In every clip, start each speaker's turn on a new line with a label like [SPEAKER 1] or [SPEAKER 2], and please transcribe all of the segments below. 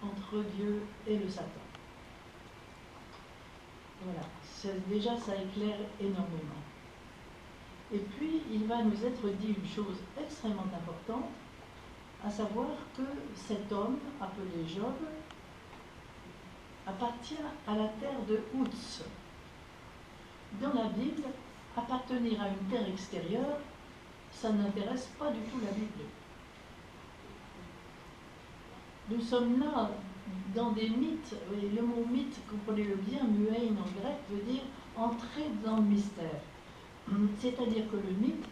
[SPEAKER 1] entre Dieu et le Satan. Voilà, déjà ça éclaire énormément. Et puis, il va nous être dit une chose extrêmement importante, à savoir que cet homme, appelé Job, appartient à la terre de Uz. Dans la Bible, appartenir à une terre extérieure, ça n'intéresse pas du tout la Bible. Nous sommes là dans des mythes, et le mot mythe, comprenez-le bien, muein en grec, veut dire entrer dans le mystère. C'est-à-dire que le mythe,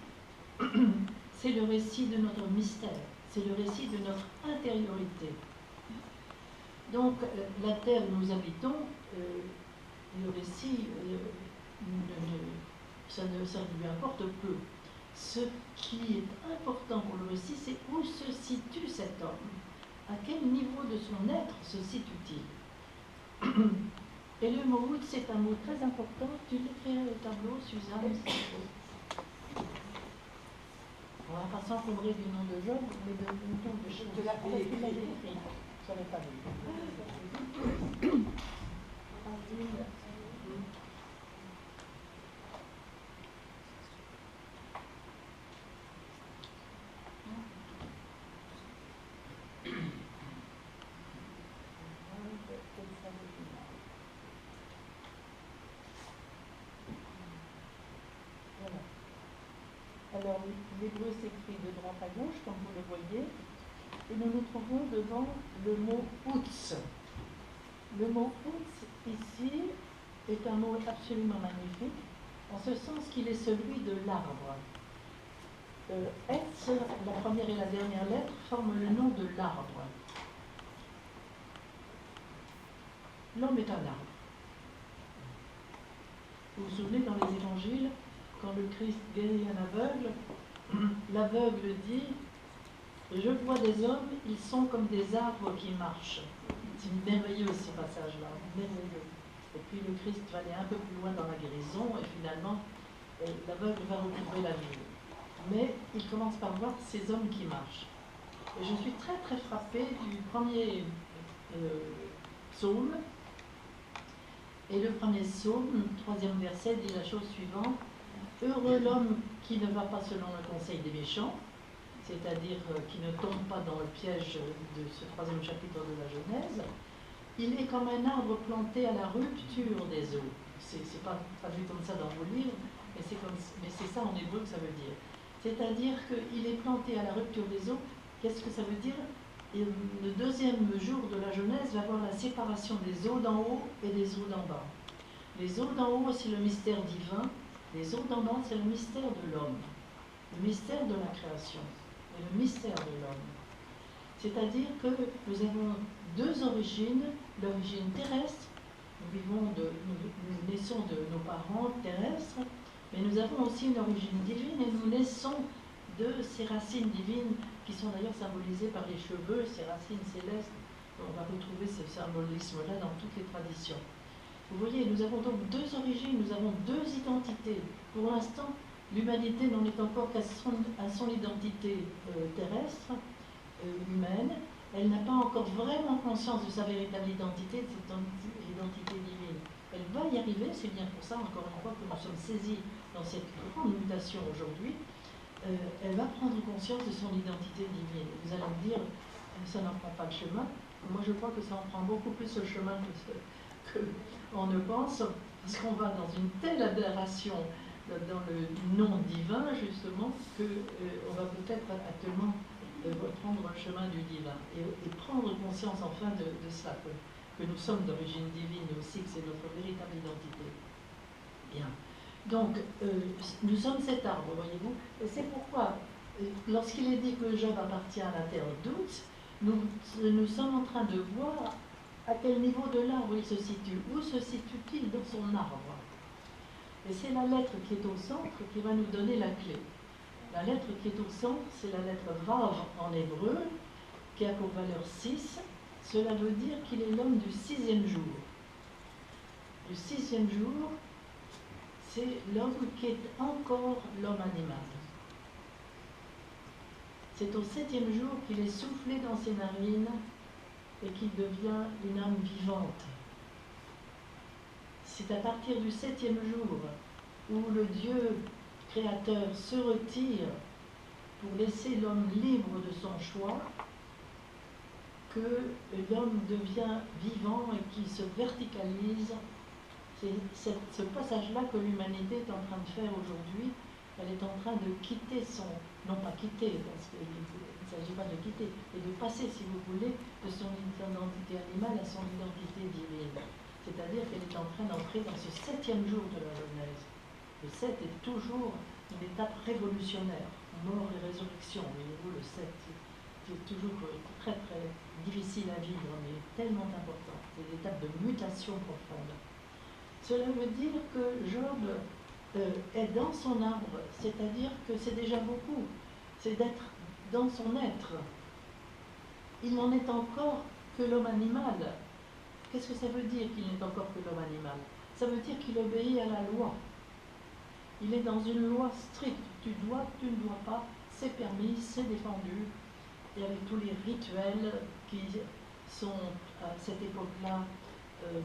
[SPEAKER 1] c'est le récit de notre mystère, c'est le récit de notre intériorité. Donc, la terre où nous habitons, le récit, ça lui importe peu. Ce qui est important pour le récit, c'est où se situe cet homme. À quel niveau de son être se situe-t-il? Et le mot « c'est un mot très important. Tu l'écrirais au tableau, Suzanne, s'il faut. On va pas s'encombrer du nom de Job, mais du nom de Job. De la écrit. Je n'avais pas vu. Alors, l'hébreu s'écrit de droite à gauche, comme vous le voyez, et nous nous trouvons devant le mot « Utz ». Le mot « Utz » ici est un mot absolument magnifique, en ce sens qu'il est celui de l'arbre. Etz, la première et la dernière lettre, forment le nom de l'arbre. L'homme est un arbre. Vous vous souvenez, dans les évangiles, quand le Christ guérit un aveugle, l'aveugle dit « Je vois des hommes, ils sont comme des arbres qui marchent ». C'est merveilleux ce passage-là, merveilleux. Et puis le Christ va aller un peu plus loin dans la guérison, et finalement, l'aveugle va recouvrer la vue. Mais il commence par voir ces hommes qui marchent. Et je suis très très frappée du premier psaume. Et le premier psaume, 3e verset, dit la chose suivante. Heureux l'homme qui ne va pas selon le conseil des méchants, c'est-à-dire qui ne tombe pas dans le piège de ce 3e chapitre de la Genèse. Il est comme un arbre planté à la rupture des eaux. C'est pas traduit comme ça dans vos livres, mais c'est ça en hébreu que ça veut dire. C'est-à-dire qu'il est planté à la rupture des eaux. Qu'est-ce que ça veut dire? Et le 2e jour de la Genèse va voir la séparation des eaux d'en haut et des eaux d'en bas. Les eaux d'en haut, c'est le mystère divin. Les eaux d'en bas, c'est le mystère de l'homme. Le mystère de la création et le mystère de l'homme. C'est-à-dire que nous avons deux origines, l'origine terrestre, nous naissons de nos parents terrestres, mais nous avons aussi une origine divine et nous naissons de ces racines divines qui sont d'ailleurs symbolisées par les cheveux, ces racines célestes. On va retrouver ce symbolisme-là dans toutes les traditions. Vous voyez, nous avons donc deux origines, nous avons deux identités. Pour l'instant, l'humanité n'en est encore qu'à son identité terrestre, humaine. Elle n'a pas encore vraiment conscience de sa véritable identité, de cette identité divine. Elle va y arriver, c'est bien pour ça, encore une fois, que nous sommes saisis dans cette grande mutation aujourd'hui. Elle va prendre conscience de son identité divine. Vous allez me dire, ça n'en prend pas le chemin. Moi, je crois que ça en prend beaucoup plus le chemin qu'on ne pense, parce qu'on va dans une telle aberration dans le nom divin, justement, qu'on va peut-être actuellement reprendre le chemin du divin et prendre conscience enfin de cela, que nous sommes d'origine divine aussi, que c'est notre véritable identité. Bien. Donc, nous sommes cet arbre, voyez-vous, et c'est pourquoi, lorsqu'il est dit que Job appartient à la terre d'Ouz, nous sommes en train de voir à quel niveau de l'arbre il se situe. Où se situe-t-il dans son arbre? Et c'est la lettre qui est au centre qui va nous donner la clé. La lettre qui est au centre, c'est la lettre Vav en hébreu, qui a pour valeur 6. Cela veut dire qu'il est l'homme du 6e jour. Le 6e jour, c'est l'homme qui est encore l'homme animal. C'est au 7e jour qu'il est soufflé dans ses narines et qu'il devient une âme vivante. C'est à partir du 7e jour où le Dieu créateur se retire pour laisser l'homme libre de son choix que l'homme devient vivant et qui se verticalise. C'est ce passage-là que l'humanité est en train de faire aujourd'hui. Elle est en train de quitter son... Non pas quitter, parce qu'il ne s'agit pas de quitter, mais de passer, si vous voulez, de son identité animale à son identité divine. C'est-à-dire qu'elle est en train d'entrer dans ce 7e jour de la Genèse. Le 7 est toujours une étape révolutionnaire, mort et résurrection. Voyez-vous, le 7 est toujours très très difficile à vivre, mais tellement important. C'est une étape de mutation profonde. Cela veut dire que Job est dans son arbre, c'est-à-dire que c'est déjà beaucoup, c'est d'être dans son être. Il n'en est encore que l'homme animal. Qu'est-ce que ça veut dire qu'il n'est encore que l'homme animal? Ça veut dire qu'il obéit à la loi. Il est dans une loi stricte. Tu dois, tu ne dois pas, c'est permis, c'est défendu. Et avec tous les rituels qui sont à cette époque-là,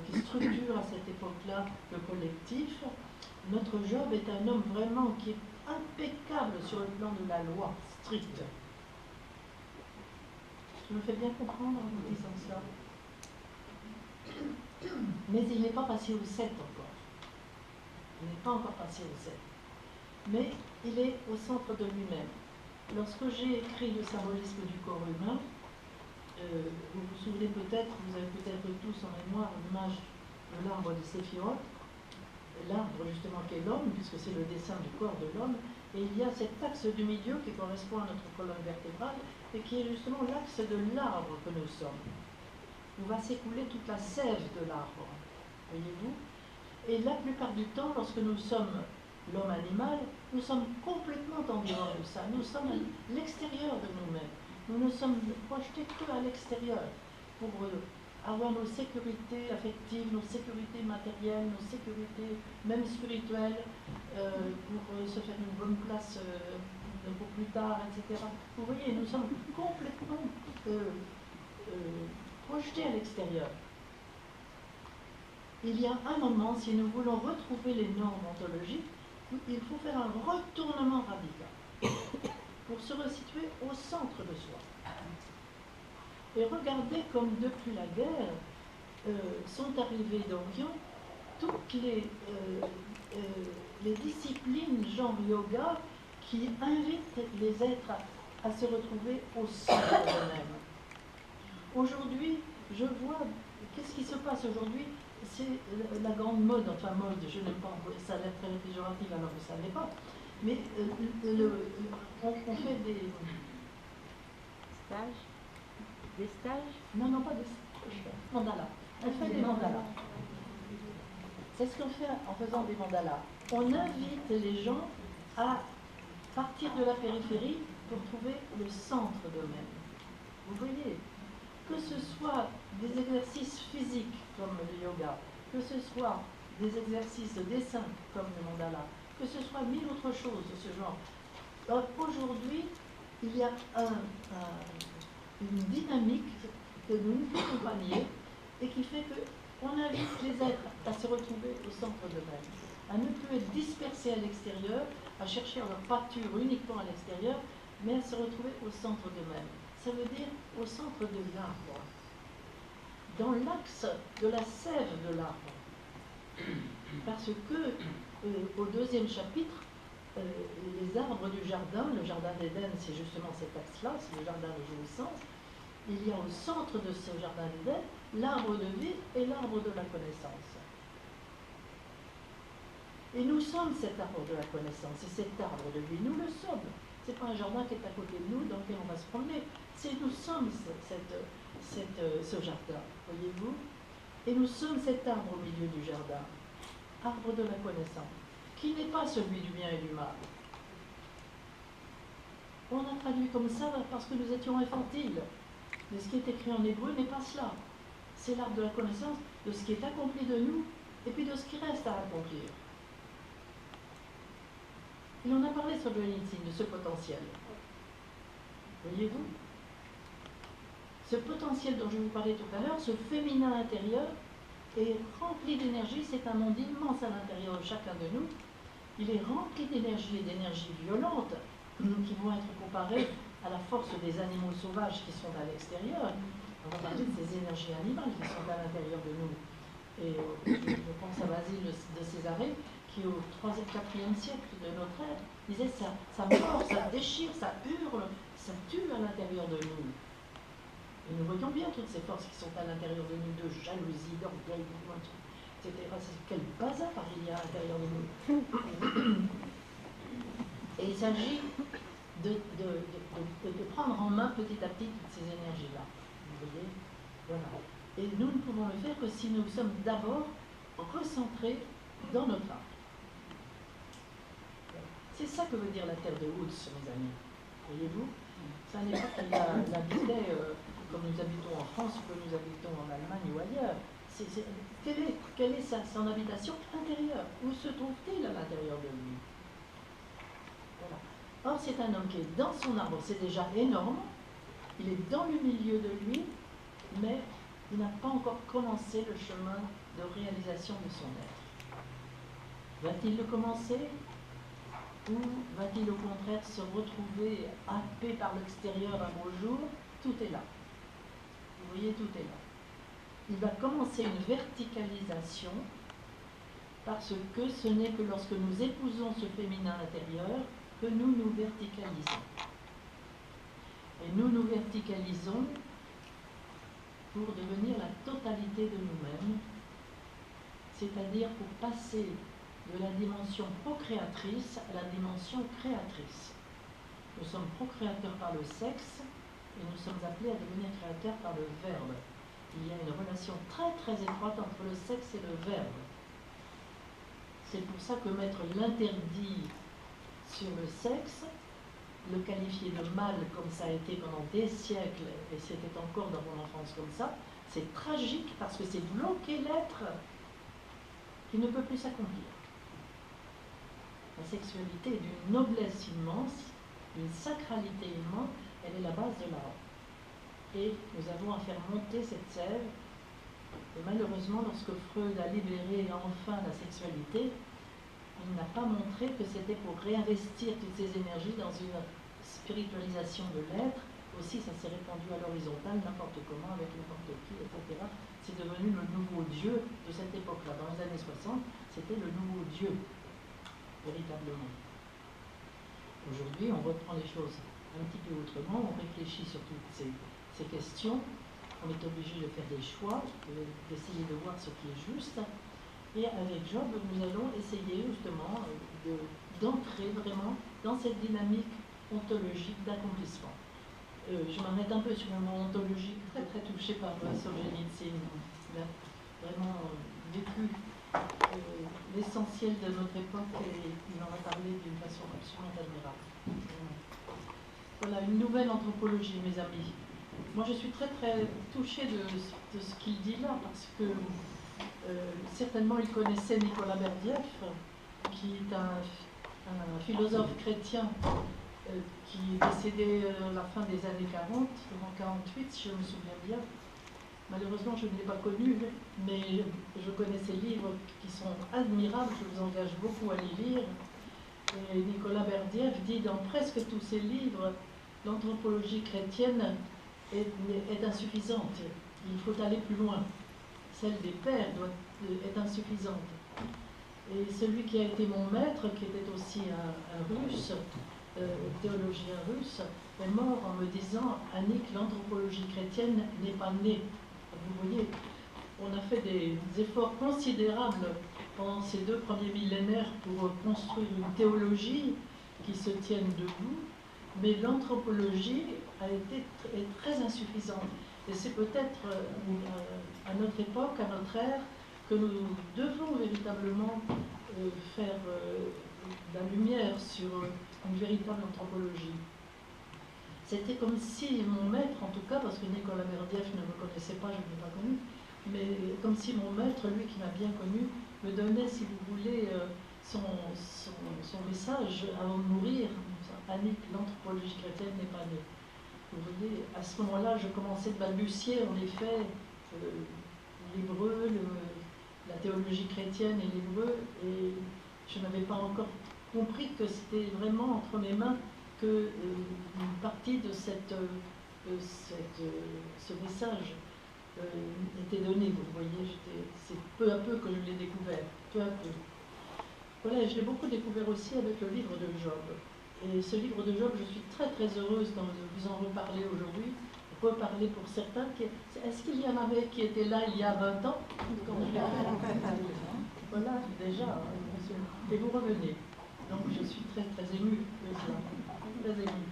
[SPEAKER 1] qui structurent à cette époque-là le collectif, notre Job est un homme vraiment qui est impeccable sur le plan de la loi stricte. Je me fais bien comprendre en vous disant ça. Mais il n'est pas passé au 7 encore. Il n'est pas encore passé au 7. Mais il est au centre de lui-même. Lorsque j'ai écrit le symbolisme du corps humain, vous vous souvenez peut-être, vous avez peut-être tous en mémoire l'image de l'arbre de Séphiroth, l'arbre justement qui est l'homme, puisque c'est le dessin du corps de l'homme, et il y a cet axe du milieu qui correspond à notre colonne vertébrale, et qui est justement l'axe de l'arbre que nous sommes. Où va s'écouler toute la sève de l'arbre, voyez-vous? Et la plupart du temps, lorsque nous sommes l'homme animal, nous sommes complètement en dehors de ça. Nous sommes à l'extérieur de nous-mêmes. Nous ne sommes projetés que à l'extérieur pour avoir nos sécurités affectives, nos sécurités matérielles, nos sécurités même spirituelles, pour se faire une bonne place pour plus tard, etc. Vous voyez, nous sommes complètement projetés à l'extérieur. Il y a un moment, si nous voulons retrouver les normes ontologiques, il faut faire un retournement radical pour se resituer au centre de soi. Et regardez comme depuis la guerre sont arrivées d'Orient toutes les disciplines genre yoga qui invitent les êtres à se retrouver au centre d'eux-mêmes. Aujourd'hui, je vois, qu'est-ce qui se passe aujourd'hui? C'est la grande mode, enfin mode, je n'aime pas, ça a l'air très péjoratif alors que ça ne l'est pas, mais on fait des
[SPEAKER 2] stages. Des stages?
[SPEAKER 1] Non, pas des stages, mandalas. On fait des mandalas. C'est ce qu'on fait en faisant des mandalas. On invite les gens à partir de la périphérie pour trouver le centre d'eux-mêmes. Vous voyez, que ce soit des exercices physiques comme le yoga, que ce soit des exercices de dessin comme le mandala, que ce soit mille autres choses de ce genre. Aujourd'hui, il y a une dynamique que nous nous accompagnons et qui fait qu'on invite les êtres à se retrouver au centre d'eux-mêmes, à ne plus être dispersés à l'extérieur, à chercher leur pâture uniquement à l'extérieur, mais à se retrouver au centre d'eux-mêmes. Ça veut dire au centre de l'arbre, dans l'axe de la sève de l'arbre. Parce que au 2e chapitre, les arbres du jardin, le jardin d'Éden, c'est justement cet axe-là, c'est le jardin de jouissance. Il y a au centre de ce jardin d'Éden l'arbre de vie et l'arbre de la connaissance. Et nous sommes cet arbre de la connaissance, et cet arbre de vie, nous le sommes. Ce n'est pas un jardin qui est à côté de nous, dans lequel on va se promener. Nous sommes ce jardin, voyez-vous? Et nous sommes cet arbre au milieu du jardin, arbre de la connaissance, qui n'est pas celui du bien et du mal. On a traduit comme ça parce que nous étions infantiles. Mais ce qui est écrit en hébreu n'est pas cela. C'est l'arbre de la connaissance de ce qui est accompli de nous et puis de ce qui reste à accomplir. Il en a parlé sur le LinkedIn, de ce potentiel. Voyez-vous? Ce potentiel dont je vous parlais tout à l'heure, ce féminin intérieur, est rempli d'énergie. C'est un monde immense à l'intérieur de chacun de nous. Il est rempli d'énergie et d'énergie violente qui vont être comparées à la force des animaux sauvages qui sont à l'extérieur. On va parler de ces énergies animales qui sont à l'intérieur de nous. Et je pense à Basile de Césarée, qui au 3e, 4e siècle de notre ère disait ça mord, ça déchire, ça hurle, ça tue à l'intérieur de nous. Et nous voyons bien toutes ces forces qui sont à l'intérieur de nous, de jalousie, d'orgueil, etc. Quel bazar il y a à l'intérieur de nous. Et il s'agit de prendre en main petit à petit toutes ces énergies-là. Vous voyez? Voilà. Et nous ne pouvons le faire que si nous sommes d'abord recentrés dans notre âme. C'est ça que veut dire la terre de Hoots, mes amis. Voyez-vous? Ça n'est pas qu'elle habitait comme nous habitons en France ou comme nous habitons en Allemagne ou ailleurs. Quelle est son habitation intérieure? Où se trouve-t-il à l'intérieur de lui? Voilà. Or, c'est un homme qui est dans son arbre, c'est déjà énorme. Il est dans le milieu de lui, mais il n'a pas encore commencé le chemin de réalisation de son être. Va-t-il le commencer? Ou va-t-il au contraire se retrouver happé par l'extérieur un beau jour? Tout est là. Vous voyez, tout est là. Il va commencer une verticalisation parce que ce n'est que lorsque nous épousons ce féminin intérieur que nous nous verticalisons. Et nous nous verticalisons pour devenir la totalité de nous-mêmes, c'est-à-dire pour passer de la dimension procréatrice à la dimension créatrice. Nous sommes procréateurs par le sexe et nous sommes appelés à devenir créateurs par le verbe. Il y a une relation très très étroite entre le sexe et le verbe. C'est pour ça que mettre l'interdit sur le sexe, le qualifier de mal comme ça a été pendant des siècles, et c'était encore dans mon enfance comme ça, c'est tragique parce que c'est bloquer l'être qui ne peut plus s'accomplir. La sexualité est d'une noblesse immense, d'une sacralité immense, elle est la base de l'art. Et nous avons à faire monter cette sève. Et malheureusement, lorsque Freud a libéré enfin la sexualité, il n'a pas montré que c'était pour réinvestir toutes ces énergies dans une spiritualisation de l'être. Aussi, ça s'est répandu à l'horizontale, n'importe comment, avec n'importe qui, etc. C'est devenu le nouveau Dieu de cette époque-là. Dans les années 60, c'était le nouveau Dieu, véritablement. Aujourd'hui, on reprend les choses un petit peu autrement, on réfléchit sur toutes ces questions, on est obligé de faire des choix, d'essayer de voir ce qui est juste. Et avec Job, nous allons essayer justement d'entrer vraiment dans cette dynamique ontologique d'accomplissement. Je m'arrête un peu sur le mot ontologique, très très touché par Solzhenitsyn. Il a vraiment vécu l'essentiel de notre époque et il en a parlé d'une façon absolument admirable. Voilà, une nouvelle anthropologie, mes amis. Moi, je suis très très touchée de ce qu'il dit là, parce que certainement il connaissait Nicolas Berdiev, qui est un philosophe chrétien qui est décédé à la fin des années 40, en 48, si je me souviens bien. Malheureusement, je ne l'ai pas connu, mais je connais ses livres qui sont admirables, je vous engage beaucoup à les lire. Et Nicolas Berdiev dit dans presque tous ses livres, l'anthropologie chrétienne est insuffisante. Il faut aller plus loin. Celle des pères est insuffisante. Et celui qui a été mon maître, qui était aussi un russe, théologien russe, est mort en me disant « Annick, l'anthropologie chrétienne n'est pas née ». Vous voyez, on a fait des efforts considérables pendant ces 2 premiers millénaires pour construire une théologie qui se tienne debout, mais l'anthropologie est très insuffisante. Et c'est peut-être à notre époque, à notre ère, que nous devons véritablement faire la lumière sur une véritable anthropologie. C'était comme si mon maître, en tout cas, parce que Nicolas Berdiev ne me connaissait pas, je ne l'ai pas connu, mais comme si mon maître, lui qui m'a bien connu, me donnait, si vous voulez, son message avant de mourir. Annick, l'anthropologie chrétienne n'est pas née. Vous voyez, à ce moment-là, je commençais de balbutier, en effet, l'hébreu, la théologie chrétienne et l'hébreu, et je n'avais pas encore compris que c'était vraiment entre mes mains que une partie de ce message était donné. Vous voyez, c'est peu à peu que je l'ai découvert, peu à peu. Voilà, je l'ai beaucoup découvert aussi avec le livre de Job. Et ce livre de Job, je suis très très heureuse de vous en reparler aujourd'hui. Reparler pour certains. Est-ce qu'il y en avait qui étaient là il y a 20 ans quand je l'ai fait? Voilà, déjà. Et vous revenez. Donc je suis très très émue de cela. Très émue.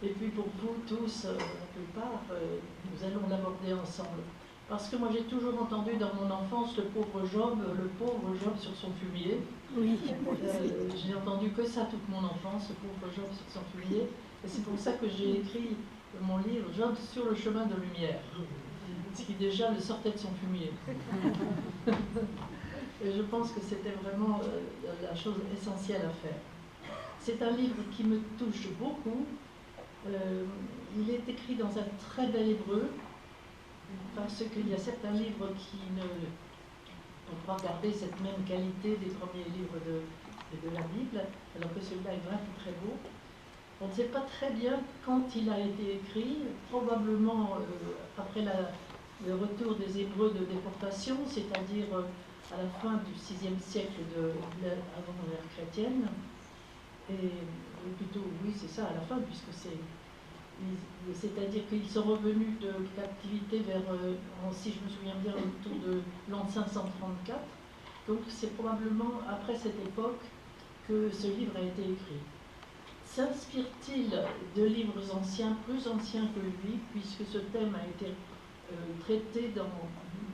[SPEAKER 1] Et puis pour vous tous, la plupart, nous allons l'aborder ensemble. Parce que moi j'ai toujours entendu dans mon enfance le pauvre Job sur son fumier. Oui. J'ai entendu que ça toute mon enfance, le pauvre Job sur son fumier. Et c'est pour ça que j'ai écrit mon livre Job sur le chemin de lumière, ce qui déjà le sortait de son fumier. Et je pense que c'était vraiment la chose essentielle à faire. C'est un livre qui me touche beaucoup. Il est écrit dans un très bel hébreu, parce qu'il y a certains livres qui ne vont pas garder cette même qualité des premiers livres de la Bible, alors que celui-là est vraiment très beau. On ne sait pas très bien quand il a été écrit, probablement après le retour des Hébreux de déportation, c'est-à-dire à la fin du VIe siècle avant l'ère chrétienne. Et plutôt, oui, c'est ça, à la fin, puisque c'est-à-dire qu'ils sont revenus de captivité vers, si je me souviens bien, autour de l'an 534. Donc c'est probablement après cette époque que ce livre a été écrit. S'inspire-t-il de livres anciens, plus anciens que lui, puisque ce thème a été traité dans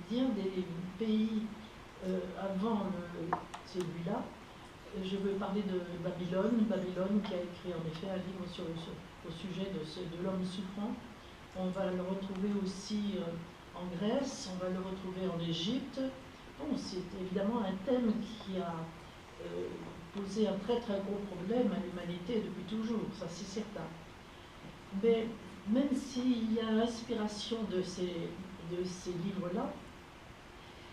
[SPEAKER 1] bien des pays avant celui-là? Je veux parler de Babylone qui a écrit en effet un livre au sujet de l'homme souffrant. On va le retrouver aussi en Grèce, on va le retrouver en Égypte. Bon, c'est évidemment un thème qui a posé un très très gros problème à l'humanité depuis toujours, ça c'est certain. Mais même s'il y a l'inspiration de ces livres-là,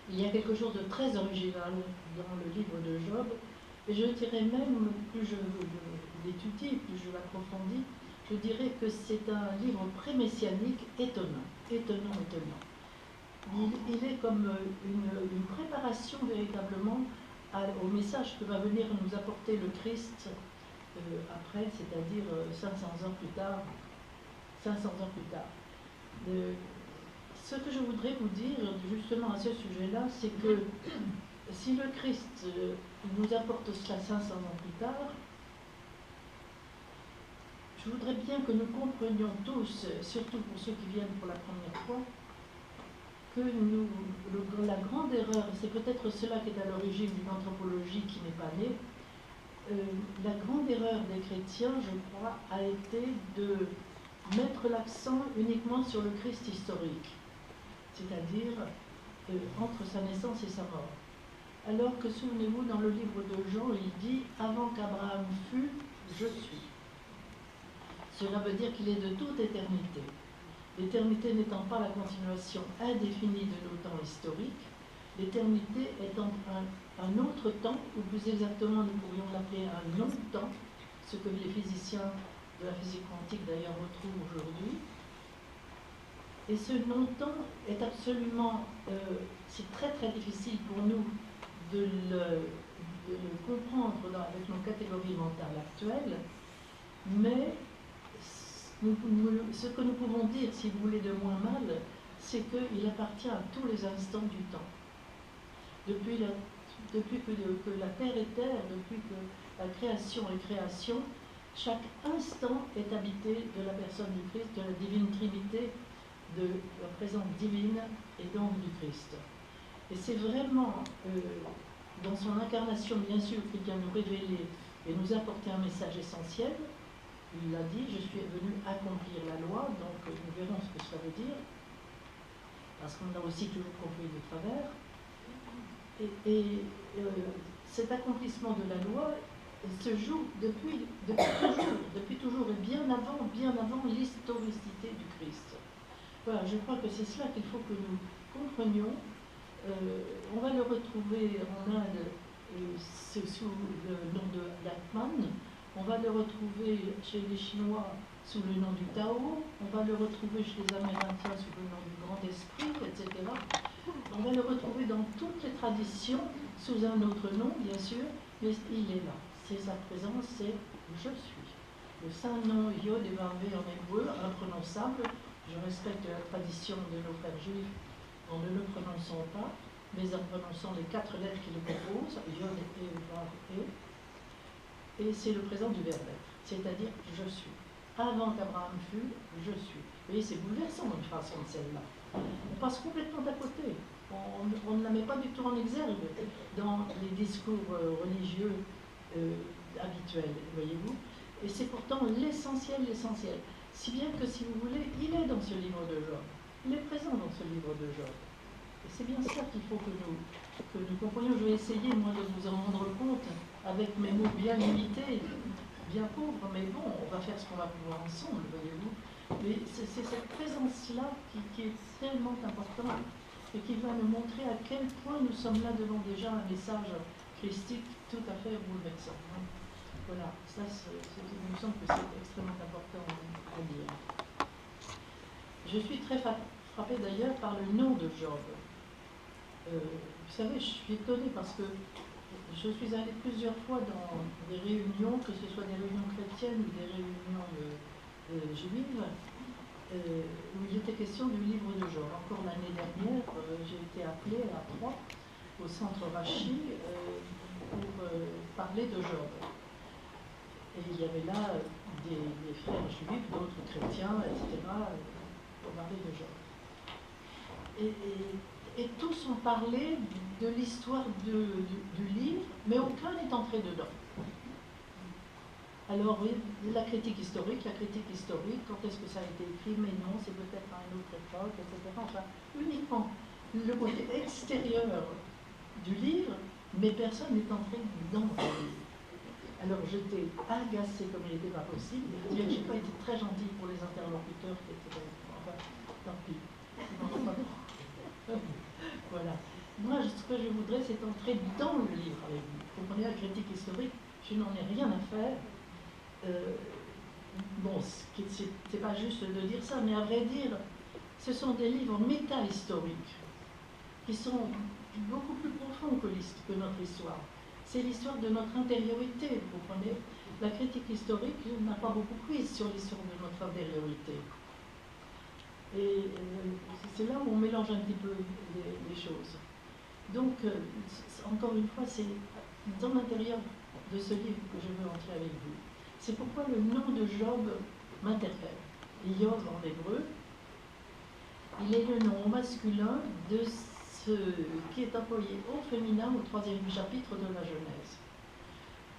[SPEAKER 1] il y a quelque chose de très original dans le livre de Job. Et je dirais même, plus je l'étudie, plus je l'approfondis, je dirais que c'est un livre pré-messianique étonnant. Il est comme une préparation véritablement au message que va venir nous apporter le Christ après, c'est-à-dire 500 ans plus tard. Ce que je voudrais vous dire justement à ce sujet-là, c'est que si le Christ nous apporte cela 500 ans plus tard, je voudrais bien que nous comprenions tous, surtout pour ceux qui viennent pour la première fois, que la grande erreur, c'est peut-être cela qui est à l'origine d'une anthropologie qui n'est pas née, la grande erreur des chrétiens, je crois, a été de mettre l'accent uniquement sur le Christ historique, c'est-à-dire entre sa naissance et sa mort. Alors que, souvenez-vous, dans le livre de Jean, il dit « Avant qu'Abraham fût, je suis ». Cela veut dire qu'il est de toute éternité. L'éternité n'étant pas la continuation indéfinie de nos temps historiques, l'éternité étant un autre temps, ou plus exactement nous pourrions l'appeler un non-temps, ce que les physiciens de la physique quantique d'ailleurs retrouvent aujourd'hui. Et ce non-temps est absolument, c'est très très difficile pour nous de le comprendre avec nos catégories mentales actuelles, mais ce que nous pouvons dire, si vous voulez, de moins mal, c'est qu'il appartient à tous les instants du temps. Depuis que la Terre est Terre, depuis que la création est création, chaque instant est habité de la personne du Christ, de la divine Trinité, de la présence divine et donc du Christ. Et c'est vraiment dans son incarnation, bien sûr, qu'il vient nous révéler et nous apporter un message essentiel. Il l'a dit, je suis venu accomplir la loi, donc nous verrons ce que ça veut dire, parce qu'on a aussi toujours compris de travers. Et cet accomplissement de la loi se joue depuis toujours, et bien avant l'historicité du Christ. Voilà, je crois que c'est cela qu'il faut que nous comprenions. On va le retrouver en Inde sous le nom de l'Atman, on va le retrouver chez les Chinois sous le nom du Tao, on va le retrouver chez les Amérindiens sous le nom du Grand Esprit, etc. On va le retrouver dans toutes les traditions sous un autre nom, bien sûr, mais il est là. C'est sa présence, c'est je suis. Le saint nom Yod-Hé-Vav-Vé en hébreu, imprononçable. Je respecte la tradition de nos frères juifs en ne le prononçant pas, mais en prononçant les 4 lettres qui le composent, Yod-Hé-Vav-Hé. Et c'est le présent du verbe être, c'est-à-dire je suis. Avant qu'Abraham fût, je suis. Vous voyez, c'est bouleversant une façon de celle-là. On passe complètement à côté. On ne la met pas du tout en exergue dans les discours religieux habituels, voyez-vous. Et c'est pourtant l'essentiel. Si bien que, si vous voulez, il est dans ce livre de Job. Il est présent dans ce livre de Job. Et c'est bien ça qu'il faut que nous comprenions. Je vais essayer, moi, de vous en rendre compte avec mes mots bien limités, bien pauvres, mais bon, on va faire ce qu'on va pouvoir ensemble, voyez-vous. Mais c'est cette présence-là qui est tellement importante et qui va nous montrer à quel point nous sommes là devant déjà un message christique tout à fait bouleversant. Voilà, ça, il me semble que c'est extrêmement important à dire. Je suis très frappée d'ailleurs par le nom de Job. Vous savez, je suis étonnée parce que je suis allée plusieurs fois dans des réunions, que ce soit des réunions chrétiennes ou des réunions juives, où il était question du livre de Job. Encore l'année dernière, j'ai été appelée à Troyes, au centre Rachi, pour parler de Job. Et il y avait là des frères juifs, d'autres chrétiens, etc., pour parler de Job. Et tous ont parlé de l'histoire du livre, mais aucun n'est entré dedans. Alors, oui, la critique historique, quand est-ce que ça a été écrit, mais non, c'est peut-être à une autre époque, etc. Enfin, uniquement le côté extérieur du livre, mais personne n'est entré dans le livre. Alors, j'étais agacée comme il n'était pas possible. Je n'ai pas été très gentille pour les interlocuteurs qui étaient... Enfin, tant pis. Voilà. Moi, ce que je voudrais, c'est entrer dans le livre avec vous. Vous comprenez, la critique historique, je n'en ai rien à faire. Bon, c'est pas juste de dire ça, mais à vrai dire, ce sont des livres méta-historiques qui sont beaucoup plus profonds que notre histoire. C'est l'histoire de notre intériorité, vous comprenez. La critique historique n'a pas beaucoup pris sur l'histoire de notre intériorité. Et c'est là où on mélange un petit peu les choses. Donc, encore une fois, c'est dans l'intérieur de ce livre que je veux entrer avec vous. C'est pourquoi le nom de Job m'interpelle. Job en hébreu, il est le nom masculin de ce qui est employé au féminin au 3e chapitre de la Genèse.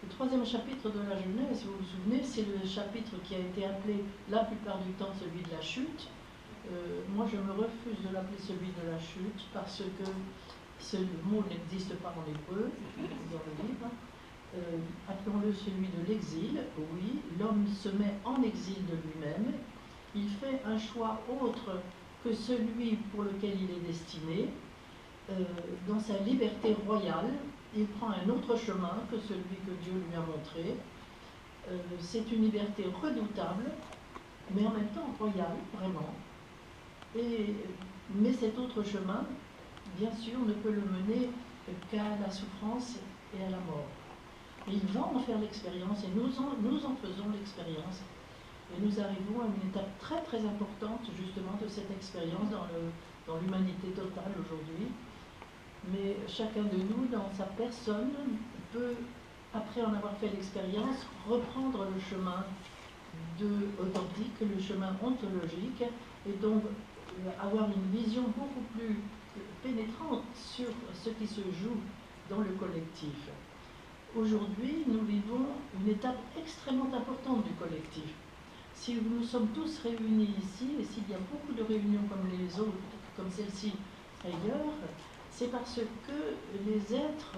[SPEAKER 1] Le 3e chapitre de la Genèse, vous vous souvenez, c'est le chapitre qui a été appelé la plupart du temps celui de la chute. Moi, je me refuse de l'appeler celui de la chute parce que ce mot n'existe pas en hébreu, dans le livre. Appelons-le celui de l'exil. Oui, l'homme se met en exil de lui-même. Il fait un choix autre que celui pour lequel il est destiné. Dans sa liberté royale, il prend un autre chemin que celui que Dieu lui a montré. C'est une liberté redoutable, mais en même temps royale, vraiment. Mais cet autre chemin, bien sûr, ne peut le mener qu'à la souffrance et à la mort. Et il va en faire l'expérience, et nous en faisons l'expérience. Et nous arrivons à une étape très très importante, justement, de cette expérience dans l'humanité totale aujourd'hui. Mais chacun de nous, dans sa personne, peut, après en avoir fait l'expérience, reprendre le chemin authentique, le chemin ontologique, et donc avoir une vision beaucoup plus pénétrante sur ce qui se joue dans le collectif. Aujourd'hui, nous vivons une étape extrêmement importante du collectif. Si nous sommes tous réunis ici, et s'il y a beaucoup de réunions comme les autres, comme celle-ci ailleurs, c'est parce que les êtres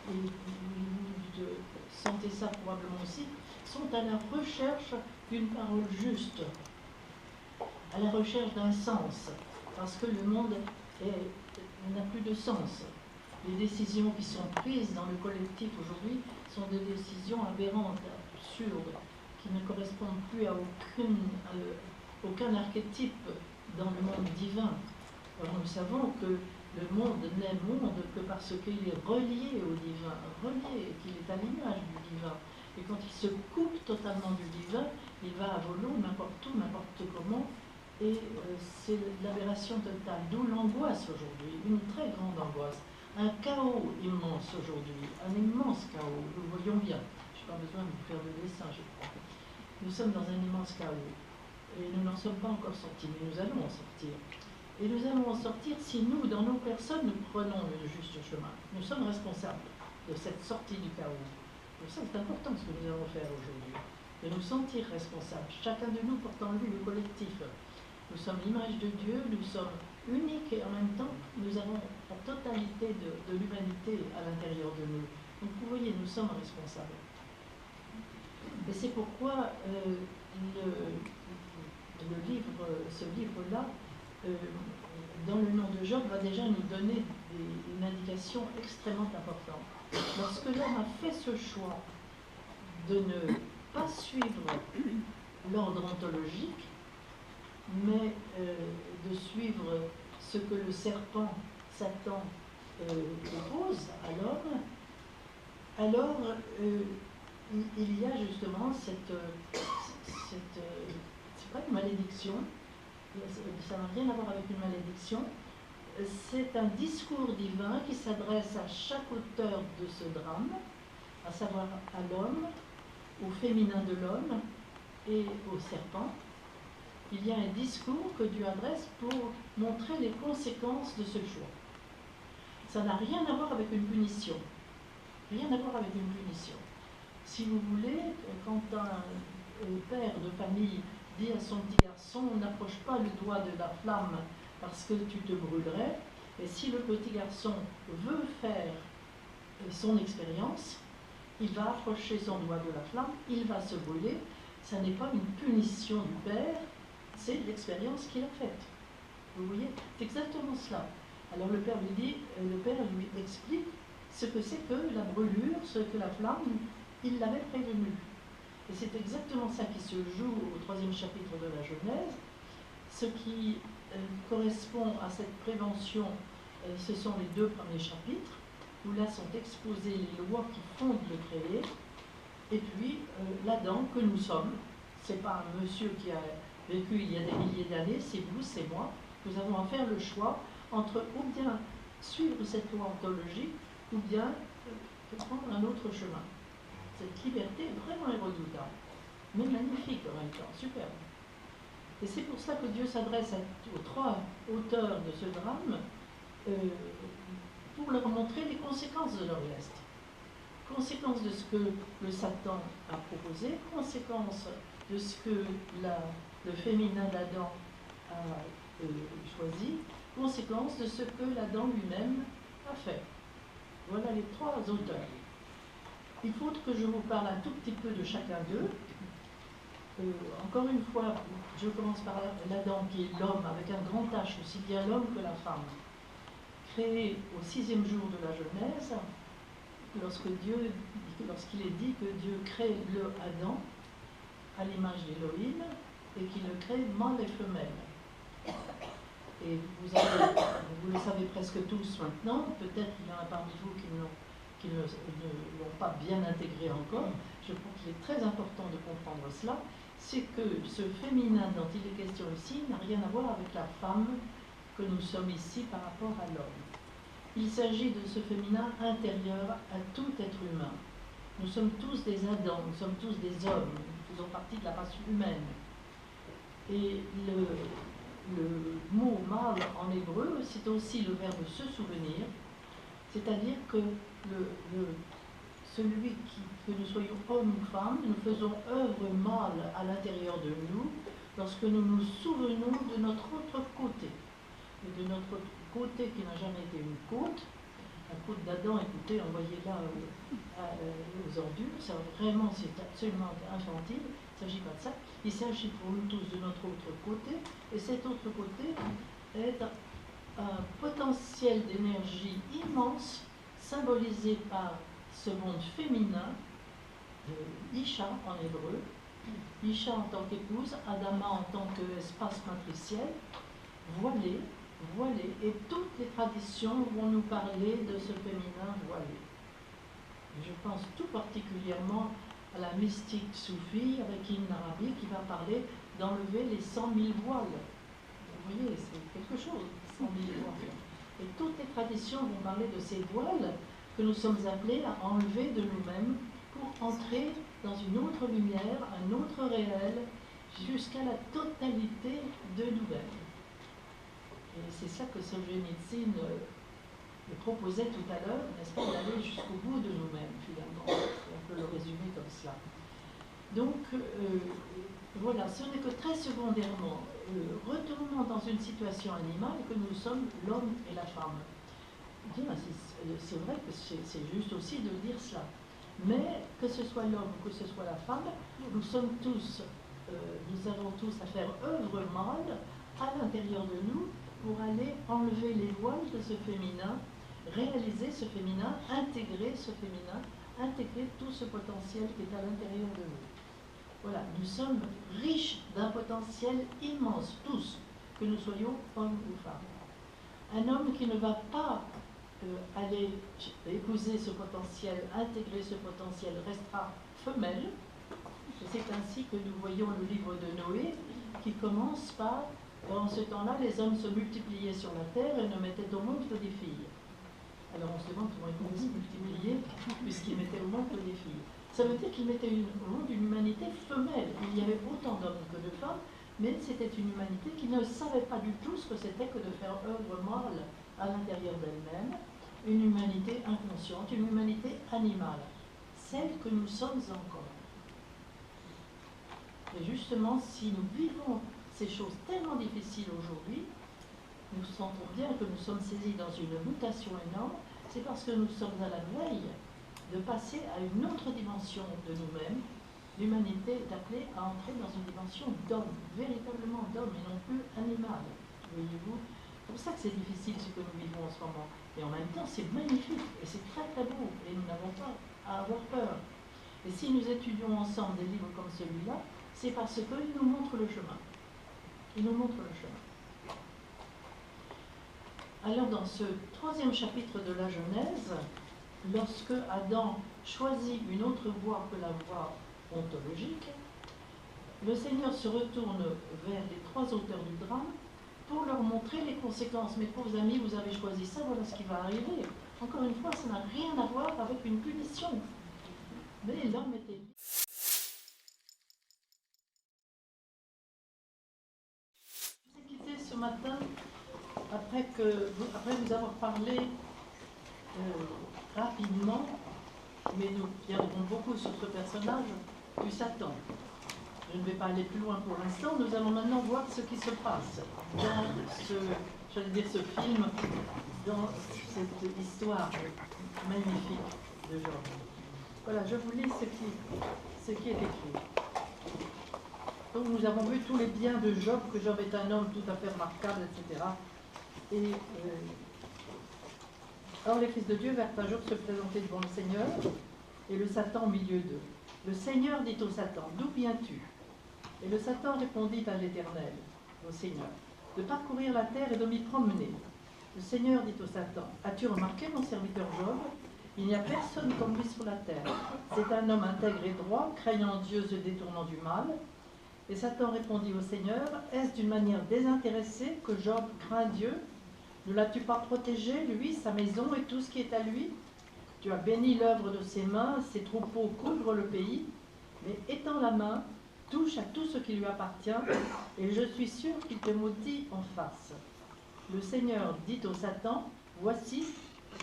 [SPEAKER 1] et vous sentez ça probablement aussi, sont à la recherche d'une parole juste, à la recherche d'un sens, parce que le monde n'a plus de sens. Les décisions qui sont prises dans le collectif aujourd'hui sont des décisions aberrantes, absurdes, qui ne correspondent plus à aucun archétype dans le monde divin. Alors nous savons que le monde n'est monde que parce qu'il est relié au divin, relié, qu'il est à l'image du divin. Et quand il se coupe totalement du divin, il va à volo n'importe où, n'importe comment, et c'est l'aberration totale. D'où l'angoisse aujourd'hui, une très grande angoisse, un chaos immense aujourd'hui, un immense chaos, nous le voyons bien. Je n'ai pas besoin de vous faire de dessin, je crois. Nous sommes dans un immense chaos, et nous n'en sommes pas encore sortis, mais nous allons en sortir. Et nous allons en sortir si nous, dans nos personnes, nous prenons le juste chemin. Nous sommes responsables de cette sortie du chaos. Et ça, c'est important ce que nous allons faire aujourd'hui, de nous sentir responsables, chacun de nous portant en lui le collectif. Nous sommes l'image de Dieu, nous sommes uniques et en même temps, nous avons la totalité de l'humanité à l'intérieur de nous. Donc vous voyez, nous sommes responsables. Et c'est pourquoi ce livre-là, dans le nom de Job, va déjà nous donner une indication extrêmement importante. Lorsque l'homme a fait ce choix de ne pas suivre l'ordre ontologique, mais de suivre ce que le serpent, Satan, propose à l'homme, alors il y a justement c'est pas une malédiction, ça n'a rien à voir avec une malédiction, c'est un discours divin qui s'adresse à chaque auteur de ce drame, à savoir à l'homme, au féminin de l'homme et au serpent. Il y a un discours que Dieu adresse pour montrer les conséquences de ce choix. Ça n'a rien à voir avec une punition. Rien à voir avec une punition. Si vous voulez, quand un père de famille dit à son petit garçon, n'approche pas le doigt de la flamme parce que tu te brûlerais, et si le petit garçon veut faire son expérience, il va approcher son doigt de la flamme, il va se brûler. Ça n'est pas une punition du père, c'est l'expérience qu'il a faite. Vous voyez, c'est exactement cela. Alors le père lui explique ce que c'est que la brûlure, ce que la flamme, il l'avait prévenu. Et c'est exactement ça qui se joue au 3e chapitre de la Genèse. Ce qui correspond à cette prévention, ce sont les 2 premiers chapitres, où là sont exposées les lois qui fondent le créé, et puis l'Adam que nous sommes. C'est pas un monsieur qui a vécu il y a des milliers d'années, c'est vous, c'est moi. Nous avons à faire le choix entre ou bien suivre cette loi ontologique, ou bien prendre un autre chemin. Cette liberté est vraiment redoutable, mais magnifique en même temps, superbe. Et c'est pour ça que Dieu s'adresse aux 3 auteurs de ce drame pour leur montrer les conséquences de leur geste. Conséquences de ce que le Satan a proposé, conséquences de ce que le féminin d'Adam a choisi, conséquences de ce que l'Adam lui-même a fait. Voilà les 3 auteurs. Il faut que je vous parle un tout petit peu de chacun d'eux. Encore une fois, je commence par l'Adam qui est l'homme avec un grand H, aussi bien l'homme que la femme. Créé au 6e jour de la Genèse, lorsqu'il est dit que Dieu crée le Adam à l'image d'Élohim et qu'il le crée mâle et femelle. Et vous le savez presque tous maintenant, peut-être qu'il y en a parmi vous qui ne l'ont pas bien intégré encore. Je crois qu'il est très important de comprendre cela, c'est que ce féminin dont il est question ici n'a rien à voir avec la femme que nous sommes ici par rapport à l'homme. Il s'agit de ce féminin intérieur à tout être humain. Nous sommes tous des Adams, nous sommes tous des hommes, nous faisons partie de la race humaine. Et le mot mâle en hébreu, c'est aussi le verbe se souvenir, c'est-à-dire que que nous soyons hommes ou femmes, nous faisons œuvre mâle à l'intérieur de nous lorsque nous nous souvenons de notre autre côté. Et de notre côté qui n'a jamais été une côte, la faute d'Adam, écoutez, envoyez-la aux ordures, ça vraiment, c'est absolument infantile, il ne s'agit pas de ça, il s'agit pour nous tous de notre autre côté, et cet autre côté est un potentiel d'énergie immense, symbolisé par ce monde féminin, Isha en hébreu, Isha en tant qu'épouse, Adama en tant qu'espace matriciel, voilé, et toutes les traditions vont nous parler de ce féminin voilé. Je pense tout particulièrement à la mystique soufie avec Ibn Arabi qui va parler d'enlever les 100 000 voiles. Vous voyez, c'est quelque chose, 100 000 voiles. Et toutes les traditions vont parler de ces voiles que nous sommes appelés à enlever de nous-mêmes pour entrer dans une autre lumière, un autre réel, jusqu'à la totalité de nous-mêmes. Et c'est ça que Solzhenitsyn proposait tout à l'heure, n'est-ce pas, d'aller jusqu'au bout de nous-mêmes, finalement. On peut le résumer comme cela. Donc, voilà, ce n'est que très secondairement, retournons dans une situation animale que nous sommes l'homme et la femme. Bien, c'est vrai que c'est juste aussi de dire cela. Mais que ce soit l'homme ou que ce soit la femme, nous sommes tous, nous avons tous à faire œuvre mâle à l'intérieur de nous pour aller enlever les voiles de ce féminin, réaliser ce féminin, intégrer ce féminin, intégrer tout ce potentiel qui est à l'intérieur de nous. Voilà, nous sommes riches d'un potentiel immense, tous, que nous soyons hommes ou femmes. Un homme qui ne va pas aller épouser ce potentiel, intégrer ce potentiel, restera femelle. Et c'est ainsi que nous voyons le livre de Noé qui commence par « En ce temps-là, les hommes se multipliaient sur la terre et ne mettaient au monde que des filles. » Alors on se demande comment ils pouvaient se multiplier puisqu'ils mettaient au monde que des filles. Ça veut dire qu'ils mettaient au monde une humanité femelle. Il y avait autant d'hommes que de femmes, mais c'était une humanité qui ne savait pas du tout ce que c'était que de faire œuvre mâle à l'intérieur d'elle-même, une humanité inconsciente, une humanité animale, celle que nous sommes encore. Et justement, si nous vivons ces choses tellement difficiles aujourd'hui, nous sentons bien que nous sommes saisis dans une mutation énorme, c'est parce que nous sommes à la veille de passer à une autre dimension de nous-mêmes. L'humanité est appelée à entrer dans une dimension d'homme, véritablement d'homme et non plus animal, voyez-vous. C'est pour ça que c'est difficile ce que nous vivons en ce moment. Et en même temps, c'est magnifique et c'est très très beau et nous n'avons pas à avoir peur. Et si nous étudions ensemble des livres comme celui-là, c'est parce qu'il nous montre le chemin. Il nous montre le chemin. Alors dans ce 3e chapitre de la Genèse, lorsque Adam choisit une autre voie que la voie ontologique, le Seigneur se retourne vers les 3 auteurs du drame pour leur montrer les conséquences. Mes pauvres amis, vous avez choisi ça, voilà ce qui va arriver. Encore une fois, ça n'a rien à voir avec une punition. Mais l'homme était... Je vous ai quitté ce matin après vous avoir parlé rapidement, mais nous viendrons beaucoup sur ce personnage du Satan. Je ne vais pas aller plus loin pour l'instant, nous allons maintenant voir ce qui se passe dans ce film, dans cette histoire magnifique de Job. Voilà, je vous lis ce qui est écrit. Donc nous avons vu tous les biens de Job, que Job est un homme tout à fait remarquable, etc. Et or les fils de Dieu vinrent un jour se présenter devant le Seigneur, et le Satan au milieu d'eux. Le Seigneur dit au Satan, « D'où viens-tu » Et le Satan répondit à l'Éternel, au Seigneur, « De parcourir la terre et de m'y promener. » Le Seigneur dit au Satan, « As-tu remarqué mon serviteur Job? Il n'y a personne comme lui sur la terre. C'est un homme intègre et droit, craignant Dieu, se détournant du mal. » Et Satan répondit au Seigneur, « Est-ce d'une manière désintéressée que Job craint Dieu? Ne l'as-tu pas protégé, lui, sa maison et tout ce qui est à lui? Tu as béni l'œuvre de ses mains, ses troupeaux couvrent le pays, mais étends la main, touche à tout ce qui lui appartient, et je suis sûr qu'il te maudit en face. » Le Seigneur dit au Satan, « Voici,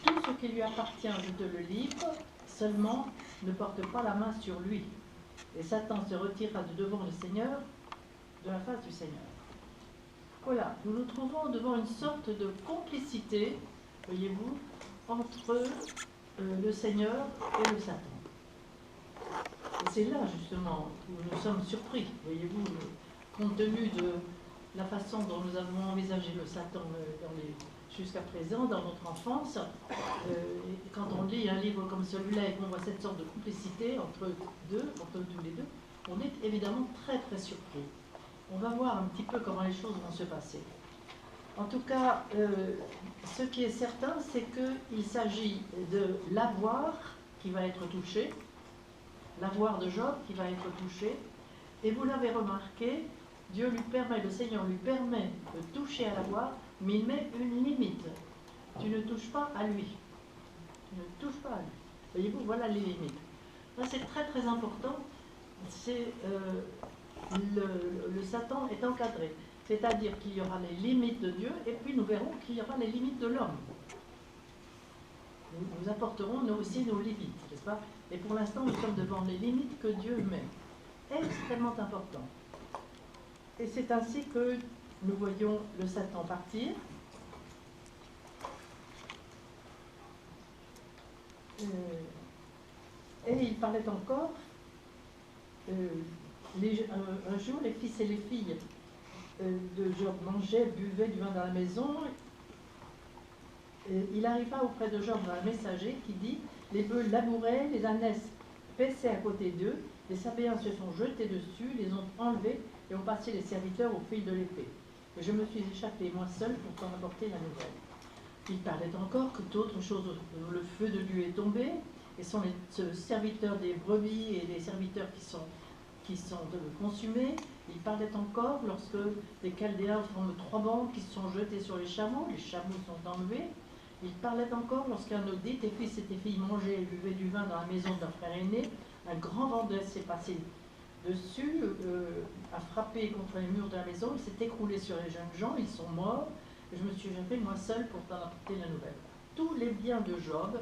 [SPEAKER 1] tout ce qui lui appartient, je te le livre, seulement ne porte pas la main sur lui. » Et Satan se retira de devant le Seigneur, de la face du Seigneur. Voilà, nous nous trouvons devant une sorte de complicité, voyez-vous, entre le Seigneur et le Satan. Et c'est là justement où nous sommes surpris, voyez-vous, compte tenu de la façon dont nous avons envisagé le Satan jusqu'à présent, dans notre enfance. Quand on lit un livre comme celui-là et qu'on voit cette sorte de complicité entre tous les deux, on est évidemment très très surpris. On va voir un petit peu comment les choses vont se passer. En tout cas, ce qui est certain, c'est qu'il s'agit de l'avoir qui va être touché, l'avoir de Job qui va être touché, et vous l'avez remarqué, le Seigneur lui permet de toucher à l'avoir, mais il met une limite. Tu ne touches pas à lui. Tu ne touches pas à lui. Voyez-vous, voilà les limites. Là, c'est très très important. Le Satan est encadré. C'est-à-dire qu'il y aura les limites de Dieu, et puis nous verrons qu'il y aura les limites de l'homme. Nous apporterons nous aussi nos limites, n'est-ce pas? Et pour l'instant, nous sommes devant les limites que Dieu met. Extrêmement important. Et c'est ainsi que nous voyons le Satan partir. Et il parlait encore, un jour, les fils et les filles de Job mangeaient, buvaient du vin dans la maison. Il arriva auprès de Job un messager qui dit: les bœufs labouraient, les ânesses paissaient à côté d'eux, les Sabéens se sont jetés dessus, les ont enlevés et ont passé les serviteurs au fil de l'épée. Et je me suis échappé moi seul pour t'en apporter la nouvelle. Il parlait encore que d'autres choses, le feu de Dieu est tombé, et sont les serviteurs des brebis et les serviteurs qui sont consumés. Il parlait encore lorsque les Chaldéens forment 3 bandes qui se sont jetés sur les chameaux sont enlevés. Il parlait encore lorsqu'un autre dit: tes fils et tes filles mangeaient et buvaient du vin dans la maison de leur frère aîné. Un grand vent d'est s'est passé dessus, a frappé contre les murs de la maison, il s'est écroulé sur les jeunes gens, ils sont morts, et je me suis échappé moi seul pour t'en apporter la nouvelle. Tous les biens de Job,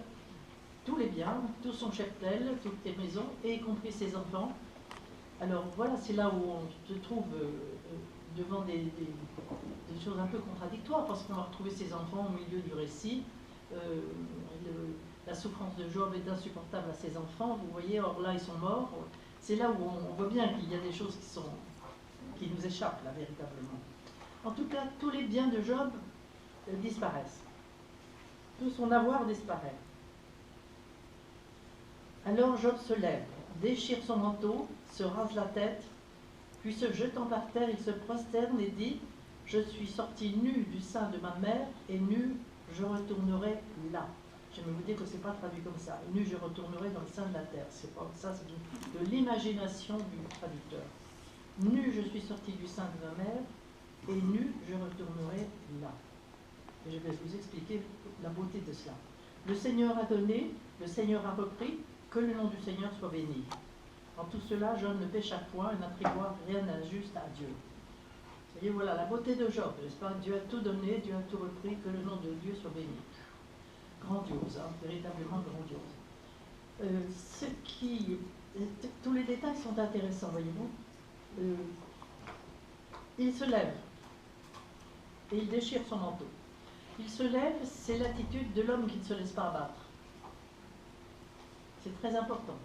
[SPEAKER 1] tous les biens, tout son cheptel, toutes les maisons, et y compris ses enfants. Alors voilà, c'est là où on se trouve devant des choses un peu contradictoires, parce qu'on va retrouver ses enfants au milieu du récit. La souffrance de Job est insupportable à ses enfants, vous voyez, or là ils sont morts. C'est là où on voit bien qu'il y a des choses qui nous échappent là véritablement. En tout cas, tous les biens de Job disparaissent. Tout son avoir disparaît. Alors Job se lève, déchire son manteau, se rase la tête, puis se jetant par terre, il se prosterne et dit: je suis sorti nu du sein de ma mère, et nu je retournerai là. J'aimerais vous dire que ce n'est pas traduit comme ça. Nu je retournerai dans le sein de la terre. C'est pas ça, c'est de l'imagination du traducteur. Nu je suis sorti du sein de ma mère, et nu je retournerai là. Et je vais vous expliquer la beauté de cela. Le Seigneur a donné, le Seigneur a repris, que le nom du Seigneur soit béni. En tout cela, Job ne pécha point et n'attribua rien d'injuste à Dieu. Vous voyez, voilà la beauté de Job, n'est-ce pas? Dieu a tout donné, Dieu a tout repris, que le nom de Dieu soit béni. Grandiose, hein, véritablement grandiose. Tous les détails sont intéressants, voyez-vous. Il se lève et il déchire son manteau. Il se lève, c'est l'attitude de l'homme qui ne se laisse pas abattre. C'est très important.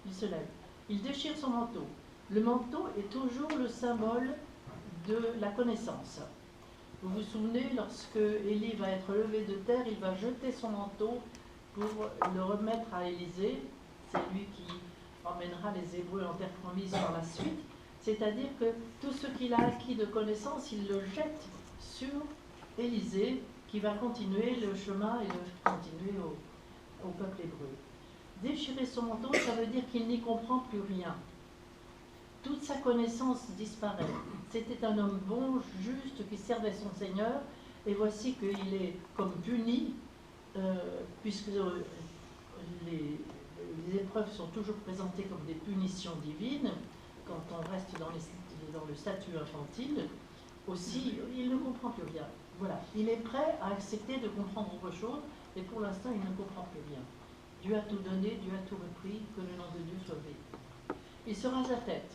[SPEAKER 1] Il se lève. Il déchire son manteau. Le manteau est toujours le symbole de la connaissance. Vous vous souvenez, lorsque Élie va être levé de terre, il va jeter son manteau pour le remettre à Élisée. C'est lui qui emmènera les Hébreux en terre promise par la suite. C'est-à-dire que tout ce qu'il a acquis de connaissance, il le jette sur Élisée, qui va continuer le chemin et le continuer au peuple hébreu. Déchirer son manteau, ça veut dire qu'il n'y comprend plus rien. Toute sa connaissance disparaît. C'était un homme bon, juste, qui servait son Seigneur, et voici qu'il est comme puni, puisque les épreuves sont toujours présentées comme des punitions divines. Quand on reste dans le statut infantile, aussi, il ne comprend plus rien. Voilà, il est prêt à accepter de comprendre autre chose, et pour l'instant, il ne comprend plus rien. Dieu a tout donné, Dieu a tout repris, que le nom de Dieu soit béni. Il se rase la tête.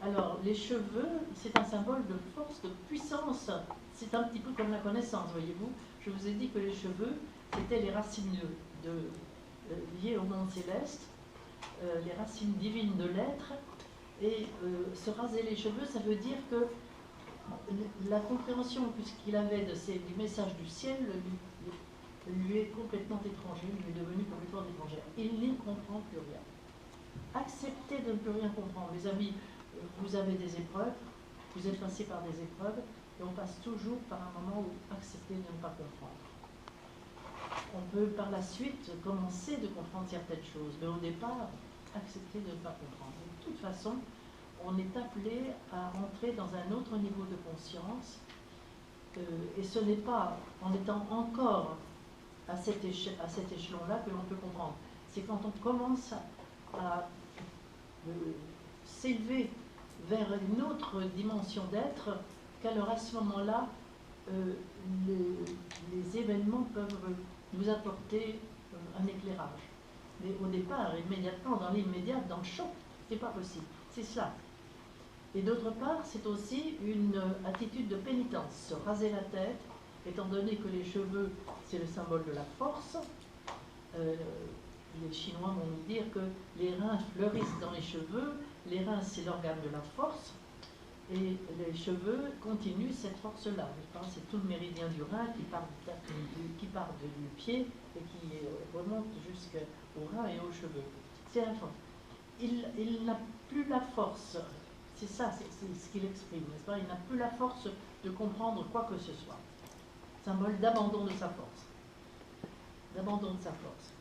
[SPEAKER 1] Alors, les cheveux, c'est un symbole de force, de puissance. C'est un petit peu comme la connaissance, voyez-vous. Je vous ai dit que les cheveux, c'était les racines liées au monde céleste, les racines divines de l'être. Et se raser les cheveux, ça veut dire que la compréhension puisqu'il avait du message du ciel lui est complètement étranger, lui est devenu complètement étrangère. Il n'y comprend plus rien. Acceptez de ne plus rien comprendre. Les amis, vous avez des épreuves, vous êtes passés par des épreuves, et on passe toujours par un moment où accepter de ne pas comprendre. On peut par la suite commencer de comprendre certaines choses, mais au départ, accepter de ne pas comprendre. De toute façon, on est appelé à rentrer dans un autre niveau de conscience, et ce n'est pas en étant encore à cet échelon-là que l'on peut comprendre. C'est quand on commence à s'élever vers une autre dimension d'être, qu'alors à ce moment-là, les événements peuvent nous apporter un éclairage. Mais au départ, immédiatement, dans l'immédiat, dans le choc, c'est pas possible. C'est cela. Et d'autre part, c'est aussi une attitude de pénitence, se raser la tête, étant donné que les cheveux, c'est le symbole de la force. Les Chinois vont nous dire que les reins fleurissent dans les cheveux, les reins c'est l'organe de la force, et les cheveux continuent cette force-là. C'est tout le méridien du rein qui part du pied et qui remonte jusqu'aux reins et aux cheveux. C'est la force. Il n'a plus la force, c'est ça, c'est ce qu'il exprime, n'est-ce pas? Il n'a plus la force de comprendre quoi que ce soit. Symbole d'abandon de sa force. D'abandon de sa force.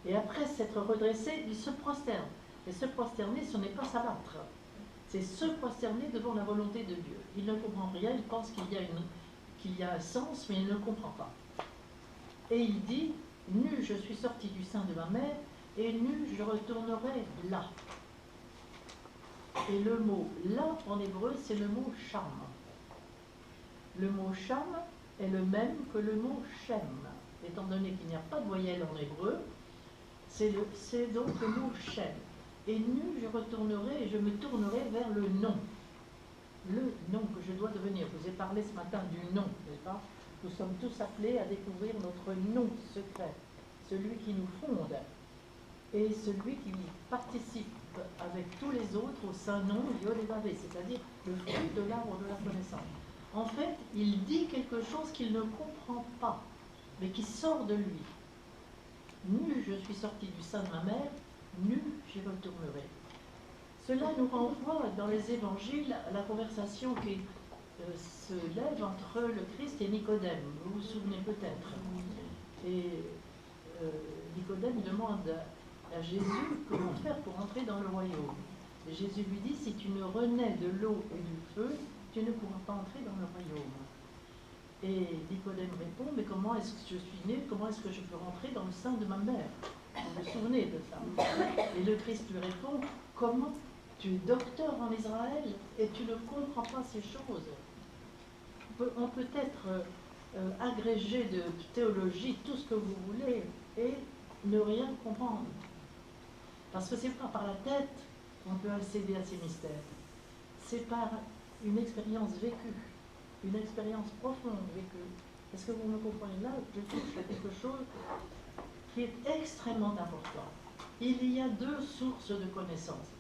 [SPEAKER 1] Et après s'être redressé, il se prosterne. Et se prosterner, ce n'est pas s'abattre. C'est se prosterner devant la volonté de Dieu. Il ne comprend rien, il pense qu'il y a un sens, mais il ne comprend pas. Et il dit, nu je suis sorti du sein de ma mère, et nu je retournerai là. Et le mot là, en hébreu, c'est le mot sham. Le mot sham est le même que le mot shem. Étant donné qu'il n'y a pas de voyelle en hébreu, c'est donc le mot shem. Et nu, je retournerai et je me tournerai vers le nom. Le nom que je dois devenir. Je vous ai parlé ce matin du nom, n'est-ce pas? Nous sommes tous appelés à découvrir notre nom secret, celui qui nous fonde et celui qui participe avec tous les autres au Saint-Nom Yod et Vavé, c'est-à-dire le fruit de l'arbre de la connaissance. En fait, il dit quelque chose qu'il ne comprend pas, mais qui sort de lui. Nu, je suis sorti du sein de ma mère, nu, j'y retournerai. Cela nous renvoie dans les évangiles à la conversation qui se lève entre le Christ et Nicodème. Vous vous souvenez peut-être. Et Nicodème demande à Jésus comment faire pour entrer dans le royaume. Et Jésus lui dit, si tu ne renais de l'eau et du feu, tu ne pourras pas entrer dans le royaume. Et Nicodème répond, mais comment est-ce que je suis né, comment est-ce que je peux rentrer dans le sein de ma mère? Vous vous souvenez de ça? Et le Christ lui répond, comment? Tu es docteur en Israël et tu ne comprends pas ces choses. On peut être agrégé de théologie, tout ce que vous voulez, et ne rien comprendre. Parce que ce n'est pas par la tête qu'on peut accéder à ces mystères. C'est par une expérience vécue, une expérience profonde vécue. Est-ce que vous me comprenez? Là, je touche à quelque chose qui est extrêmement important. Il y a deux sources de connaissances.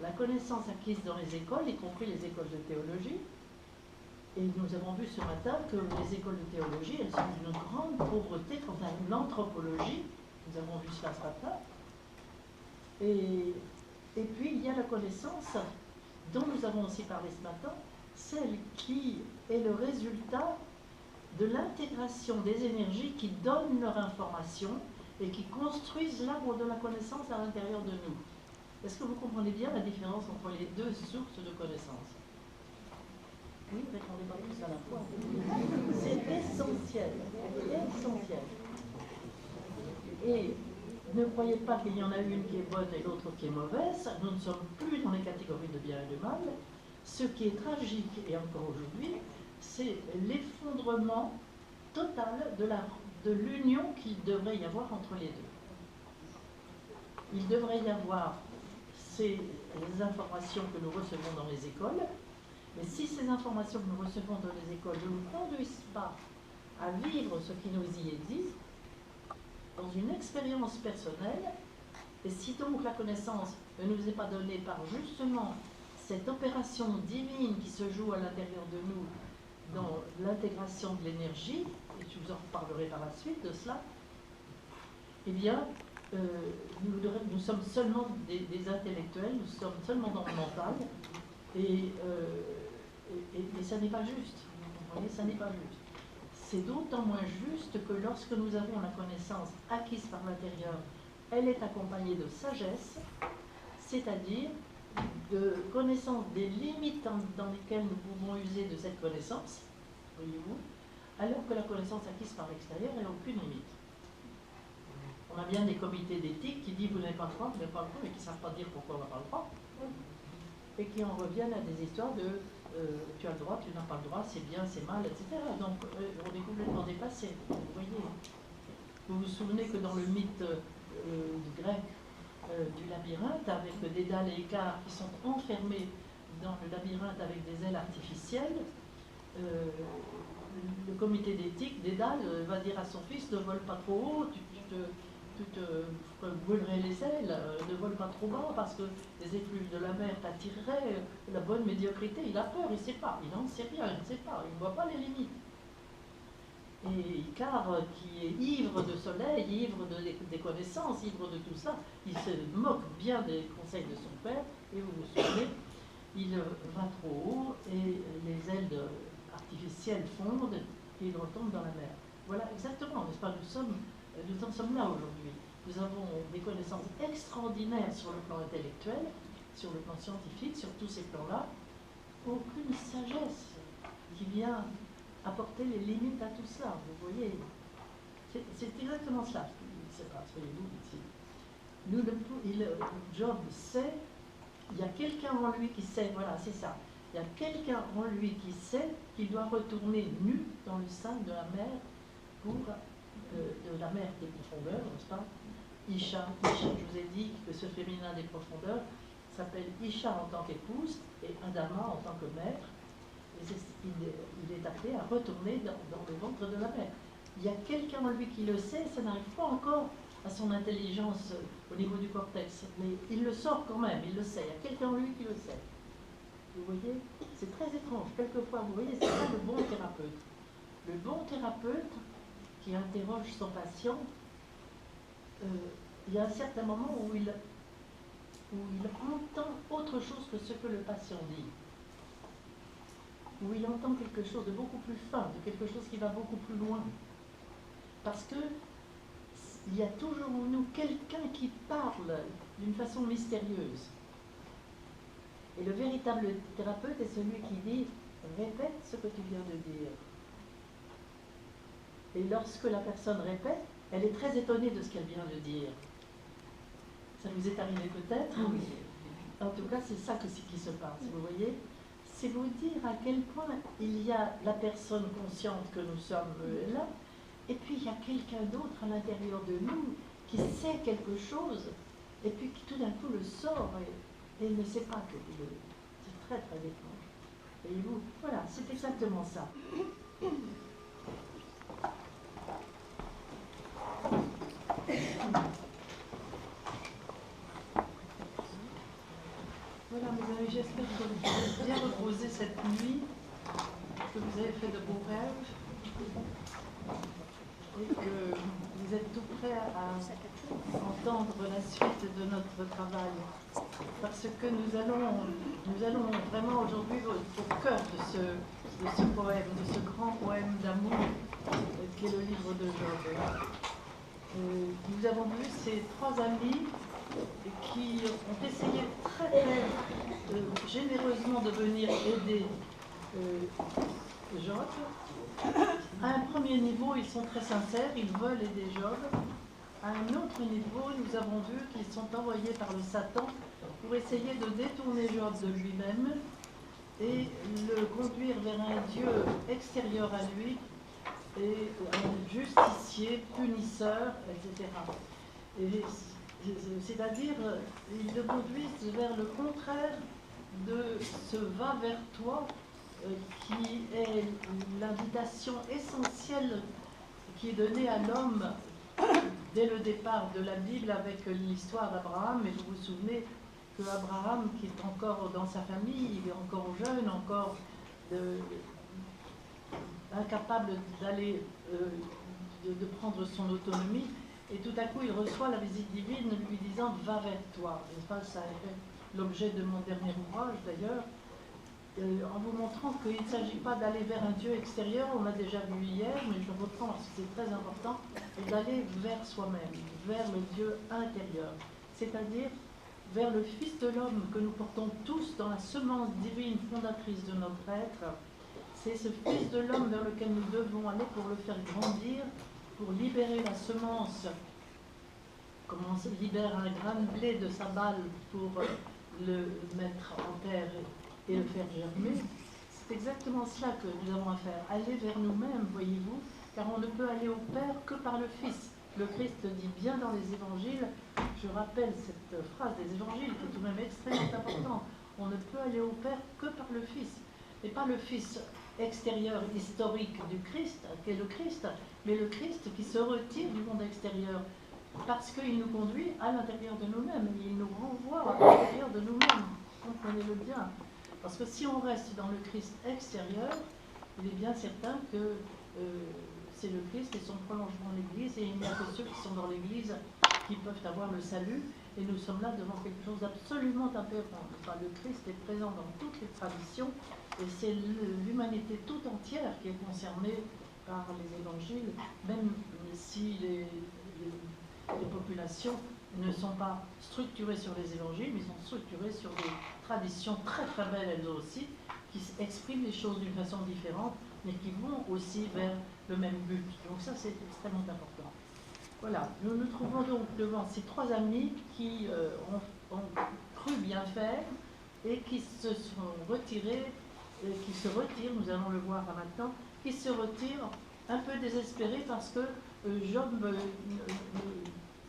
[SPEAKER 1] La connaissance acquise dans les écoles, y compris les écoles de théologie. Et nous avons vu ce matin que les écoles de théologie, elles sont d'une grande pauvreté quant à l'anthropologie. Nous avons vu cela ce matin. Et puis, il y a la connaissance dont nous avons aussi parlé ce matin, celle qui est le résultat de l'intégration des énergies qui donnent leur information et qui construisent l'arbre de la connaissance à l'intérieur de nous. Est-ce que vous comprenez bien la différence entre les deux sources de connaissance? Oui, répondez pas tous à la fois. C'est essentiel, essentiel. Et ne croyez pas qu'il y en a une qui est bonne et l'autre qui est mauvaise. Nous ne sommes plus dans les catégories de bien et de mal. Ce qui est tragique, et encore aujourd'hui, c'est l'effondrement total de l'union qu'il devrait y avoir entre les deux. Il devrait y avoir les informations que nous recevons dans les écoles, mais si ces informations que nous recevons dans les écoles ne nous conduisent pas à vivre ce qui nous y est dit, dans une expérience personnelle. Et si donc la connaissance ne nous est pas donnée par justement cette opération divine qui se joue à l'intérieur de nous, dans l'intégration de l'énergie, et je vous en reparlerai par la suite de cela, eh bien, nous sommes seulement des intellectuels, nous sommes seulement dans le mental, et ça n'est pas juste. Vous comprenez, ça n'est pas juste. C'est d'autant moins juste que lorsque nous avons la connaissance acquise par l'intérieur, elle est accompagnée de sagesse, c'est-à-dire de connaissance des limites dans lesquelles nous pouvons user de cette connaissance, voyez-vous, alors que la connaissance acquise par l'extérieur n'a aucune limite. On a bien des comités d'éthique qui disent vous n'avez pas le droit, vous n'avez pas le droit, mais qui ne savent pas dire pourquoi on n'a pas le droit, et qui en reviennent à des histoires de tu as le droit, tu n'as pas le droit, c'est bien, c'est mal, etc. Donc on est complètement dépassé, vous voyez. Vous vous souvenez que dans le mythe grec du labyrinthe, avec Dédale et Icare qui sont enfermés dans le labyrinthe avec des ailes artificielles, le comité d'éthique, Dédale, va dire à son fils ne vole pas trop haut, tu te brûlerais les ailes, ne vole pas trop bas parce que les effluves de la mer t'attireraient, la bonne médiocrité, il a peur, il ne sait pas, il n'en sait rien, il ne sait pas, il ne voit pas les limites. Et Icare, qui est ivre de soleil, ivre des connaissances, ivre de tout ça, il se moque bien des conseils de son père, et vous vous souvenez, il va trop haut, et les ailes artificielles fondent, et il retombe dans la mer. Voilà exactement, n'est-ce pas, nous en sommes là aujourd'hui. Nous avons des connaissances extraordinaires sur le plan intellectuel, sur le plan scientifique, sur tous ces plans-là, aucune sagesse qui vient apporter les limites à tout cela, vous voyez. C'est exactement cela qui se passe, voyez-vous, ici. Job sait, il y a quelqu'un en lui qui sait, voilà, c'est ça. Il y a quelqu'un en lui qui sait qu'il doit retourner nu dans le sein de la mer pour de la mer des profondeurs, n'est-ce pas? Isha, je vous ai dit que ce féminin des profondeurs s'appelle Isha en tant qu'épouse et Adama en tant que mère. Et il est appelé à retourner dans le ventre de la mer. Il y a quelqu'un en lui qui le sait, ça n'arrive pas encore à son intelligence au niveau du cortex, mais il le sort quand même, il le sait. Il y a quelqu'un en lui qui le sait. Vous voyez, c'est très étrange. Quelquefois, vous voyez, c'est ça le bon thérapeute. Le bon thérapeute qui interroge son patient, il y a un certain moment où il entend autre chose que ce que le patient dit. Où il entend quelque chose de beaucoup plus fin, de quelque chose qui va beaucoup plus loin. Parce que il y a toujours en nous quelqu'un qui parle d'une façon mystérieuse. Et le véritable thérapeute est celui qui dit « répète ce que tu viens de dire ». Et lorsque la personne répète, elle est très étonnée de ce qu'elle vient de dire. Ça vous est arrivé peut-être?
[SPEAKER 2] Oui.
[SPEAKER 1] En tout cas, c'est ça qui se passe, vous voyez. C'est vous dire à quel point il y a la personne consciente que nous sommes là, et puis il y a quelqu'un d'autre à l'intérieur de nous qui sait quelque chose, et puis qui tout d'un coup le sort et ne sait pas que c'est très très étrange. Voyez-vous, voilà, c'est exactement ça. Voilà, mes amis, j'espère que vous avez bien reposé cette nuit, que vous avez fait de beaux rêves et que vous êtes tout prêts à entendre la suite de notre travail. Parce que nous allons vraiment aujourd'hui au cœur de ce poème, de ce grand poème d'amour qui est le livre de Job. Nous avons vu ces trois amis qui ont essayé très très généreusement de venir aider Job. À un premier niveau, ils sont très sincères, ils veulent aider Job. À un autre niveau, nous avons vu qu'ils sont envoyés par le Satan pour essayer de détourner Job de lui-même et le conduire vers un Dieu extérieur à lui et un justicier, punisseur, etc. C'est-à-dire, ils le conduisent vers le contraire de ce va vers toi qui est l'invitation essentielle qui est donnée à l'homme dès le départ de la Bible avec l'histoire d'Abraham. Et vous vous souvenez que Abraham, qui est encore dans sa famille, il est encore jeune, encore incapable d'aller, de prendre son autonomie, et tout à coup il reçoit la visite divine lui disant « va vers toi ». Ça a été l'objet de mon dernier ouvrage d'ailleurs, en vous montrant qu'il ne s'agit pas d'aller vers un Dieu extérieur, on l'a déjà vu hier, mais je reprends parce que c'est très important, et d'aller vers soi-même, vers le Dieu intérieur, c'est-à-dire vers le Fils de l'homme que nous portons tous dans la semence divine fondatrice de notre être. C'est ce Fils de l'homme vers lequel nous devons aller pour le faire grandir, pour libérer la semence, comme on libère un grain de blé de sa balle pour le mettre en terre et le faire germer. C'est exactement cela que nous avons à faire, aller vers nous-mêmes, voyez-vous, car on ne peut aller au Père que par le Fils. Le Christ le dit bien dans les évangiles, je rappelle cette phrase des évangiles qui est tout de même extrêmement importante, on ne peut aller au Père que par le Fils, et pas le Fils extérieur historique du Christ, qui est le Christ, mais le Christ qui se retire du monde extérieur, parce qu'il nous conduit à l'intérieur de nous-mêmes, il nous renvoie à l'intérieur de nous-mêmes, comprenez-le bien. Parce que si on reste dans le Christ extérieur, il est bien certain que c'est le Christ et son prolongement de l'Église, et il n'y a que ceux qui sont dans l'Église qui peuvent avoir le salut, et nous sommes là devant quelque chose d'absolument aberrant. Enfin, le Christ est présent dans toutes les traditions, et c'est l'humanité tout entière qui est concernée par les évangiles, même si les populations ne sont pas structurées sur les évangiles, mais sont structurées sur des traditions très très belles elles aussi, qui expriment les choses d'une façon différente, mais qui vont aussi vers le même but. Donc ça, c'est extrêmement important. Voilà, nous nous trouvons donc devant ces trois amis qui ont cru bien faire et qui se sont retirés, qui se retirent, nous allons le voir maintenant, qui se retirent un peu désespérés parce que Job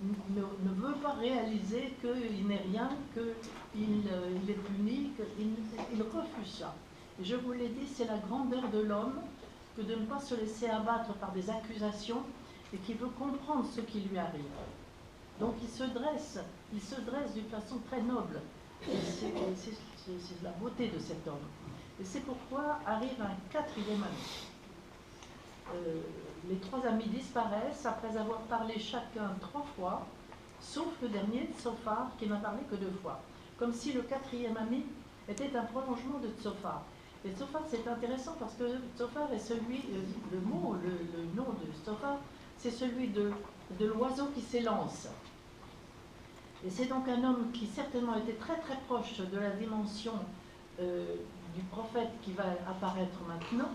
[SPEAKER 1] ne veut pas réaliser qu'il n'est rien, qu'il est puni, qu'il refuse ça. Et je vous l'ai dit, c'est la grandeur de l'homme que de ne pas se laisser abattre par des accusations et qui veut comprendre ce qui lui arrive. Donc il se dresse d'une façon très noble. C'est la beauté de cet homme. Et c'est pourquoi arrive un quatrième ami. Les trois amis disparaissent après avoir parlé chacun 3 fois, sauf le dernier, Tsophar, qui n'a parlé que 2 fois. Comme si le quatrième ami était un prolongement de Tsophar. Et Tsophar, c'est intéressant parce que Tsophar est celui, le nom de Tsophar, c'est celui de l'oiseau qui s'élance. Et c'est donc un homme qui certainement était très très proche de la dimension du prophète qui va apparaître maintenant,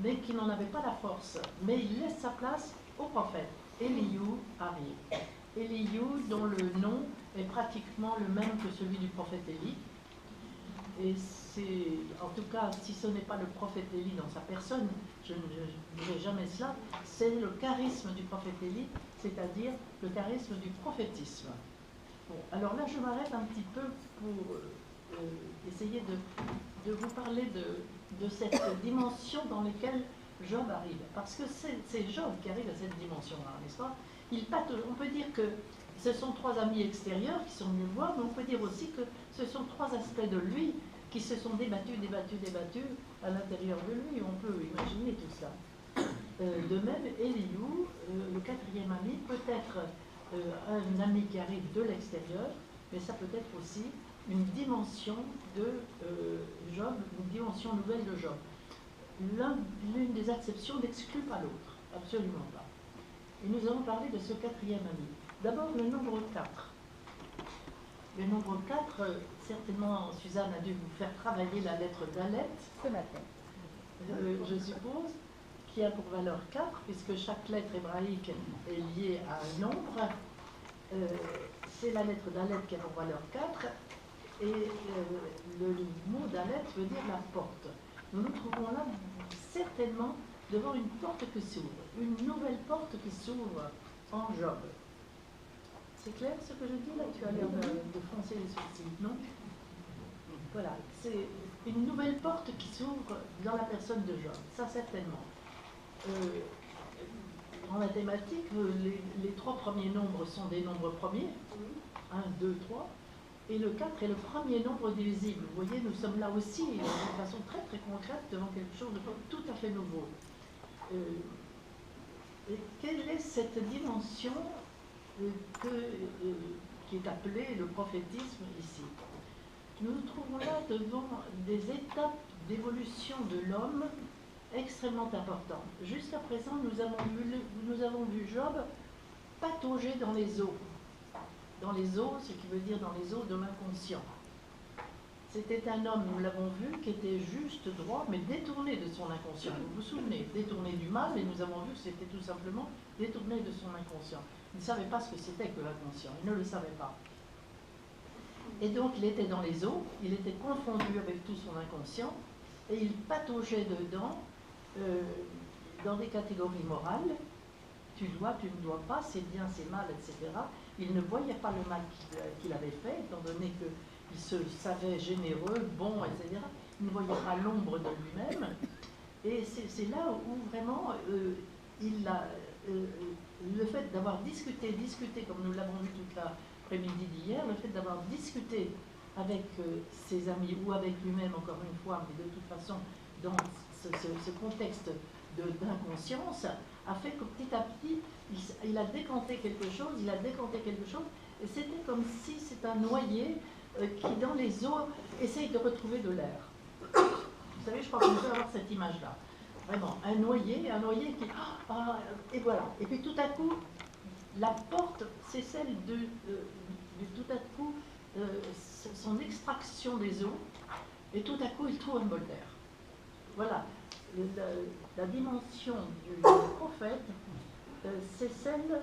[SPEAKER 1] mais qui n'en avait pas la force. Mais il laisse sa place au prophète. Elihu arrive. Elihu, dont le nom est pratiquement le même que celui du prophète Élie. Et c'est, en tout cas, si ce n'est pas le prophète Élie dans sa personne, je ne dirai jamais cela, c'est le charisme du prophète Élie, c'est-à-dire le charisme du prophétisme. Bon, alors là, je m'arrête un petit peu pour essayer de vous parler de cette dimension dans laquelle Job arrive. Parce que c'est Job qui arrive à cette dimension-là, n'est-ce pas? On peut dire que ce sont 3 amis extérieurs qui sont venus le voir, mais on peut dire aussi que ce sont 3 aspects de lui qui se sont débattus à l'intérieur de lui. On peut imaginer tout ça. De même, Elihu, le 4e ami, peut être un ami qui arrive de l'extérieur, mais ça peut être aussi une dimension de Job, une dimension nouvelle de Job. L'une des acceptions n'exclut pas l'autre, absolument pas. Et nous allons parler de ce 4e ami. D'abord, le nombre 4. Le nombre 4, certainement, Suzanne a dû vous faire travailler la lettre d'Alet
[SPEAKER 2] Ce matin.
[SPEAKER 1] Je suppose, qui a pour valeur 4, puisque chaque lettre hébraïque est liée à un nombre. C'est la lettre d'Alet qui a pour valeur 4, et le mot d'Alet veut dire la porte. Nous nous trouvons là certainement devant une porte qui s'ouvre, une nouvelle porte qui s'ouvre en Job. C'est clair ce que je dis là? Tu as l'air de froncer les sourcils, non? Voilà, une nouvelle porte qui s'ouvre dans la personne de Job, ça certainement. En mathématiques, les trois premiers nombres sont des nombres premiers, 1, 2, 3, et le 4 est le premier nombre divisible. Vous voyez, nous sommes là aussi, de façon très très concrète, devant quelque chose de tout à fait nouveau. Et quelle est cette dimension qui est appelée le prophétisme ici? Nous nous trouvons là devant des étapes d'évolution de l'homme extrêmement importantes. Jusqu'à présent, nous avons vu Job patauger dans les eaux. Dans les eaux, ce qui veut dire dans les eaux de l'inconscient. C'était un homme, nous l'avons vu, qui était juste droit, mais détourné de son inconscient. Vous vous souvenez, détourné du mal, et nous avons vu que c'était tout simplement détourné de son inconscient. Il ne savait pas ce que c'était que l'inconscient, il ne le savait pas. Et donc il était dans les eaux, il était confondu avec tout son inconscient, et il pataugeait dedans, dans des catégories morales. Tu dois, tu ne dois pas, c'est bien, c'est mal, etc. Il ne voyait pas le mal qu'il avait fait, étant donné qu'il se savait généreux, bon, etc. Il ne voyait pas l'ombre de lui-même. Et c'est là où vraiment le fait d'avoir discuté, comme nous l'avons vu toute l'après-midi d'hier, le fait d'avoir discuté avec ses amis ou avec lui-même, encore une fois, mais de toute façon, dans ce contexte d'inconscience, a fait que petit à petit, il a décanté quelque chose, et c'était comme si c'est un noyé qui, dans les eaux, essaye de retrouver de l'air. Vous savez, je crois qu'on peut avoir cette image-là. Vraiment, un noyé qui... et voilà. Et puis tout à coup, la porte, c'est celle de tout à coup, son extraction des eaux, et tout à coup, il trouve un bol d'air. Voilà. La dimension du prophète, c'est celle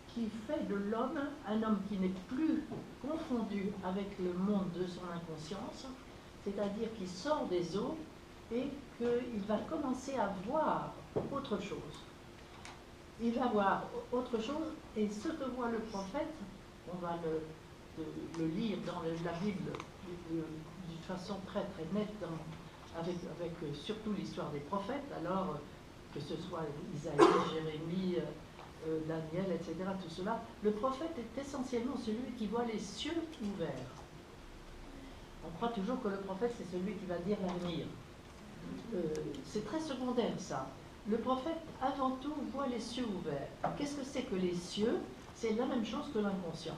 [SPEAKER 1] qui fait de l'homme un homme qui n'est plus confondu avec le monde de son inconscience, c'est-à-dire qui sort des eaux et qu'il va commencer à voir autre chose. Il va voir autre chose, et ce que voit le prophète, on va le lire dans la Bible d'une façon très très nette, avec surtout l'histoire des prophètes, alors que ce soit Isaïe, Jérémie, Daniel, etc., tout cela, le prophète est essentiellement celui qui voit les cieux ouverts. On croit toujours que le prophète, c'est celui qui va dire l'avenir. C'est très secondaire, ça. Le prophète, avant tout, voit les cieux ouverts. Qu'est-ce que c'est que les cieux? C'est la même chose que l'inconscient.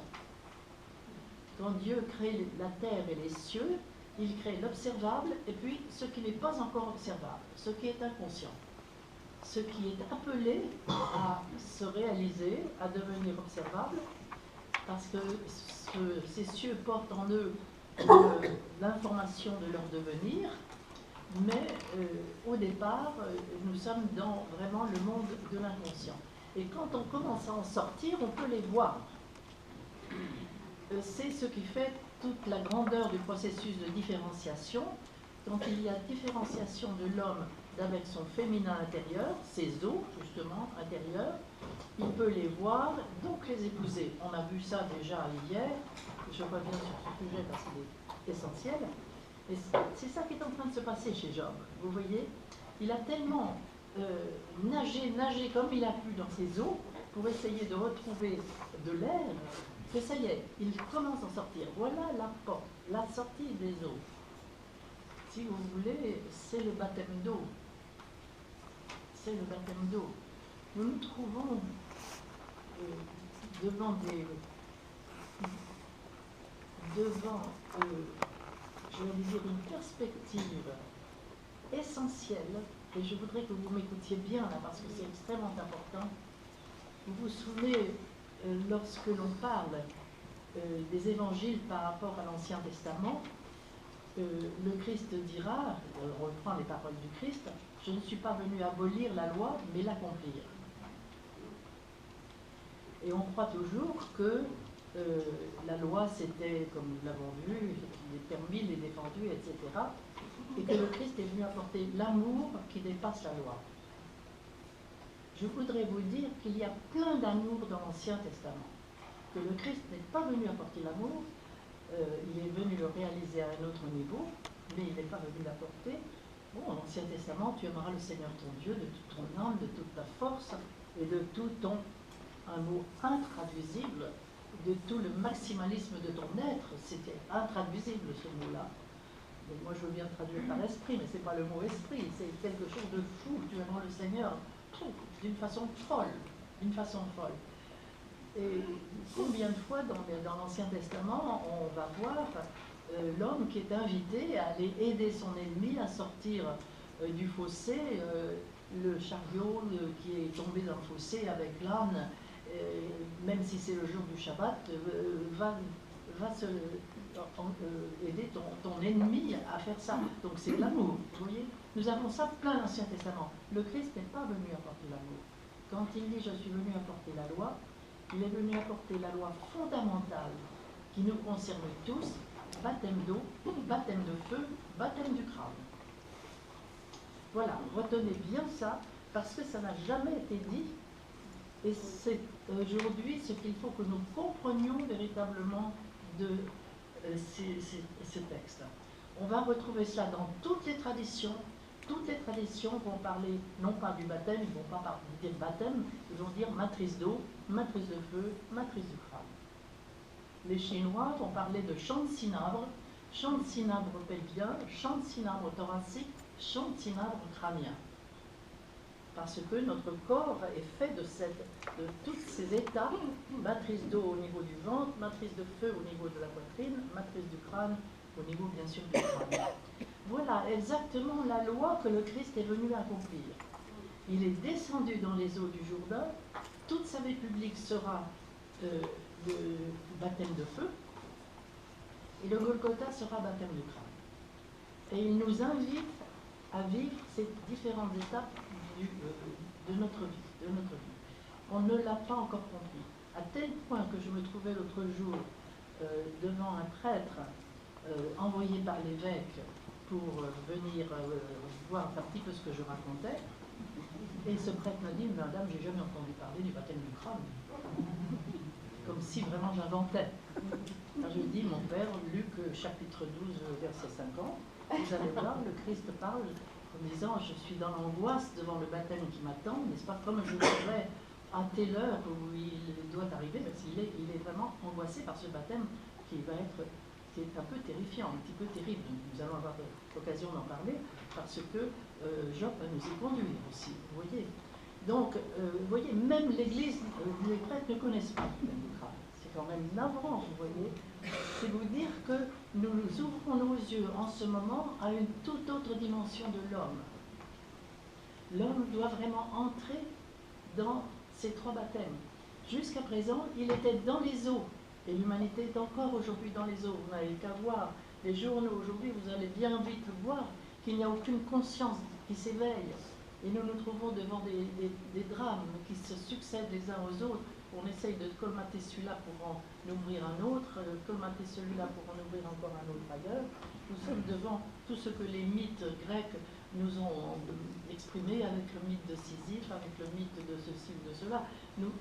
[SPEAKER 1] Quand Dieu crée la terre et les cieux, il crée l'observable et puis ce qui n'est pas encore observable, ce qui est inconscient, ce qui est appelé à se réaliser, à devenir observable, parce que ces cieux portent en eux l'information de leur devenir, mais au départ, nous sommes dans vraiment le monde de l'inconscient. Et quand on commence à en sortir, on peut les voir. C'est ce qui fait toute la grandeur du processus de différenciation. Quand il y a différenciation de l'homme avec son féminin intérieur, ses os, justement, intérieurs, il peut les voir, donc les épouser. On a vu ça déjà hier, je reviens sur ce sujet parce qu'il est essentiel. Et c'est ça qui est en train de se passer chez Job. Vous voyez, il a tellement nagé comme il a pu dans ses eaux pour essayer de retrouver de l'air, que ça y est, il commence à sortir. Voilà la porte, la sortie des eaux. Si vous voulez, c'est le baptême d'eau. C'est le baptême d'eau. Nous nous trouvons devant je vais dire, une perspective essentielle, et je voudrais que vous m'écoutiez bien là, parce que c'est extrêmement important. Vous vous souvenez, lorsque l'on parle des évangiles par rapport à l'Ancien Testament, le Christ dira, on reprend les paroles du Christ, « Je ne suis pas venu abolir la loi, mais l'accomplir ». Et on croit toujours que la loi, c'était, comme nous l'avons vu, les permis, les défendus, etc. Et que le Christ est venu apporter l'amour qui dépasse la loi. Je voudrais vous dire qu'il y a plein d'amour dans l'Ancien Testament. Que le Christ n'est pas venu apporter l'amour, il est venu le réaliser à un autre niveau, mais il n'est pas venu l'apporter. Bon, dans l'Ancien Testament, tu aimeras le Seigneur ton Dieu de toute ton âme, de toute ta force et de tout ton, un mot intraduisible, de tout le maximalisme de ton être. C'était intraduisible ce mot-là. Moi je veux bien traduire par esprit, mais ce n'est pas le mot esprit, c'est quelque chose de fou. Tu aimeras le Seigneur d'une façon folle, d'une façon folle. Et combien de fois dans l'Ancien Testament, on va voir l'homme qui est invité à aller aider son ennemi à sortir du fossé, le chariot qui est tombé dans le fossé avec l'âne, même si c'est le jour du Shabbat, va aider ton ennemi à faire ça. Donc c'est l'amour, vous voyez. Nous avons ça plein dans l'Ancien Testament. Le Christ n'est pas venu apporter l'amour. Quand il dit « je suis venu apporter la loi », il est venu apporter la loi fondamentale qui nous concerne tous, baptême d'eau, baptême de feu, baptême du crâne. Voilà, retenez bien ça, parce que ça n'a jamais été dit, et c'est aujourd'hui ce qu'il faut que nous comprenions véritablement de ces textes. On va retrouver cela dans toutes les traditions. Toutes les traditions vont parler, non pas du baptême, ils ne vont pas dire baptême, ils vont dire matrice d'eau, matrice de feu, matrice du crâne. Les Chinois vont parler de chant de cinabre pelvien, chant de cinabre thoracique, chant de cinabre crânien. Parce que notre corps est fait de tous ces états, matrice d'eau au niveau du ventre, matrice de feu au niveau de la poitrine, matrice du crâne au niveau bien sûr du crâne. Voilà exactement la loi que le Christ est venu accomplir. Il est descendu dans les eaux du Jourdain, toute sa vie publique sera le baptême de feu, et le Golgotha sera baptême de crâne. Et il nous invite à vivre ces différentes étapes de notre vie. On ne l'a pas encore compris. À tel point que je me trouvais l'autre jour devant un prêtre envoyé par l'évêque pour venir voir un petit peu ce que je racontais. Et ce prêtre m'a dit, madame, j'ai jamais entendu parler du baptême du crâne. Comme si vraiment j'inventais. Alors je lui dis, mon père, Luc chapitre 12, verset 50, vous allez voir, le Christ parle en disant, je suis dans l'angoisse devant le baptême qui m'attend, n'est-ce pas, comme je voudrais à telle heure où il doit arriver, parce qu'il est vraiment angoissé par ce baptême qui est un peu terrifiant, un petit peu terrible. Nous allons avoir l'occasion d'en parler, parce que Job va nous y conduire aussi, vous voyez. Donc, vous voyez, même l'Église, les prêtres ne connaissent pas le baptême du crâne. C'est quand même navrant, vous voyez. C'est vous dire que nous ouvrons nos yeux en ce moment à une toute autre dimension de l'homme. L'homme doit vraiment entrer dans ces trois baptêmes. Jusqu'à présent, il était dans les eaux. Et l'humanité est encore aujourd'hui dans les eaux. Vous n'avez qu'à voir les journaux aujourd'hui, vous allez bien vite voir qu'il n'y a aucune conscience qui s'éveille. Et nous nous trouvons devant des drames qui se succèdent les uns aux autres. On essaye de colmater celui-là pour en ouvrir un autre, colmater celui-là pour en ouvrir encore un autre ailleurs. Nous sommes devant tout ce que les mythes grecs nous ont exprimé avec le mythe de Sisyphe, avec le mythe de ceci ou de cela. Nous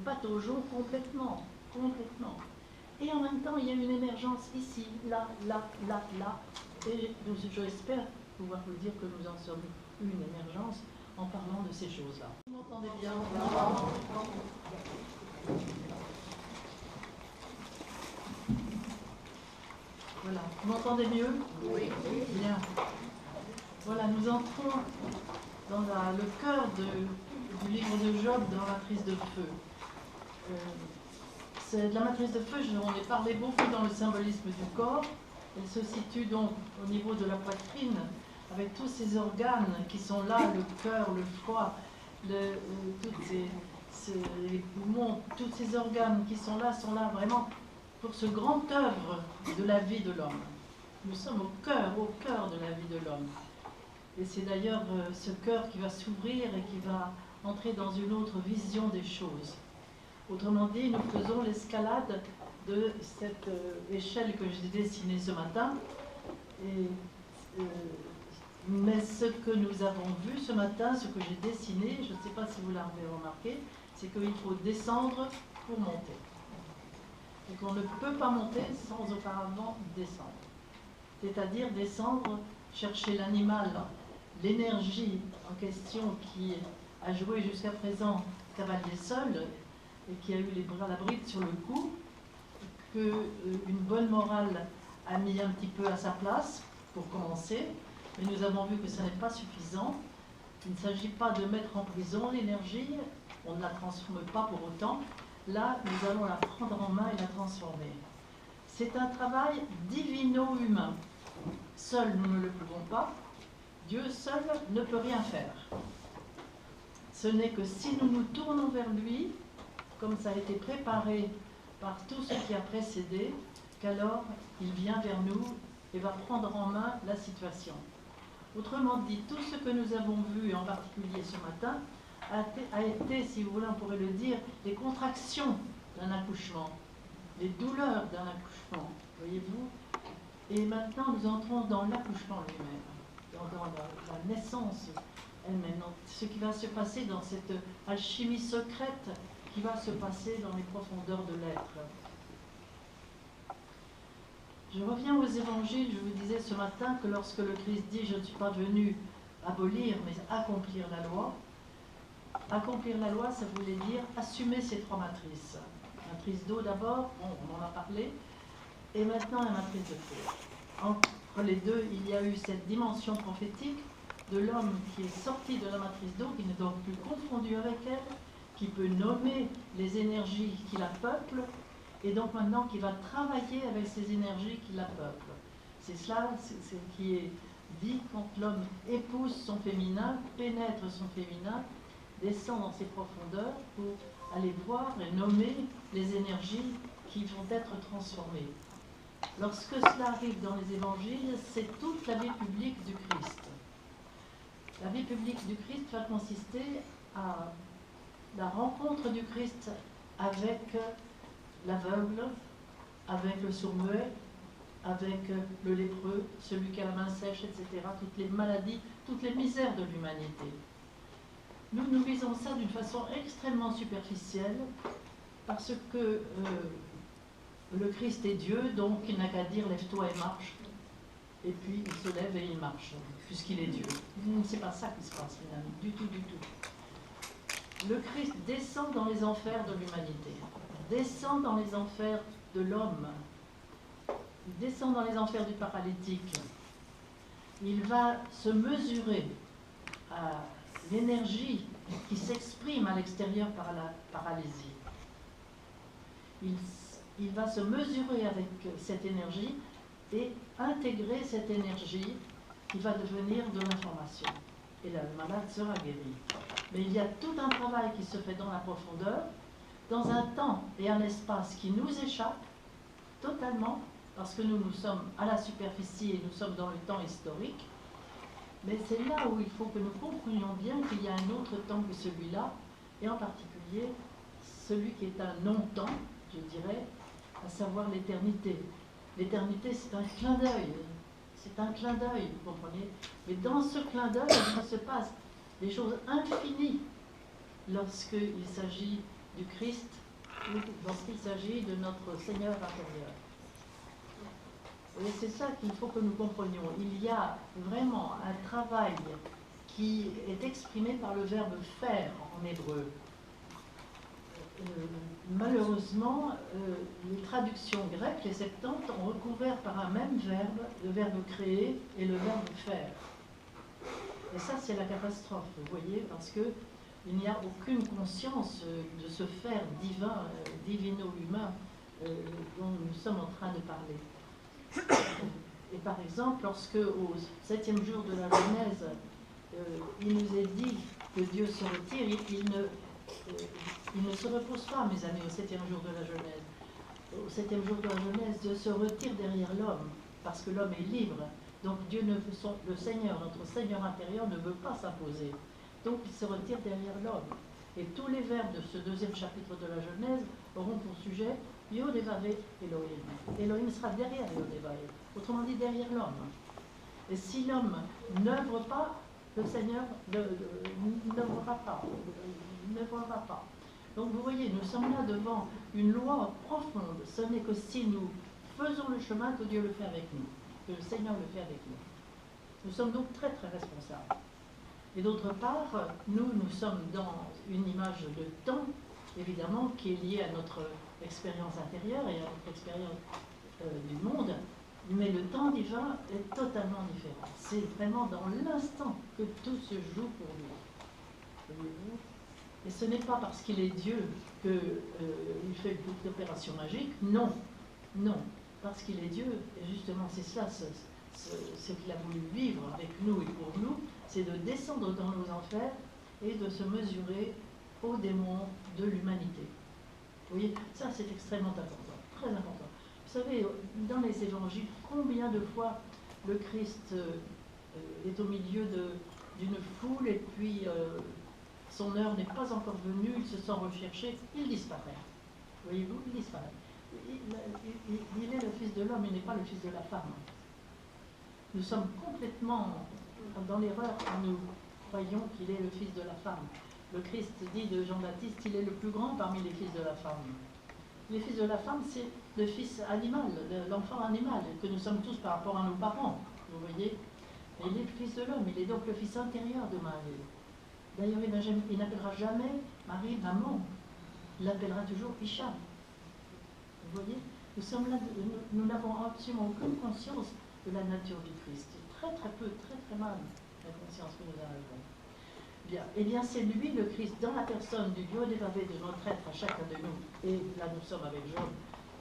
[SPEAKER 1] pataugeons complètement. Et en même temps, il y a une émergence ici, là. Et j'espère pouvoir vous dire que nous en sommes une émergence en parlant de ces choses-là. Vous m'entendez bien? Voilà. Vous m'entendez mieux? Oui. Bien. Voilà, nous entrons dans le cœur du livre de Job, dans la matrice de feu. De la matrice de feu, j'en ai parlé beaucoup dans le symbolisme du corps. Elle se situe donc au niveau de la poitrine, avec tous ces organes qui sont là, le cœur, le foie, les poumons, tous ces organes qui sont là vraiment pour ce grand œuvre de la vie de l'homme. Nous sommes au cœur de la vie de l'homme. Et c'est d'ailleurs ce cœur qui va s'ouvrir et qui va entrer dans une autre vision des choses. Autrement dit, nous faisons l'escalade de cette échelle que j'ai dessinée ce matin. Mais ce que nous avons vu ce matin, ce que j'ai dessiné, je ne sais pas si vous l'avez remarqué, c'est qu'il faut descendre pour monter. Et qu'on ne peut pas monter sans auparavant descendre. c'est-à-dire descendre, chercher l'animal, l'énergie en question qui a joué jusqu'à présent cavalier seul et qui a eu les bras la bride sur le cou, qu'une bonne morale a mis un petit peu à sa place pour commencer, mais nous avons vu que ce n'est pas suffisant. Il ne s'agit pas de mettre en prison l'énergie, on ne la transforme pas pour autant. Là, nous allons la prendre en main et la transformer. C'est un travail divino-humain. Seul, nous ne le pouvons pas. Dieu seul ne peut rien faire. Ce n'est que si nous nous tournons vers lui, comme ça a été préparé par tout ce qui a précédé, qu'alors il vient vers nous et va prendre en main la situation. Autrement dit, tout ce que nous avons vu, en particulier ce matin, a été, si vous voulez, on pourrait le dire, les contractions d'un accouchement, les douleurs d'un accouchement, voyez-vous. Et maintenant, nous entrons dans l'accouchement lui-même, dans la naissance elle-même, dans ce qui va se passer dans cette alchimie secrète qui va se passer dans les profondeurs de l'être. Je reviens aux évangiles, je vous disais ce matin que lorsque le Christ dit « Je ne suis pas venu abolir, mais accomplir la loi », accomplir la loi, ça voulait dire assumer ces trois matrices. Matrice d'eau d'abord, on en a parlé, et maintenant la matrice de feu. Entre les deux, il y a eu cette dimension prophétique de l'homme qui est sorti de la matrice d'eau, qui n'est donc plus confondu avec elle, qui peut nommer les énergies qui la peuplent, et donc maintenant qui va travailler avec ces énergies qui la peuplent. C'est cela, c'est ce qui est dit quand l'homme épouse son féminin, pénètre son féminin, descend dans ses profondeurs pour aller voir et nommer les énergies qui vont être transformées. Lorsque cela arrive dans les évangiles, c'est toute la vie publique du Christ. La vie publique du Christ va consister à la rencontre du Christ avec l'aveugle, avec le sourd-muet, avec le lépreux, celui qui a la main sèche, etc. Toutes les maladies, toutes les misères de l'humanité. Nous visons ça d'une façon extrêmement superficielle, parce que le Christ est Dieu, donc il n'a qu'à dire « lève-toi et marche ». Et puis il se lève et il marche, puisqu'il est Dieu. C'est pas ça qui se passe finalement, du tout, du tout. Le Christ descend dans les enfers de l'humanité, descend dans les enfers de l'homme, il descend dans les enfers du paralytique. Il va se mesurer à l'énergie qui s'exprime à l'extérieur par la paralysie. Il va se mesurer avec cette énergie et intégrer cette énergie qui va devenir de l'information. Et là, le malade sera guéri. Mais il y a tout un travail qui se fait dans la profondeur, dans un temps et un espace qui nous échappent totalement, parce que nous sommes à la superficie et nous sommes dans le temps historique. Mais c'est là où il faut que nous comprenions bien qu'il y a un autre temps que celui-là, et en particulier celui qui est un non-temps, je dirais, à savoir l'éternité. L'éternité, c'est un clin d'œil. C'est un clin d'œil, vous comprenez? Mais dans ce clin d'œil, il se passe des choses infinies lorsqu'il s'agit du Christ ou lorsqu'il s'agit de notre Seigneur intérieur. Et c'est ça qu'il faut que nous comprenions. Il y a vraiment un travail qui est exprimé par le verbe faire en hébreu. Malheureusement, les traductions grecques, les Septante, ont recouvert par un même verbe, le verbe créer et le verbe faire. Et ça, c'est la catastrophe, vous voyez, parce qu'il n'y a aucune conscience de ce faire divin, divino-humain dont nous sommes en train de parler. Et par exemple, lorsque au 7e jour de la Genèse, il nous est dit que Dieu se retire, il ne se repose pas, mes amis, au 7e jour de la Genèse. Au 7e jour de la Genèse, Dieu se retire derrière l'homme, parce que l'homme est libre. Donc Dieu le Seigneur, notre Seigneur intérieur, ne veut pas s'imposer. Donc il se retire derrière l'homme. Et tous les vers de ce 2e chapitre de la Genèse auront pour sujet Yod Vavé Elohim. Elohim sera derrière Yod Vavé, autrement dit derrière l'homme. Et si l'homme n'œuvre pas, le Seigneur n'œuvrera pas. n'œuvrera pas. Donc vous voyez, nous sommes là devant une loi profonde. Ce n'est que si nous faisons le chemin que Dieu le fait avec nous. que le Seigneur le fait avec nous. Nous sommes donc très très responsables. Et d'autre part, nous sommes dans une image de temps, évidemment, qui est liée à notre expérience intérieure et à notre expérience du monde, mais le temps divin est totalement différent. C'est vraiment dans l'instant que tout se joue pour lui. Voyez-vous ? Et ce n'est pas parce qu'il est Dieu qu'il fait toute l'opération magique, non, non, parce qu'il est Dieu, et justement c'est cela, ce qu'il a voulu vivre avec nous et pour nous, c'est de descendre dans nos enfers et de se mesurer aux démons de l'humanité. Vous voyez, ça c'est extrêmement important, très important. Vous savez, dans les évangiles, combien de fois le Christ est au milieu d'une foule et puis son heure n'est pas encore venue, il se sent recherché, il disparaît. Voyez-vous, il disparaît. Il est le Fils de l'homme, il n'est pas le Fils de la femme. Nous sommes complètement dans l'erreur quand nous croyons qu'il est le Fils de la femme. Le Christ dit de Jean-Baptiste, il est le plus grand parmi les fils de la femme. Les fils de la femme, c'est le fils animal, l'enfant animal, que nous sommes tous par rapport à nos parents, vous voyez. Et il est le Fils de l'homme, il est donc le Fils intérieur de Marie. D'ailleurs, il n'appellera jamais Marie maman, il l'appellera toujours Isha. Vous voyez, nous sommes là, nous n'avons absolument aucune conscience de la nature du Christ. Très très peu, très très mal la conscience que nous avons. Bien, eh bien c'est lui, le Christ, dans la personne du Yod-Hé-Vavé de notre être à chacun de nous. Et là nous sommes avec Job,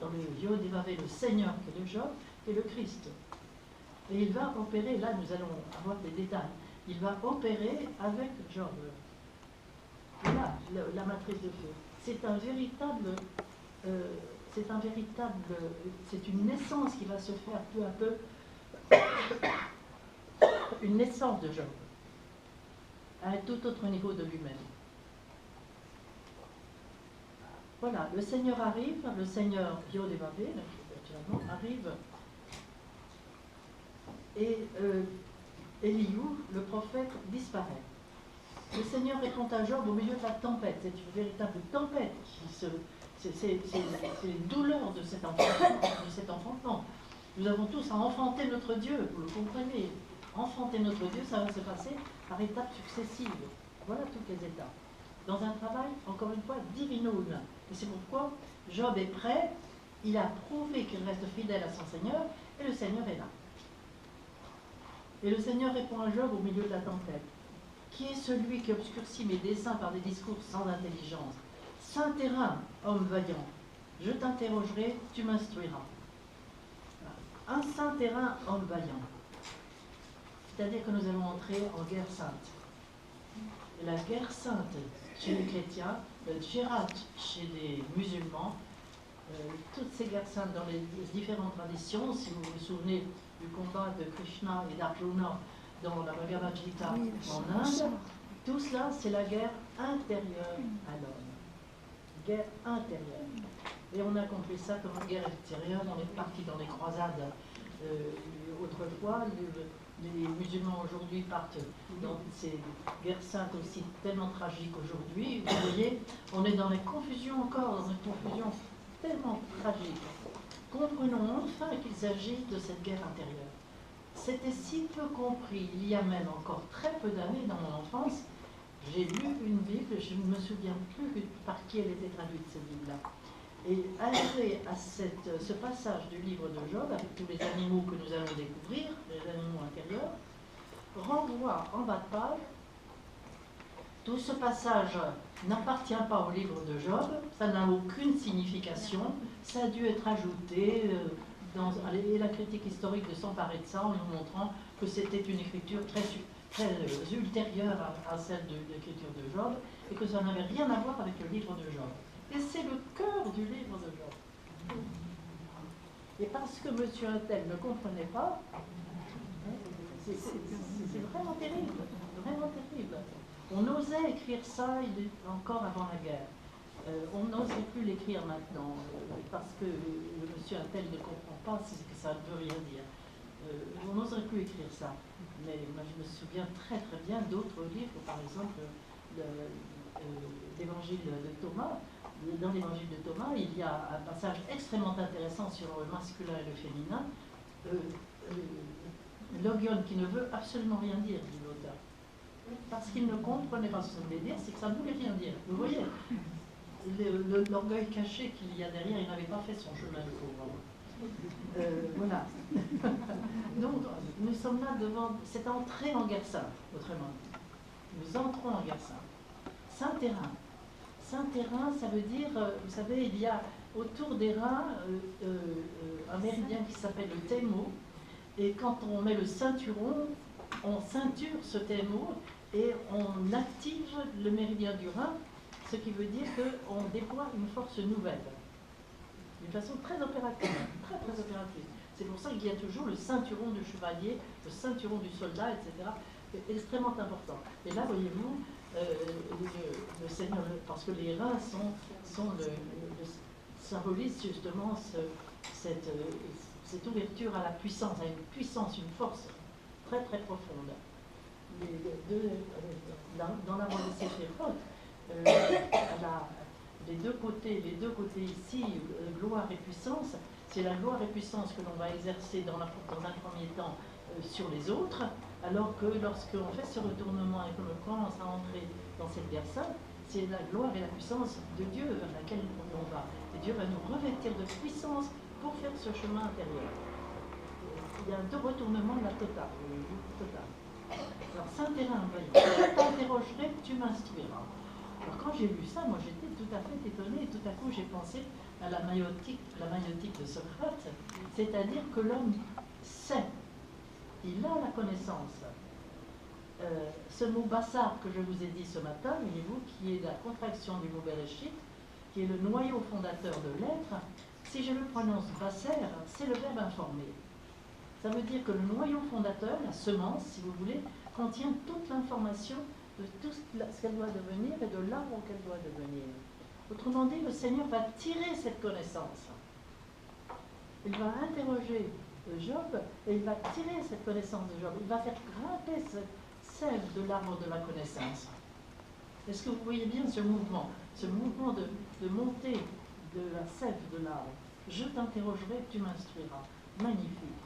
[SPEAKER 1] dans le Yod-Hé-Vavé, le Seigneur qui est le Job, et le Christ. Et il va opérer, là nous allons avoir des détails, il va opérer avec Job. Là, la matrice de feu. C'est une naissance qui va se faire peu à peu, une naissance de Job, à un tout autre niveau de lui-même. Voilà, le Seigneur arrive, le Seigneur Yod-Hé-Vavé, naturellement, arrive, et Eliou, le prophète, disparaît. Le Seigneur répond à Job au milieu de la tempête. C'est une véritable tempête. C'est les douleurs de cet enfantement. Nous avons tous à enfanter notre Dieu, vous le comprenez. Enfanter notre Dieu, ça va se passer par étapes successives. Voilà toutes les étapes. Dans un travail, encore une fois, divinoun. Et c'est pourquoi Job est prêt, il a prouvé qu'il reste fidèle à son Seigneur, et le Seigneur est là. Et le Seigneur répond à Job au milieu de la tempête. Qui est celui qui obscurcit mes desseins par des discours sans intelligence? Saint terrain, homme vaillant, je t'interrogerai, tu m'instruiras. Un saint terrain, homme vaillant. C'est-à-dire que nous allons entrer en guerre sainte. Et la guerre sainte chez les chrétiens, le djihad chez les musulmans, toutes ces guerres saintes dans les différentes traditions, si vous vous souvenez du combat de Krishna et d'Arjuna dans la Bhagavad Gita en Inde, tout cela c'est la guerre intérieure à l'homme. Guerre intérieure. Et on a compris ça comme une guerre extérieure, on est parti dans les croisades autrefois, les musulmans aujourd'hui partent dans ces guerres saintes aussi tellement tragiques aujourd'hui. Vous voyez, on est dans les confusions encore, dans une confusion tellement tragique. Comprenons enfin qu'il s'agit de cette guerre intérieure. C'était si peu compris, il y a même encore très peu d'années dans mon enfance, j'ai lu une Bible, je ne me souviens plus par qui elle était traduite, cette Bible-là. Et arrivé à ce passage du livre de Job, avec tous les animaux que nous allons découvrir, les animaux intérieurs, renvoie en bas de page, tout ce passage n'appartient pas au livre de Job, ça n'a aucune signification, ça a dû être ajouté, et la critique historique de s'emparer de ça en nous montrant que c'était une écriture très ultérieure à celle de l'écriture de Job, et que ça n'avait rien à voir avec le livre de Job. Et c'est le cœur du livre de Job. Et parce que M. Untel ne comprenait pas, c'est vraiment terrible, vraiment terrible. On osait écrire ça encore avant la guerre. On n'oserait plus l'écrire maintenant, parce que M. Untel ne comprend pas ce que ça ne veut rien dire. On n'oserait plus écrire ça. Mais moi, je me souviens très très bien d'autres livres, par exemple l'évangile de Thomas. Dans l'évangile de Thomas, il y a un passage extrêmement intéressant sur le masculin et le féminin. Logion qui ne veut absolument rien dire, dit l'auteur. Parce qu'il ne comprenait pas ce que ça voulait dire, c'est que ça ne voulait rien dire. Vous voyez, l'orgueil caché qu'il y a derrière, il n'avait pas fait son chemin de pauvre. Voilà. Donc, nous sommes là devant cette entrée en guerre sainte, autrement dit. Nous entrons en guerre sainte. Saint-terrain. Saint-terrain, ça veut dire, vous savez, il y a autour des reins un méridien qui s'appelle le TMO, et quand on met le ceinturon, on ceinture ce TMO et on active le méridien du rein, ce qui veut dire qu'on déploie une force nouvelle, d'une façon très opérative, très très opérative. C'est pour ça qu'il y a toujours le ceinturon du chevalier, le ceinturon du soldat, etc. C'est extrêmement important. Et là, voyez-vous, le Seigneur, parce que les reins symbolisent justement cette ouverture à la puissance, à une puissance, une force très très profonde. Dans la mort de Séphirot, les deux côtés ici, gloire et puissance, c'est la gloire et puissance que l'on va exercer dans un premier temps sur les autres, alors que lorsqu'on fait ce retournement et que l'on commence à entrer dans cette guerre sainte, c'est la gloire et la puissance de Dieu vers laquelle on va. Et Dieu va nous revêtir de puissance pour faire ce chemin intérieur. Il y a un retournement de la totale. Alors, Saint-Terrain, je t'interrogerai, tu m'instruiras. Alors, quand j'ai lu ça, moi j'étais tout à fait étonnée, et tout à coup j'ai pensé à la maïotique de Socrate, c'est-à-dire que l'homme sait, il a la connaissance. Ce mot bassar que je vous ai dit ce matin, voyez-vous, qui est la contraction du mot Bereshit, qui est le noyau fondateur de l'être, si je le prononce basser, c'est le verbe informer. Ça veut dire que le noyau fondateur, la semence, si vous voulez, contient toute l'information de tout ce qu'elle doit devenir et de l'arbre qu'elle doit devenir. Autrement dit, le Seigneur va tirer cette connaissance. Il va interroger Job et il va tirer cette connaissance de Job. Il va faire grimper cette sève de l'arbre de la connaissance. Est-ce que vous voyez bien ce mouvement de montée de la sève de l'arbre? Je t'interrogerai, tu m'instruiras. Magnifique.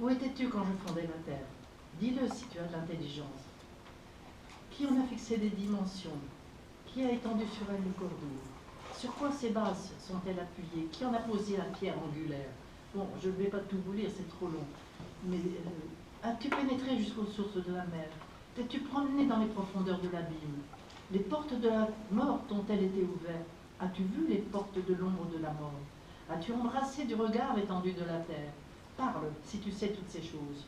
[SPEAKER 1] Où étais-tu quand je fondais la terre? Dis-le si tu as de l'intelligence. Qui en a fixé des dimensions? Qui a étendu sur elle le cordeau? Sur quoi ces bases sont-elles appuyées? Qui en a posé la pierre angulaire? Bon, je ne vais pas tout vous lire, c'est trop long. Mais as-tu pénétré jusqu'aux sources de la mer? T'es-tu promené dans les profondeurs de l'abîme? Les portes de la mort t'ont-elles été ouvertes? As-tu vu les portes de l'ombre de la mort? As-tu embrassé du regard l'étendue de la terre? Parle, si tu sais toutes ces choses.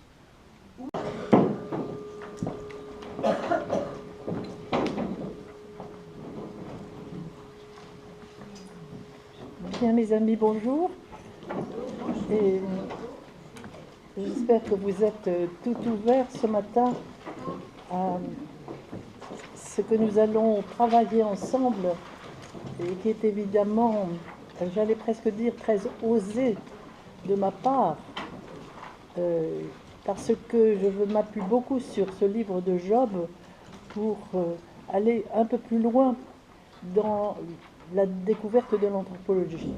[SPEAKER 3] Bien, mes amis, bonjour. Et j'espère que vous êtes tout ouverts ce matin à ce que nous allons travailler ensemble et qui est évidemment, j'allais presque dire, très osé de ma part, parce que je m'appuie beaucoup sur ce livre de Job pour aller un peu plus loin dans la découverte de l'anthropologie.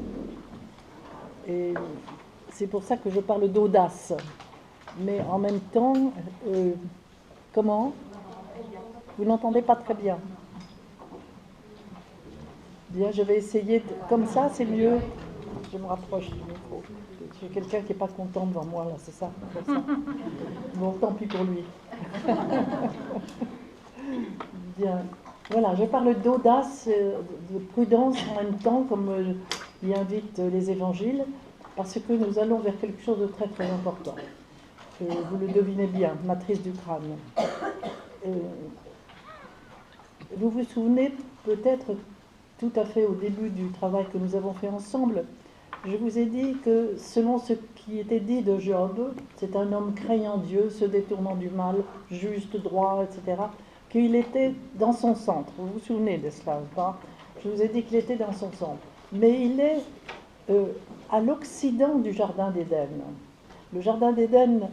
[SPEAKER 3] Et c'est pour ça que je parle d'audace. Mais en même temps, comment? Vous n'entendez pas très bien. Bien, je vais essayer, comme ça, c'est mieux. Je me rapproche du micro. J'ai quelqu'un qui n'est pas content devant moi, là, c'est ça, comme ça. Bon, tant pis pour lui. Bien. Voilà, je parle d'audace, de prudence en même temps, comme y invitent les évangiles, parce que nous allons vers quelque chose de très très important. Vous le devinez bien, matrice du crâne. Vous vous souvenez peut-être tout à fait au début du travail que nous avons fait ensemble, je vous ai dit que selon ce qui était dit de Job, c'est un homme craignant Dieu, se détournant du mal, juste, droit, etc., qu'il était dans son centre. Vous vous souvenez de cela, pas? Je vous ai dit qu'il était dans son centre. Mais il est à l'occident du Jardin d'Éden. Le Jardin d'Éden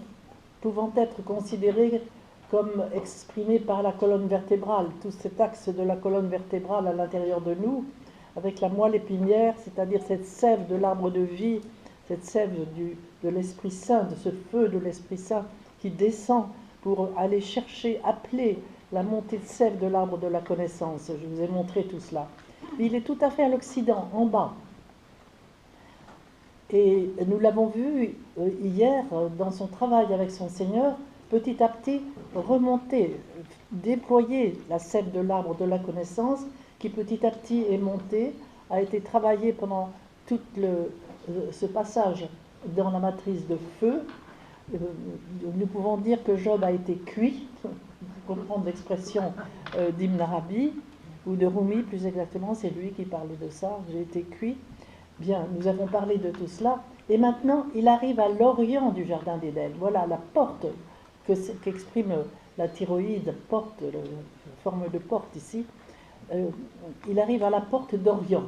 [SPEAKER 3] pouvant être considéré comme exprimé par la colonne vertébrale, tout cet axe de la colonne vertébrale à l'intérieur de nous, avec la moelle épinière, c'est-à-dire cette sève de l'arbre de vie cette sève de l'Esprit Saint, de ce feu de l'Esprit Saint qui descend pour aller chercher, appeler la montée de sève de l'arbre de la connaissance. Je vous ai montré tout cela. Il est tout à fait à l'Occident, en bas. Et nous l'avons vu hier dans son travail avec son Seigneur, petit à petit remonter, déployer la sève de l'arbre de la connaissance qui petit à petit est montée, a été travaillée pendant tout ce passage dans la matrice de feu. Nous pouvons dire que Job a été cuit, pour comprendre l'expression d'Ibn Arabi, ou de Rumi plus exactement, c'est lui qui parlait de ça, j'ai été cuit. Bien, nous avons parlé de tout cela, et maintenant il arrive à l'orient du Jardin d'Éden. Voilà la porte qu'exprime la thyroïde, porte, forme de porte ici. Il arrive à la porte d'Orient.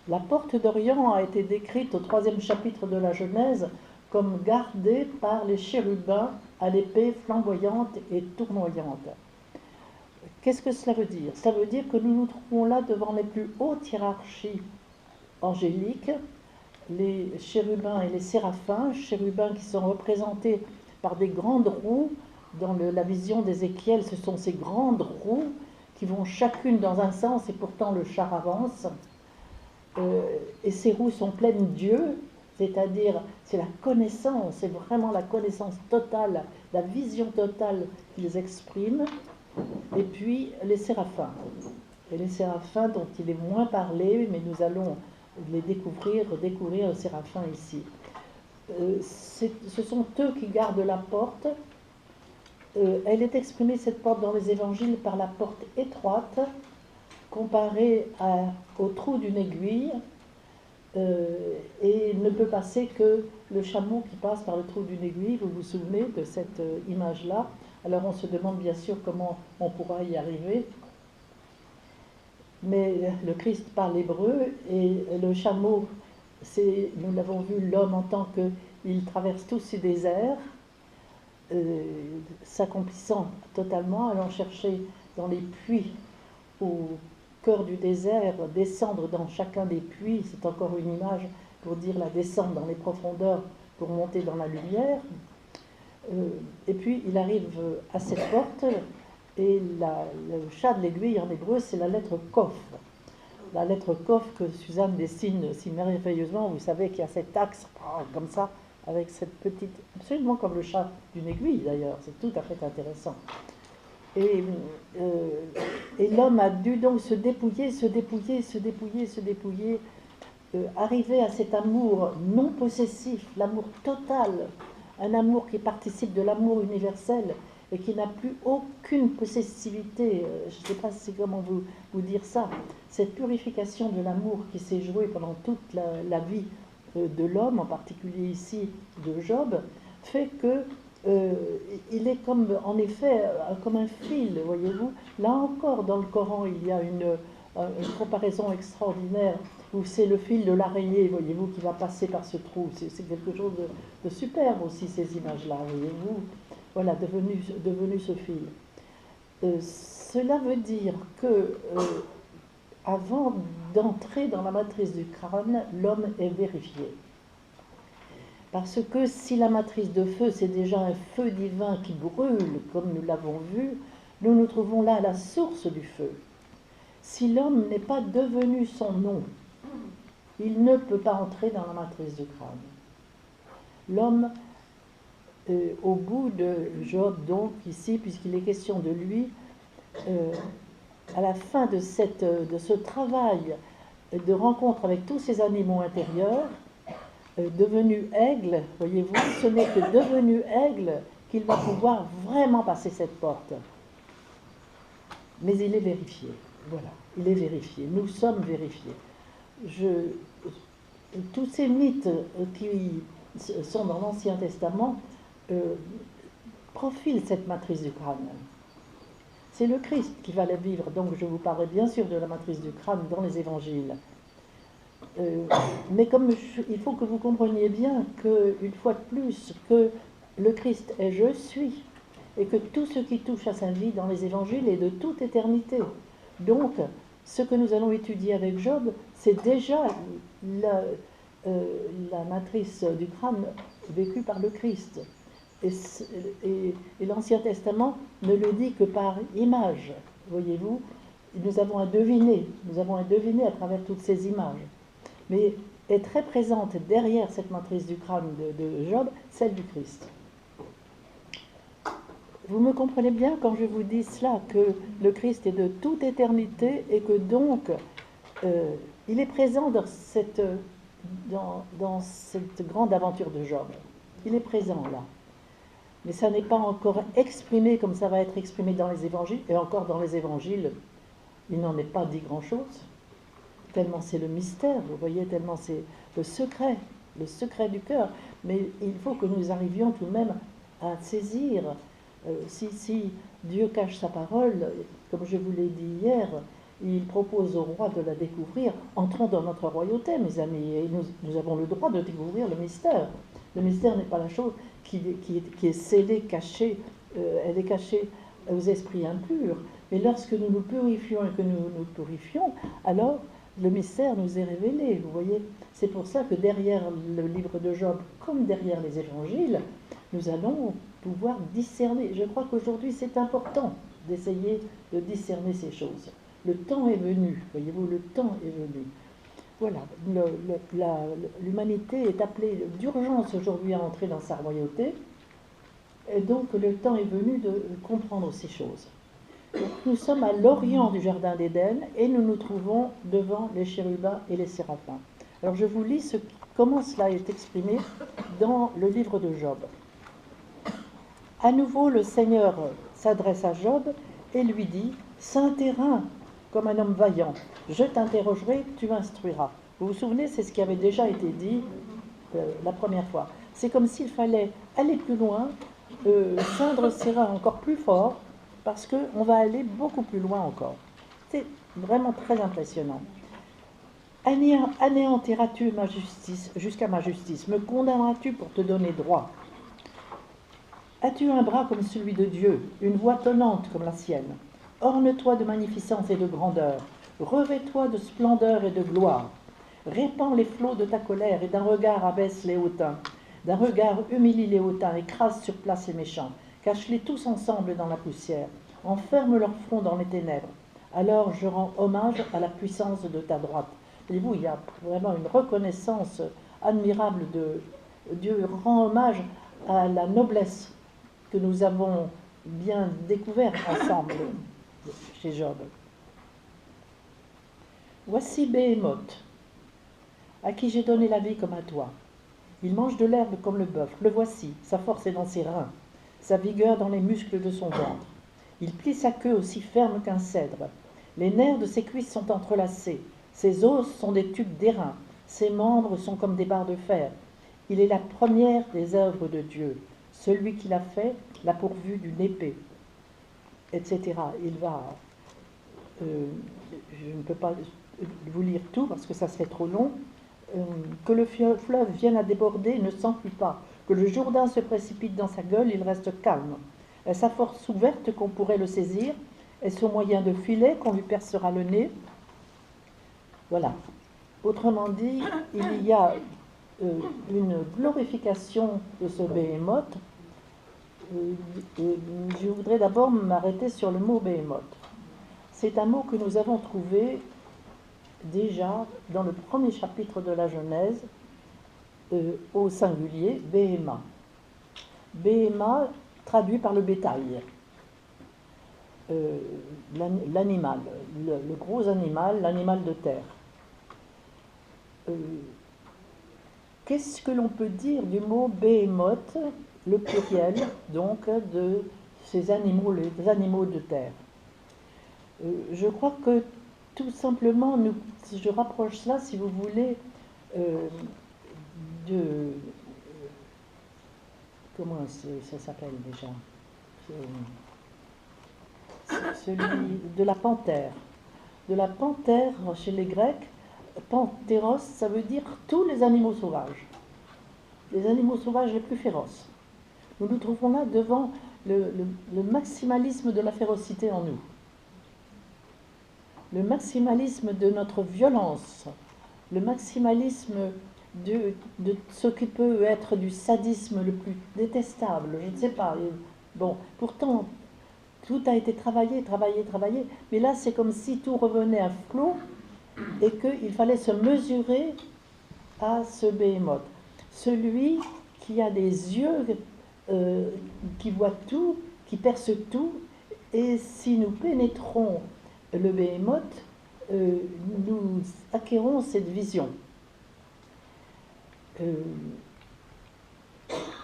[SPEAKER 3] La porte d'Orient a été décrite au 3e chapitre de la Genèse comme gardée par les chérubins à l'épée flamboyante et tournoyante. Qu'est-ce que cela veut dire? Cela veut dire que nous nous trouvons là devant les plus hautes hiérarchies angéliques, les chérubins et les séraphins, chérubins qui sont représentés par des grandes roues. Dans la vision d'Ézéchiel, ce sont ces grandes roues qui vont chacune dans un sens et pourtant le char avance. Et ces roues sont pleines Dieu, c'est-à-dire c'est la connaissance, c'est vraiment la connaissance totale, la vision totale qu'ils expriment. Et puis les séraphins. Et les séraphins dont il est moins parlé, mais nous allons les découvrir les séraphins ici. Ce sont eux qui gardent la porte. Elle est exprimée, cette porte, dans les évangiles par la porte étroite, comparée au trou d'une aiguille, et ne peut passer que le chameau qui passe par le trou d'une aiguille. Vous vous souvenez de cette image-là? Alors on se demande bien sûr comment on pourra y arriver. Mais le Christ parle hébreu, et le chameau, nous l'avons vu, l'homme en tant qu'il traverse tous ces déserts, s'accomplissant totalement, allant chercher dans les puits au cœur du désert, descendre dans chacun des puits, c'est encore une image pour dire la descente dans les profondeurs pour monter dans la lumière. Et puis il arrive à cette porte, et le chat de l'aiguille en hébreu, c'est la lettre Kof. La lettre Kof que Suzanne dessine si merveilleusement. Vous savez qu'il y a cet axe comme ça, avec cette petite, absolument comme le chat d'une aiguille d'ailleurs, c'est tout à fait intéressant. Et l'homme a dû donc se dépouiller, arriver à cet amour non possessif, l'amour total, un amour qui participe de l'amour universel et qui n'a plus aucune possessivité. Je ne sais pas comment vous dire ça. Cette purification de l'amour qui s'est jouée pendant toute la vie de l'homme, en particulier ici de Job, fait que il est comme, en effet, comme un fil, voyez-vous. Là encore, dans le Coran, il y a une comparaison extraordinaire où c'est le fil de l'araignée, voyez-vous, qui va passer par ce trou. C'est quelque chose de superbe aussi, ces images-là, voyez-vous. Voilà, devenu ce fil. Cela veut dire que avant d'entrer dans la matrice du crâne, l'homme est vérifié. Parce que si la matrice de feu, c'est déjà un feu divin qui brûle, comme nous l'avons vu, nous nous trouvons là à la source du feu. Si l'homme n'est pas devenu son nom, il ne peut pas entrer dans la matrice du crâne. L'homme, au bout de Job, donc ici, puisqu'il est question de lui, à la fin de ce travail de rencontre avec tous ces animaux intérieurs, devenu aigle, voyez-vous, ce n'est que devenu aigle qu'il va pouvoir vraiment passer cette porte. Mais il est vérifié, voilà, il est vérifié, nous sommes vérifiés. Tous ces mythes qui sont dans l'Ancien Testament profilent cette matrice du crâne. C'est le Christ qui va la vivre, donc je vous parlerai bien sûr de la matrice du crâne dans les évangiles. Mais il faut que vous compreniez bien qu'une fois de plus, que le Christ est je suis, et que tout ce qui touche à sa vie dans les évangiles est de toute éternité. Donc, ce que nous allons étudier avec Job, c'est déjà la matrice du crâne vécue par le Christ. Et l'Ancien Testament ne le dit que par image, voyez-vous. Nous avons à deviner à travers toutes ces images. Mais est très présente derrière cette matrice du crâne de Job, celle du Christ. Vous me comprenez bien quand je vous dis cela, que le Christ est de toute éternité et que donc il est présent dans cette grande aventure de Job. Il est présent là. Mais ça n'est pas encore exprimé comme ça va être exprimé dans les évangiles, et encore dans les évangiles, il n'en est pas dit grand-chose, tellement c'est le mystère, vous voyez, tellement c'est le secret du cœur. Mais il faut que nous arrivions tout de même à saisir, si Dieu cache sa parole, comme je vous l'ai dit hier, il propose au roi de la découvrir. Entrons dans notre royauté, mes amis, et nous avons le droit de découvrir le mystère. Le mystère n'est pas la chose qui est scellée, cachée, elle est cachée aux esprits impurs. Mais lorsque nous nous purifions et que nous nous purifions, alors le mystère nous est révélé, vous voyez. C'est pour ça que derrière le livre de Job, comme derrière les évangiles, nous allons pouvoir discerner. Je crois qu'aujourd'hui, c'est important d'essayer de discerner ces choses. Le temps est venu, voyez-vous, le temps est venu. Voilà, l'humanité est appelée d'urgence aujourd'hui à entrer dans sa royauté, et donc le temps est venu de comprendre ces choses. Donc, nous sommes à l'orient du jardin d'Éden et nous nous trouvons devant les chérubins et les séraphins. Alors je vous lis comment cela est exprimé dans le livre de Job. À nouveau, le Seigneur s'adresse à Job et lui dit « Saint terrain, comme un homme vaillant, je t'interrogerai, tu m'instruiras. » Vous vous souvenez, c'est ce qui avait déjà été dit la première fois. C'est comme s'il fallait aller plus loin, ceindre ses reins encore plus fort, parce qu'on va aller beaucoup plus loin encore. C'est vraiment très impressionnant. Anéantiras-tu ma justice jusqu'à ma justice? Me condamneras-tu pour te donner droit? As-tu un bras comme celui de Dieu, une voix tonnante comme la sienne? Orne-toi de magnificence et de grandeur, revêt-toi de splendeur et de gloire. Répands les flots de ta colère et d'un regard abaisse les hautains. D'un regard humilie les hautains, écrase sur place les méchants. Cache-les tous ensemble dans la poussière. Enferme leur front dans les ténèbres. Alors je rends hommage à la puissance de ta droite. Voyez-vous, il y a vraiment une reconnaissance admirable de Dieu. Rend hommage à la noblesse que nous avons bien découverte ensemble chez Job. Voici Béhémoth, à qui j'ai donné la vie comme à toi. Il mange de l'herbe comme le bœuf. Le voici, sa force est dans ses reins, sa vigueur dans les muscles de son ventre. Il plie sa queue aussi ferme qu'un cèdre. Les nerfs de ses cuisses sont entrelacés. Ses os sont des tubes d'airain. Ses membres sont comme des barres de fer. Il est la première des œuvres de Dieu. Celui qui l'a fait l'a pourvu d'une épée, etc. Il va... je ne peux pas vous lire tout parce que ça serait trop long. Que le fleuve vienne à déborder, ne s'enfuit pas. Que le Jourdain se précipite dans sa gueule, il reste calme. Est-ce sa force ouverte qu'on pourrait le saisir? Est-ce au moyen de filets qu'on lui percera le nez? Voilà. Autrement dit, il y a une glorification de ce Béhémoth. Je voudrais d'abord m'arrêter sur le mot Béhémoth. C'est un mot que nous avons trouvé déjà dans le premier chapitre de la Genèse, au singulier, Béhéma. Béhéma, traduit par le bétail, l'animal, le gros animal, l'animal de terre. Qu'est-ce que l'on peut dire du mot Béhémoth, le pluriel, donc, de ces animaux, les animaux de terre? Je crois que tout simplement, si je rapproche cela, si vous voulez, comment ça s'appelle déjà? Celui de la panthère. De la panthère, chez les Grecs, panthéros, ça veut dire tous les animaux sauvages. Les animaux sauvages les plus féroces. Nous nous trouvons là devant le maximalisme de la férocité en nous. Le maximalisme de notre violence, le maximalisme de ce qui peut être du sadisme le plus détestable, je ne sais pas. Bon, pourtant, tout a été travaillé, mais là c'est comme si tout revenait à flot et qu'il fallait se mesurer à ce Béhémoth. Celui qui a des yeux qui voit tout, qui perce tout, et si nous pénétrons le Béhémoth, nous acquérons cette vision.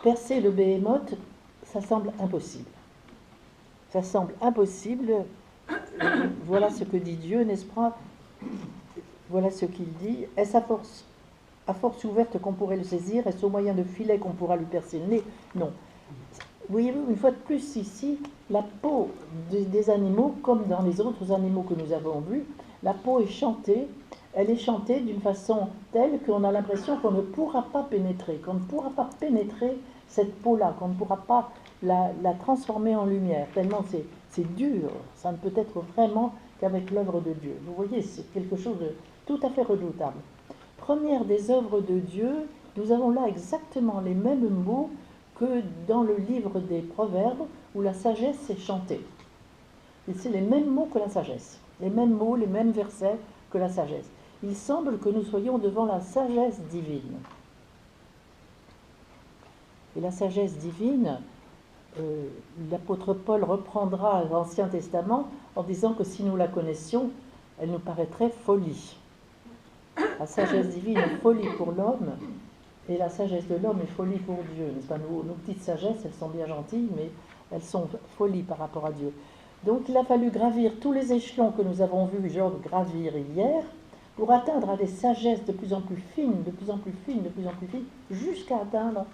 [SPEAKER 3] Percer le Béhémoth, ça semble impossible. Ça semble impossible. Voilà ce que dit Dieu, n'est-ce pas? Voilà ce qu'il dit. Est-ce à force ouverte qu'on pourrait le saisir? Est-ce au moyen de filets qu'on pourra lui percer le nez? Non. Voyez-vous, une fois de plus ici, la peau des animaux, comme dans les autres animaux que nous avons vus, la peau est chantée. Elle est chantée d'une façon telle qu'on a l'impression qu'on ne pourra pas pénétrer, qu'on ne pourra pas pénétrer cette peau-là, qu'on ne pourra pas la transformer en lumière, tellement c'est dur, ça ne peut être vraiment qu'avec l'œuvre de Dieu. Vous voyez, c'est quelque chose de tout à fait redoutable. Première des œuvres de Dieu, nous avons là exactement les mêmes mots que dans le livre des Proverbes, où la sagesse est chantée. Et c'est les mêmes mots que la sagesse, les mêmes mots, les mêmes versets que la sagesse. Il semble que nous soyons devant la sagesse divine. Et la sagesse divine, l'apôtre Paul reprendra l'Ancien Testament en disant que si nous la connaissions, elle nous paraîtrait folie. La sagesse divine est folie pour l'homme, et la sagesse de l'homme est folie pour Dieu. N'est-ce pas? Nos petites sagesses, elles sont bien gentilles, mais elles sont folie par rapport à Dieu. Donc il a fallu gravir tous les échelons que nous avons vu Job gravir hier, pour atteindre à des sagesses de plus en plus fines, de plus en plus fines, de plus en plus fines, jusqu'à atteindre,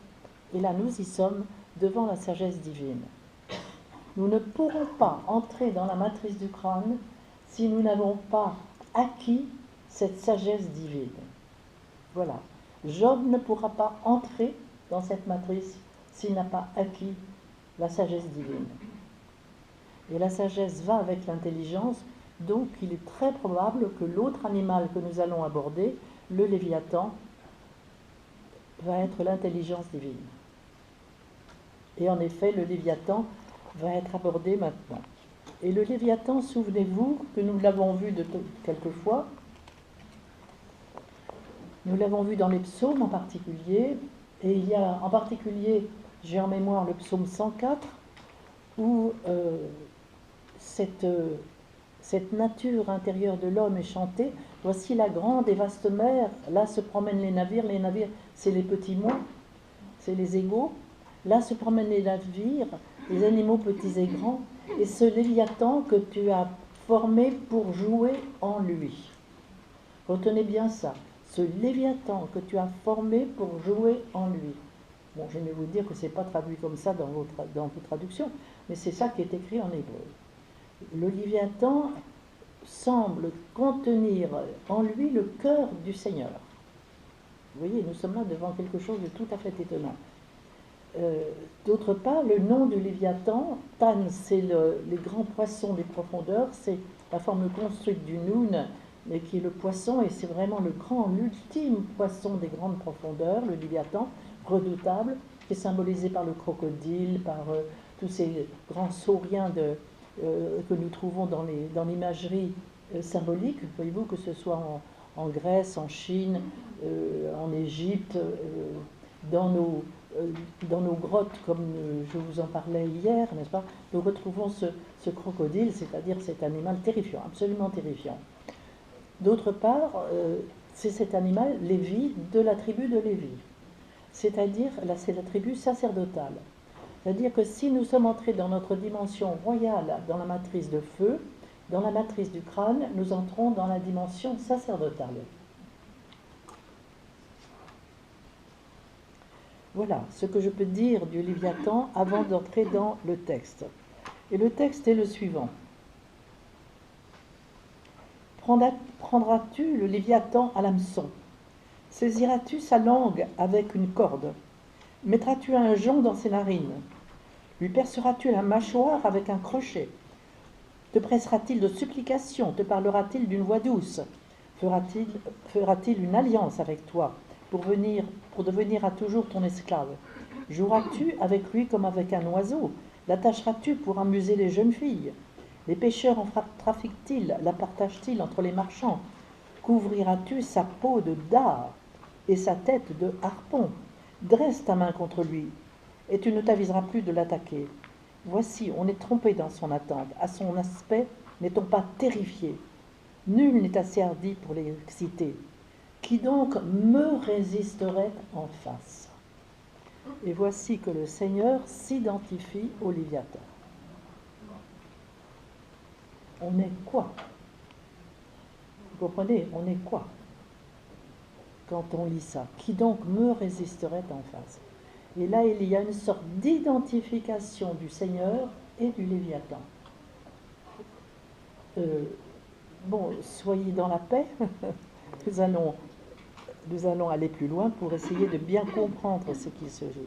[SPEAKER 3] et là nous y sommes, devant la sagesse divine. Nous ne pourrons pas entrer dans la matrice du crâne si nous n'avons pas acquis cette sagesse divine. Voilà. Job ne pourra pas entrer dans cette matrice s'il n'a pas acquis la sagesse divine. Et la sagesse va avec l'intelligence, donc il est très probable que l'autre animal que nous allons aborder, le Léviathan, va être l'intelligence divine. Et en effet, le Léviathan va être abordé maintenant. Et le Léviathan, souvenez-vous que nous l'avons vu quelques fois. Nous l'avons vu dans les psaumes en particulier. Et il y a en particulier, j'ai en mémoire le psaume 104, où cette nature intérieure de l'homme est chantée. Voici la grande et vaste mer. Là se promènent les navires. Les navires, c'est les petits mots, c'est les égaux. Là se promènent les navires, les animaux petits et grands, et ce Léviathan que tu as formé pour jouer en lui. Retenez bien ça, ce Léviathan que tu as formé pour jouer en lui. Bon, je vais vous dire que ce n'est pas traduit comme ça dans vos traductions, mais c'est ça qui est écrit en hébreu. Le Léviathan semble contenir en lui le cœur du Seigneur. Vous voyez, nous sommes là devant quelque chose de tout à fait étonnant. D'autre part, le nom du Léviathan, Tan, c'est les grands poissons des profondeurs, c'est la forme construite du Noun, mais qui est le poisson, et c'est vraiment l'ultime poisson des grandes profondeurs, le Léviathan, redoutable, qui est symbolisé par le crocodile, par tous ces grands sauriens que nous trouvons dans l'imagerie symbolique, voyez-vous, que ce soit en Grèce, en Chine, en Égypte, dans nos grottes, comme je vous en parlais hier, n'est-ce pas? Nous retrouvons ce crocodile, c'est-à-dire cet animal terrifiant, absolument terrifiant. D'autre part, c'est cet animal, Lévi, de la tribu de Lévi. C'est-à-dire, là, c'est la tribu sacerdotale. C'est-à-dire que si nous sommes entrés dans notre dimension royale, dans la matrice de feu, dans la matrice du crâne, nous entrons dans la dimension sacerdotale. Voilà ce que je peux dire du Léviathan avant d'entrer dans le texte. Et le texte est le suivant. Prendras-tu le Léviathan à l'hameçon? Saisiras-tu sa langue avec une corde? Mettras-tu un jonc dans ses narines? Lui perceras-tu la mâchoire avec un crochet? Te pressera-t-il de supplications? Te parlera-t-il d'une voix douce? Fera-t-il une alliance avec toi? pour devenir à toujours ton esclave? Joueras-tu avec lui comme avec un oiseau? L'attacheras-tu pour amuser les jeunes filles? Les pêcheurs en trafiquent-ils? La partagent-ils entre les marchands? Couvriras-tu sa peau de dard et sa tête de harpon? Dresse ta main contre lui, et tu ne t'aviseras plus de l'attaquer. Voici, on est trompé dans son attente. À son aspect, n'est-on pas terrifié? Nul n'est assez hardi pour les exciter. Qui donc me résisterait en face? Et voici que le Seigneur s'identifie au Léviathan. On est quoi? Vous comprenez? On est quoi quand on lit ça? Qui donc me résisterait en face? Et là, il y a une sorte d'identification du Seigneur et du Léviathan. Bon, soyez dans la paix. Nous allons aller plus loin pour essayer de bien comprendre ce qui se joue.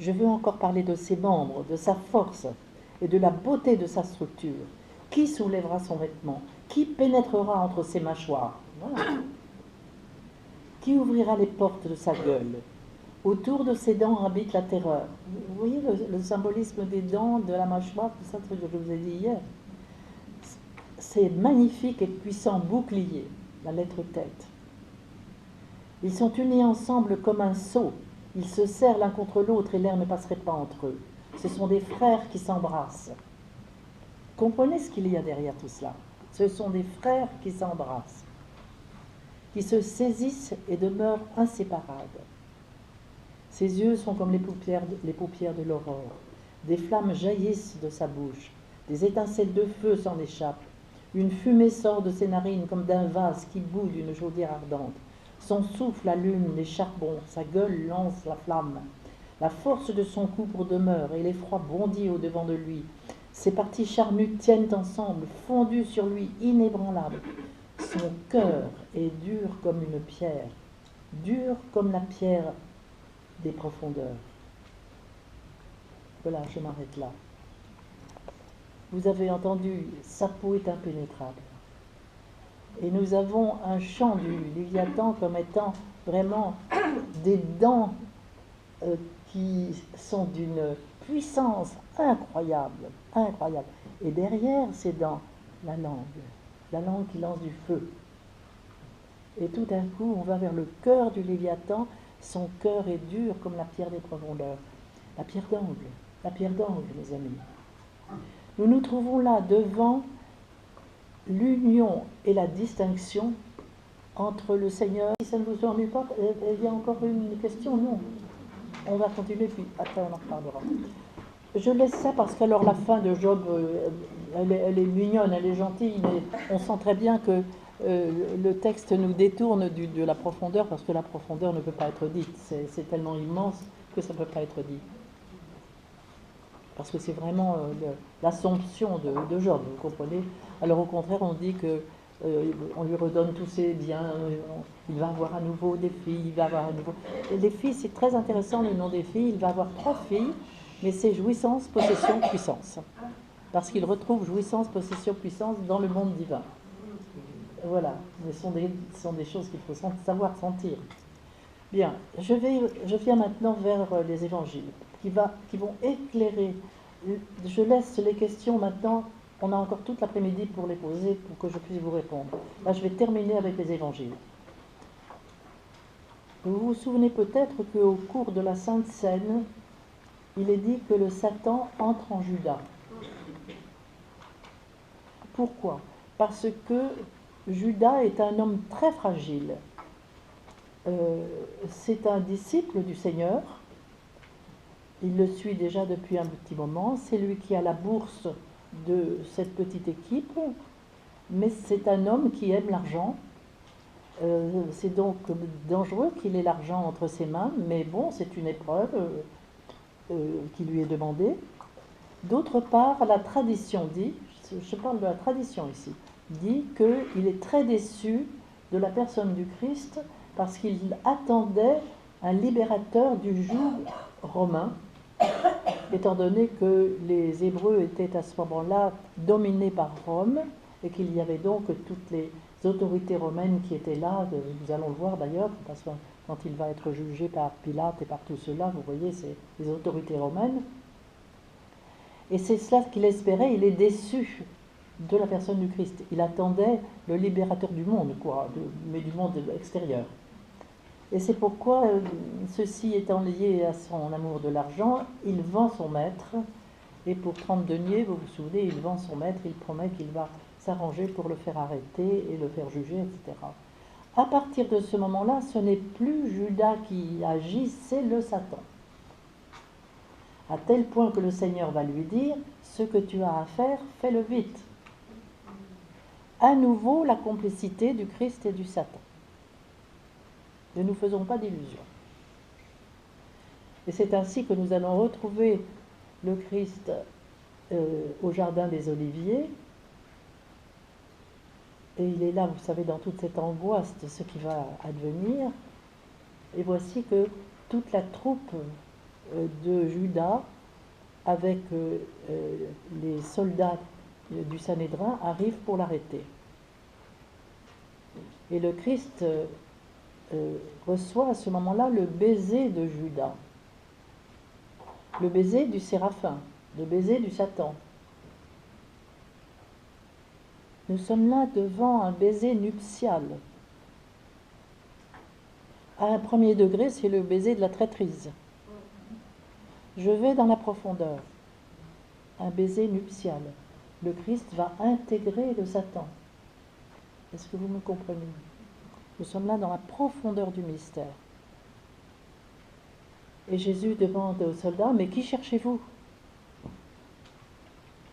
[SPEAKER 3] Je veux encore parler de ses membres, de sa force et de la beauté de sa structure. Qui soulèvera son vêtement? Qui pénétrera entre ses mâchoires? Voilà. Qui ouvrira les portes de sa gueule? Autour de ses dents habite la terreur. Vous voyez le symbolisme des dents, de la mâchoire, tout ça, ce que je vous ai dit hier. C'est magnifique et puissant bouclier, la lettre tête. Ils sont unis ensemble comme un sceau. Ils se serrent l'un contre l'autre et l'air ne passerait pas entre eux. Ce sont des frères qui s'embrassent. Comprenez ce qu'il y a derrière tout cela. Ce sont des frères qui s'embrassent, qui se saisissent et demeurent inséparables. Ses yeux sont comme les paupières de l'aurore. Des flammes jaillissent de sa bouche. Des étincelles de feu s'en échappent. Une fumée sort de ses narines comme d'un vase qui bout d'une chaudière ardente. Son souffle allume les charbons, sa gueule lance la flamme. La force de son cou pour demeure et l'effroi bondit au-devant de lui. Ses parties charnues tiennent ensemble, fondues sur lui, inébranlables. Son cœur est dur comme une pierre, dur comme la pierre des profondeurs. Voilà, je m'arrête là. Vous avez entendu, sa peau est impénétrable. Et nous avons un chant du Léviathan comme étant vraiment des dents qui sont d'une puissance incroyable, incroyable. Et derrière ces dents, la langue qui lance du feu. Et tout d'un coup, on va vers le cœur du Léviathan. Son cœur est dur comme la pierre des profondeurs. La pierre d'angle, mes amis. Nous nous trouvons là devant l'union et la distinction entre le Seigneur. Si ça ne vous ennuie pas, il y a encore une question? Non. On va continuer, puis après on en reparlera. Je laisse ça parce qu'alors la fin de Job, elle est mignonne, elle est gentille, mais on sent très bien que le texte nous détourne de la profondeur, parce que la profondeur ne peut pas être dite. C'est tellement immense que ça ne peut pas être dit. Parce que c'est vraiment l'assomption de Job, vous comprenez? Alors au contraire, on dit que on lui redonne tous ses biens, il va avoir à nouveau des filles, il va avoir à nouveau... Et les filles, c'est très intéressant le nom des filles, il va avoir 3 filles, mais c'est jouissance, possession, puissance. Parce qu'il retrouve jouissance, possession, puissance dans le monde divin. Voilà, ce sont des choses qu'il faut savoir sentir. Bien, je viens maintenant vers les évangiles, qui vont éclairer. Je laisse les questions maintenant, on a encore toute l'après-midi pour les poser, pour que je puisse vous répondre. Là, je vais terminer avec les évangiles. Vous vous souvenez peut-être qu'au cours de la Sainte Seine, il est dit que le Satan entre en Judas. Pourquoi? Parce que Judas est un homme très fragile. C'est un disciple du Seigneur. Il le suit déjà depuis un petit moment. C'est lui qui a la bourse de cette petite équipe. Mais c'est un homme qui aime l'argent. C'est donc dangereux qu'il ait l'argent entre ses mains. Mais bon, c'est une épreuve qui lui est demandée. D'autre part, la tradition dit, je parle de la tradition ici, dit qu'il est très déçu de la personne du Christ parce qu'il attendait un libérateur du joug romain, étant donné que les Hébreux étaient à ce moment-là dominés par Rome et qu'il y avait donc autorités romaines qui étaient là, nous allons le voir d'ailleurs, parce que quand il va être jugé par Pilate et par tout cela, vous voyez, c'est les autorités romaines. Et c'est cela qu'il espérait, il est déçu de la personne du Christ. Il attendait le libérateur du monde, quoi, mais du monde extérieur. Et c'est pourquoi, ceci étant lié à son amour de l'argent, il vend son maître, et pour 30 deniers, vous vous souvenez, il vend son maître, il promet qu'il va s'arranger pour le faire arrêter et le faire juger, etc. À partir de ce moment-là, ce n'est plus Judas qui agit, c'est le Satan. À tel point que le Seigneur va lui dire, ce que tu as à faire, fais-le vite. À nouveau, la complicité du Christ et du Satan. Ne nous faisons pas d'illusions. Et c'est ainsi que nous allons retrouver le Christ au jardin des Oliviers. Et il est là, vous savez, dans toute cette angoisse de ce qui va advenir. Et voici que toute la troupe de Judas, avec les soldats du Sanhédrin, arrive pour l'arrêter. Et le Christ reçoit à ce moment-là le baiser de Judas, le baiser du séraphin, le baiser du Satan. Nous sommes là devant un baiser nuptial. À un premier degré, c'est le baiser de la traîtrise. Je vais dans la profondeur. Un baiser nuptial. Le Christ va intégrer le Satan. Est-ce que vous me comprenez? Nous sommes là dans la profondeur du mystère. Et Jésus demande aux soldats, mais qui cherchez-vous?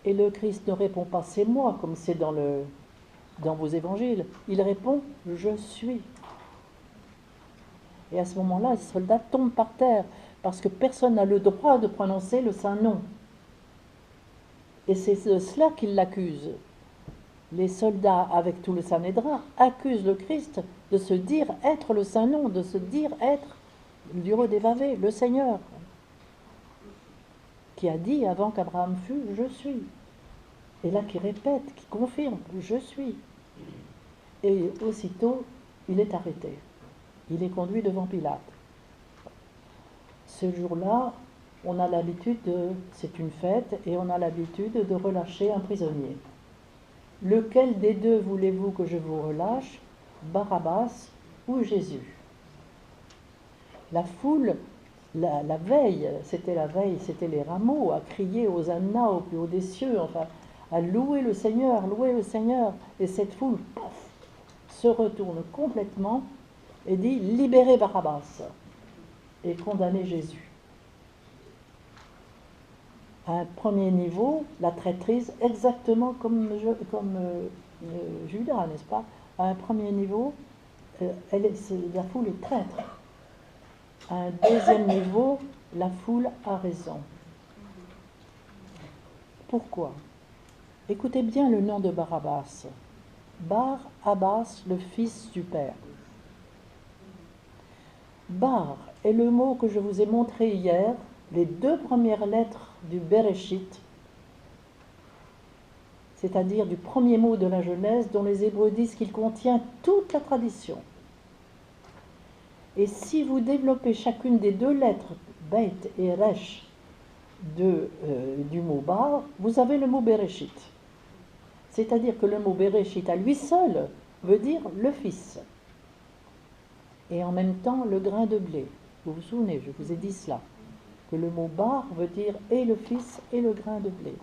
[SPEAKER 3] Et le Christ ne répond pas, c'est moi, comme c'est dans vos évangiles. Il répond, je suis. Et à ce moment-là, les soldats tombent par terre, parce que personne n'a le droit de prononcer le saint nom. Et c'est de cela qu'ils l'accusent. Les soldats, avec tout le Sanhédrin, accusent le Christ de se dire être le saint nom, de se dire être l'Heureux dévavé, le Seigneur, qui a dit avant qu'Abraham fût, je suis. Et là qui répète, qui confirme, je suis. Et aussitôt, il est arrêté. Il est conduit devant Pilate. Ce jour-là, on a l'habitude c'est une fête, et on a l'habitude de relâcher un prisonnier. Lequel des deux voulez-vous que je vous relâche, Barabbas ou Jésus? La foule, la veille, c'était les rameaux, à crier Hosanna au plus haut des cieux, enfin, à louer le Seigneur, et cette foule, paf, se retourne complètement et dit libérez Barabbas et condamnez Jésus. À un premier niveau, la traîtrise, exactement comme Judas, n'est-ce pas? À un premier niveau, la foule est traître. À un deuxième niveau, la foule a raison. Pourquoi? Écoutez bien le nom de Barabbas. Bar-Abbas, le fils du Père. Bar est le mot que je vous ai montré hier, les 2 premières lettres du Bereshit, c'est-à-dire du premier mot de la Genèse, dont les Hébreux disent qu'il contient toute la tradition. Et si vous développez chacune des 2 lettres, Beit et Resh, du mot Bar, vous avez le mot Bereshit. C'est-à-dire que le mot Bereshit à lui seul veut dire le fils. Et en même temps le grain de blé. Vous vous souvenez, je vous ai dit cela, que le mot Bar veut dire et le fils et le grain de blé.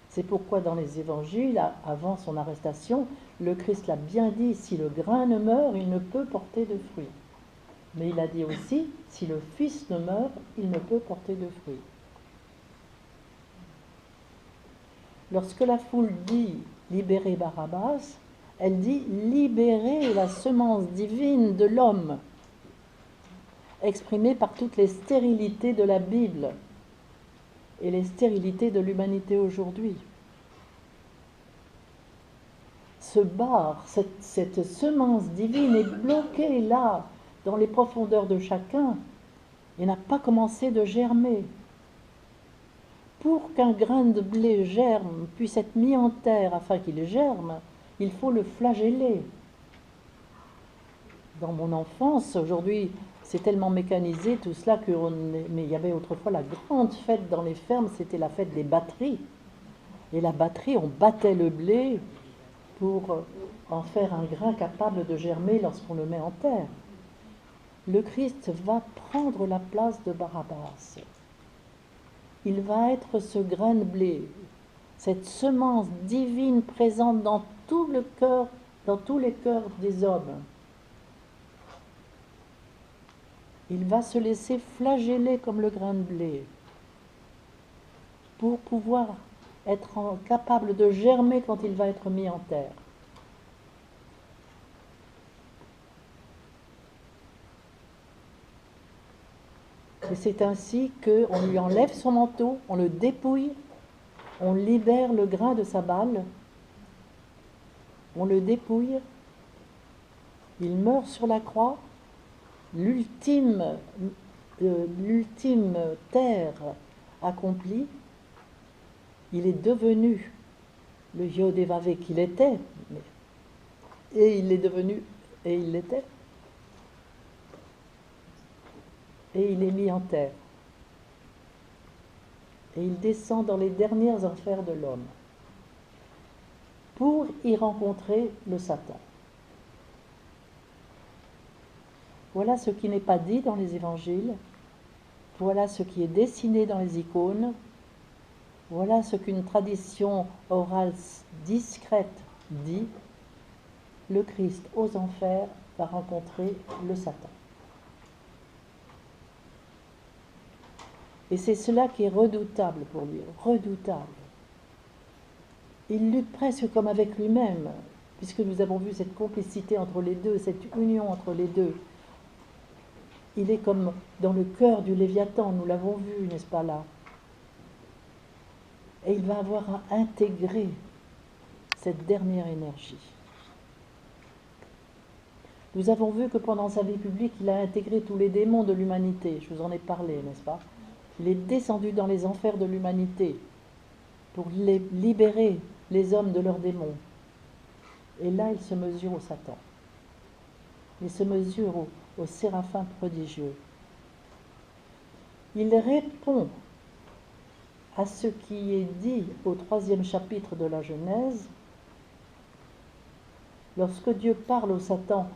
[SPEAKER 3] C'est pourquoi dans les évangiles, avant son arrestation, le Christ l'a bien dit, si le grain ne meurt, il ne peut porter de fruits. Mais il a dit aussi, si le fils ne meurt, il ne peut porter de fruits. Lorsque la foule dit libérer Barabbas, elle dit libérer la semence divine de l'homme, exprimée par toutes les stérilités de la Bible et les stérilités de l'humanité aujourd'hui. Ce bar, cette semence divine est bloquée là, dans les profondeurs de chacun, et n'a pas commencé de germer. Pour qu'un grain de blé germe, puisse être mis en terre afin qu'il germe, il faut le flageller. Dans mon enfance, aujourd'hui, c'est tellement mécanisé tout cela mais il y avait autrefois la grande fête dans les fermes, c'était la fête des batteries. Et la batterie, on battait le blé pour en faire un grain capable de germer lorsqu'on le met en terre. Le Christ va prendre la place de Barabbas. Il va être ce grain de blé, cette semence divine présente dans tout le cœur, dans tous les cœurs des hommes. Il va se laisser flageller comme le grain de blé pour pouvoir être capable de germer quand il va être mis en terre. Et c'est ainsi qu'on lui enlève son manteau, on le dépouille, on libère le grain de sa balle, on le dépouille, il meurt sur la croix, l'ultime terre accomplie, il est devenu le Yod-Hé-Vavé qu'il était, et il est devenu, et il l'était, et il est mis en terre. Et il descend dans les derniers enfers de l'homme pour y rencontrer le Satan. Voilà ce qui n'est pas dit dans les évangiles, voilà ce qui est dessiné dans les icônes, voilà ce qu'une tradition orale discrète dit. Le Christ aux enfers va rencontrer le Satan. Et c'est cela qui est redoutable pour lui, redoutable. Il lutte presque comme avec lui-même, puisque nous avons vu cette complicité entre les deux, cette union entre les deux. Il est comme dans le cœur du Léviathan, nous l'avons vu, n'est-ce pas là? Et il va avoir à intégrer cette dernière énergie. Nous avons vu que pendant sa vie publique, il a intégré tous les démons de l'humanité. Je vous en ai parlé, n'est-ce pas? Il est descendu dans les enfers de l'humanité pour libérer les hommes de leurs démons. Et là, il se mesure au Satan. Il se mesure au séraphin prodigieux. Il répond à ce qui est dit au 3e chapitre de la Genèse, lorsque Dieu parle au Satan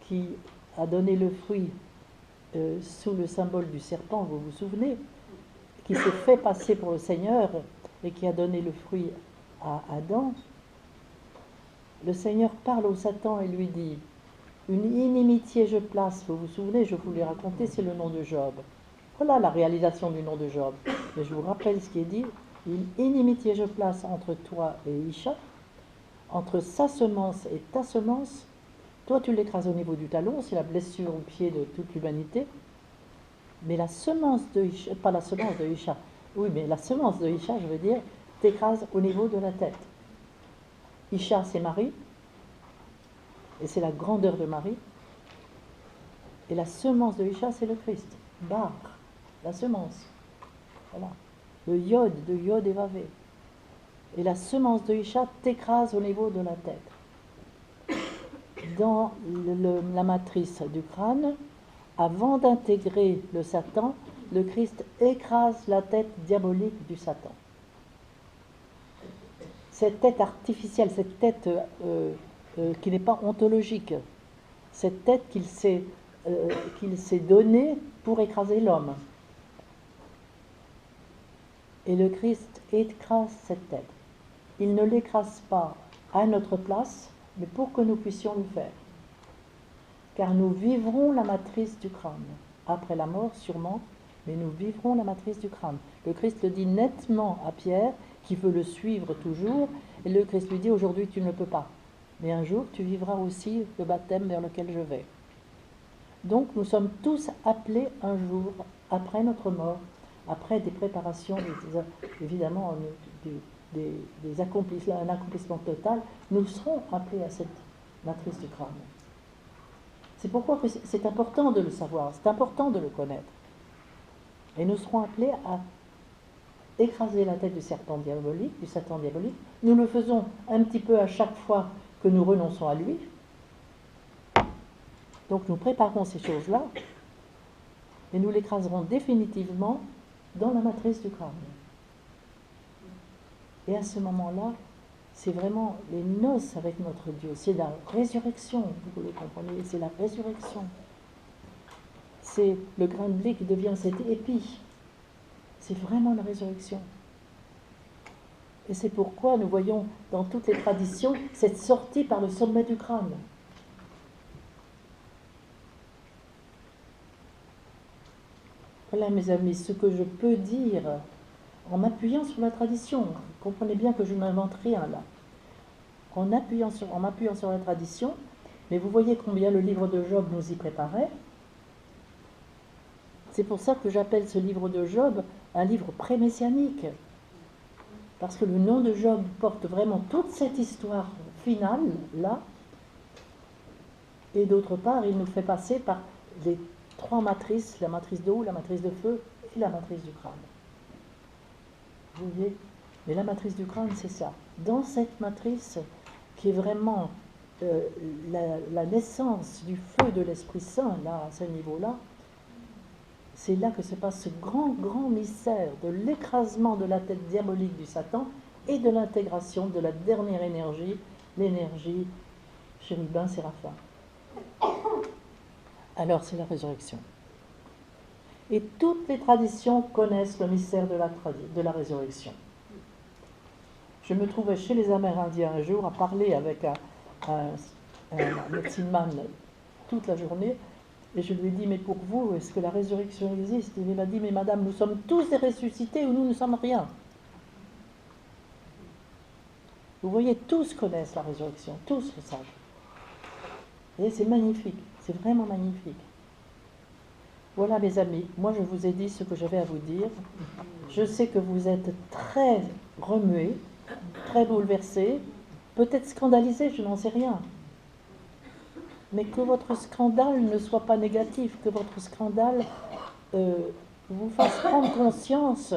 [SPEAKER 3] qui a donné le fruit sous le symbole du serpent, vous vous souvenez, qui s'est fait passer pour le Seigneur et qui a donné le fruit à Adam. Le Seigneur parle au Satan et lui dit: une inimitié je place, vous vous souvenez, je vous l'ai raconté, c'est le nom de Job. Voilà la réalisation du nom de Job. Mais je vous rappelle ce qui est dit: une inimitié je place entre toi et Isha, entre sa semence et ta semence. Toi tu l'écrases au niveau du talon, c'est la blessure au pied de toute l'humanité. Mais la semence de Isha, pas la semence de Isha, oui, mais la semence de Isha, je veux dire, t'écrase au niveau de la tête. Isha, c'est Marie, et c'est la grandeur de Marie. Et la semence de Isha, c'est le Christ. Bar, la semence. Voilà. Le Yod, de Yod-Hé-Vavé. Et la semence de Isha t'écrase au niveau de la tête. Dans la matrice du crâne, avant d'intégrer le Satan, le Christ écrase la tête diabolique du Satan. Cette tête artificielle, cette tête qui n'est pas ontologique, cette tête qu'il s'est donnée pour écraser l'homme. Et le Christ écrase cette tête. Il ne l'écrase pas à notre place, mais pour que nous puissions le faire. Car nous vivrons la matrice du crâne. Après la mort, sûrement, mais nous vivrons la matrice du crâne. Le Christ le dit nettement à Pierre, qui veut le suivre toujours, et le Christ lui dit: aujourd'hui tu ne peux pas, mais un jour tu vivras aussi le baptême vers lequel je vais. Donc nous sommes tous appelés un jour, après notre mort, après des préparations, évidemment un accomplissement total, nous serons appelés à cette matrice du crâne. C'est pourquoi c'est important de le savoir, c'est important de le connaître. Et nous serons appelés à écraser la tête du serpent diabolique, du Satan diabolique. Nous le faisons un petit peu à chaque fois que nous renonçons à lui. Donc nous préparons ces choses-là et nous l'écraserons définitivement dans la matrice du crâne. Et à ce moment-là, c'est vraiment les noces avec notre Dieu. C'est la résurrection, vous le comprenez, c'est la résurrection. C'est le grain de blé qui devient cet épi. C'est vraiment la résurrection. Et c'est pourquoi nous voyons dans toutes les traditions cette sortie par le sommet du crâne. Voilà, mes amis, ce que je peux dire en m'appuyant sur la tradition. Comprenez bien que je n'invente rien là. En m'appuyant sur la tradition, mais vous voyez combien le livre de Job nous y préparait. C'est pour ça que j'appelle ce livre de Job un livre pré-messianique. Parce que le nom de Job porte vraiment toute cette histoire finale, là. Et d'autre part, il nous fait passer par les trois matrices, la matrice d'eau, la matrice de feu et la matrice du crâne. Vous voyez? Mais la matrice du crâne, c'est ça. Dans cette matrice, qui est vraiment la naissance du feu de l'Esprit Saint, là, à ce niveau-là, c'est là que se passe ce grand, grand mystère de l'écrasement de la tête diabolique du Satan et de l'intégration de la dernière énergie, l'énergie chérubin, séraphin. Alors, c'est la résurrection. Et toutes les traditions connaissent le mystère de la résurrection. Je me trouvais chez les Amérindiens un jour à parler avec un médecin man toute la journée. Et je lui ai dit, mais pour vous, est-ce que la résurrection existe? Il m'a dit, mais madame, nous sommes tous des ressuscités ou nous ne sommes rien. Vous voyez, tous connaissent la résurrection, tous le savent. Et c'est magnifique, c'est vraiment magnifique. Voilà mes amis, moi je vous ai dit ce que j'avais à vous dire. Je sais que vous êtes très remués, très bouleversés, peut-être scandalisés, je n'en sais rien. Mais que votre scandale ne soit pas négatif, que votre scandale vous fasse prendre conscience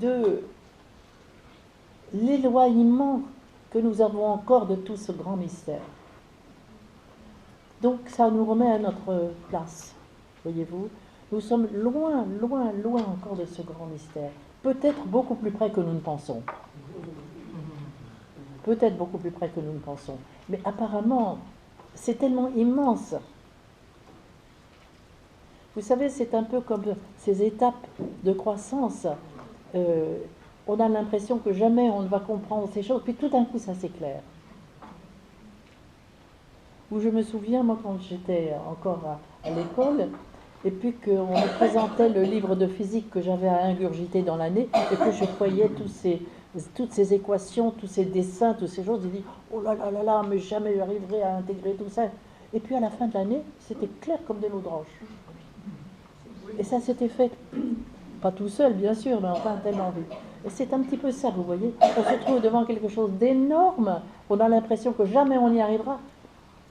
[SPEAKER 3] de l'éloignement que nous avons encore de tout ce grand mystère. Donc ça nous remet à notre place, voyez-vous. Nous sommes loin, loin, loin encore de ce grand mystère. Peut-être beaucoup plus près que nous ne pensons. Peut-être beaucoup plus près que nous ne pensons. Mais apparemment, c'est tellement immense. Vous savez, c'est un peu comme ces étapes de croissance. On a l'impression que jamais on ne va comprendre ces choses, puis tout d'un coup, ça s'éclaire. Où je me souviens, moi, quand j'étais encore à l'école, et puis qu'on me présentait le livre de physique que j'avais à ingurgiter dans l'année, et que je voyais toutes ces équations, tous ces dessins, toutes ces choses, j'ai dit, oh là là là là, mais jamais j'arriverai à intégrer tout ça. Et puis à la fin de l'année, c'était clair comme de l'eau de roche. Et ça s'était fait, pas tout seul bien sûr, mais enfin tellement vite. Et c'est un petit peu ça, vous voyez. On se trouve devant quelque chose d'énorme, on a l'impression que jamais on y arrivera.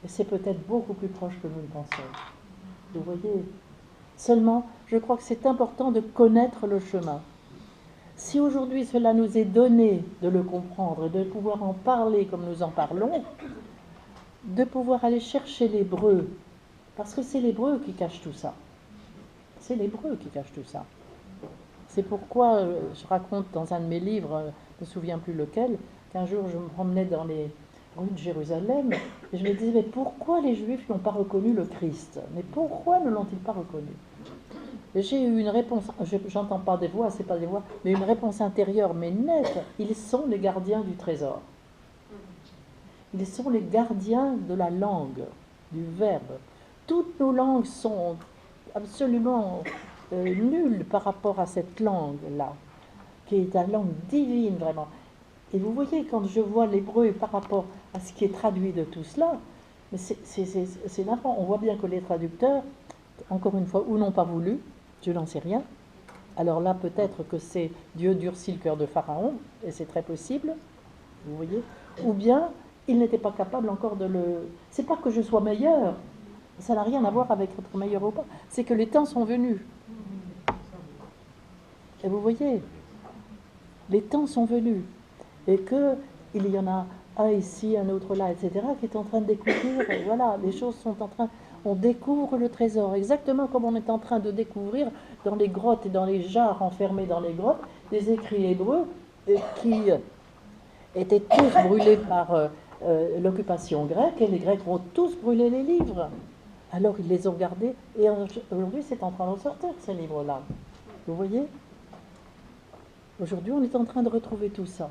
[SPEAKER 3] Et c'est peut-être beaucoup plus proche que nous ne pensons. Vous voyez. Seulement, je crois que c'est important de connaître le chemin. Si aujourd'hui cela nous est donné de le comprendre, de pouvoir en parler comme nous en parlons, de pouvoir aller chercher l'hébreu, parce que c'est l'hébreu qui cache tout ça. C'est l'hébreu qui cache tout ça. C'est pourquoi je raconte dans un de mes livres, je ne me souviens plus lequel, qu'un jour je me promenais dans les rues de Jérusalem et je me disais, mais pourquoi les Juifs n'ont pas reconnu le Christ? Mais pourquoi ne l'ont-ils pas reconnu? Et j'ai eu une réponse, j'entends pas des voix, c'est pas des voix, mais une réponse intérieure, mais nette. Ils sont les gardiens du trésor. Ils sont les gardiens de la langue, du verbe. Toutes nos langues sont absolument nulles par rapport à cette langue-là, qui est une langue divine vraiment. Et vous voyez, quand je vois l'hébreu par rapport à ce qui est traduit de tout cela, mais c'est navrant. On voit bien que les traducteurs, encore une fois, ou n'ont pas voulu, je n'en sais rien. Alors là, peut-être que c'est Dieu durcit le cœur de Pharaon, et c'est très possible, vous voyez. Ou bien, il n'était pas capable encore de le... C'est pas que je sois meilleur, ça n'a rien à voir avec être meilleur ou pas, c'est que les temps sont venus. Et vous voyez, les temps sont venus, et qu'il y en a un ici, un autre là, etc., qui est en train de découvrir, voilà, les choses sont en train, on découvre le trésor, exactement comme on est en train de découvrir dans les grottes et dans les jarres enfermés dans les grottes, des écrits hébreux qui étaient tous brûlés par l'occupation grecque, et les Grecs vont tous brûler les livres. Alors ils les ont gardés, et aujourd'hui c'est en train de sortir ces livres-là. Vous voyez? Aujourd'hui on est en train de retrouver tout ça.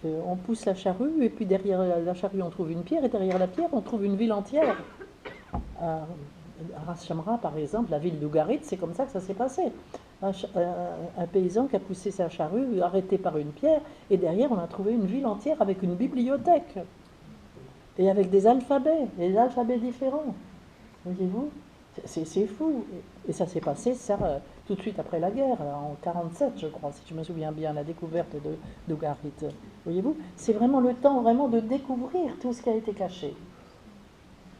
[SPEAKER 3] On pousse la charrue, et puis derrière la charrue on trouve une pierre, et derrière la pierre on trouve une ville entière. À Ras Shamra par exemple, la ville d'Ougarit, c'est comme ça que ça s'est passé. Un paysan qui a poussé sa charrue, arrêté par une pierre, et derrière on a trouvé une ville entière avec une bibliothèque. Et avec des alphabets différents. Voyez-vous? C'est fou. Et ça s'est passé, ça, tout de suite après la guerre, en 1947, je crois, si je me souviens bien, la découverte d'Ougarit. Voyez-vous? C'est vraiment le temps vraiment de découvrir tout ce qui a été caché.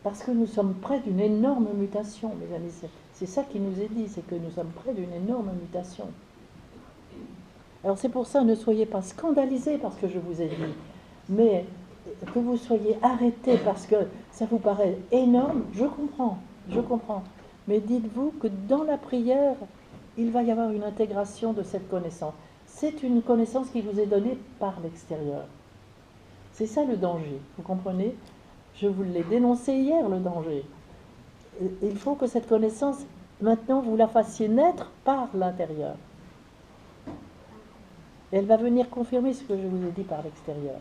[SPEAKER 3] Parce que nous sommes près d'une énorme mutation, mes amis. C'est ça qui nous est dit, c'est que nous sommes près d'une énorme mutation. Alors c'est pour ça, ne soyez pas scandalisés par ce que je vous ai dit, mais que vous soyez arrêtés parce que ça vous paraît énorme, je comprends. Mais dites-vous que dans la prière, il va y avoir une intégration de cette connaissance. C'est une connaissance qui vous est donnée par l'extérieur. C'est ça le danger, vous comprenez? Je vous l'ai dénoncé hier, le danger. Il faut que cette connaissance, maintenant, vous la fassiez naître par l'intérieur. Elle va venir confirmer ce que je vous ai dit par l'extérieur.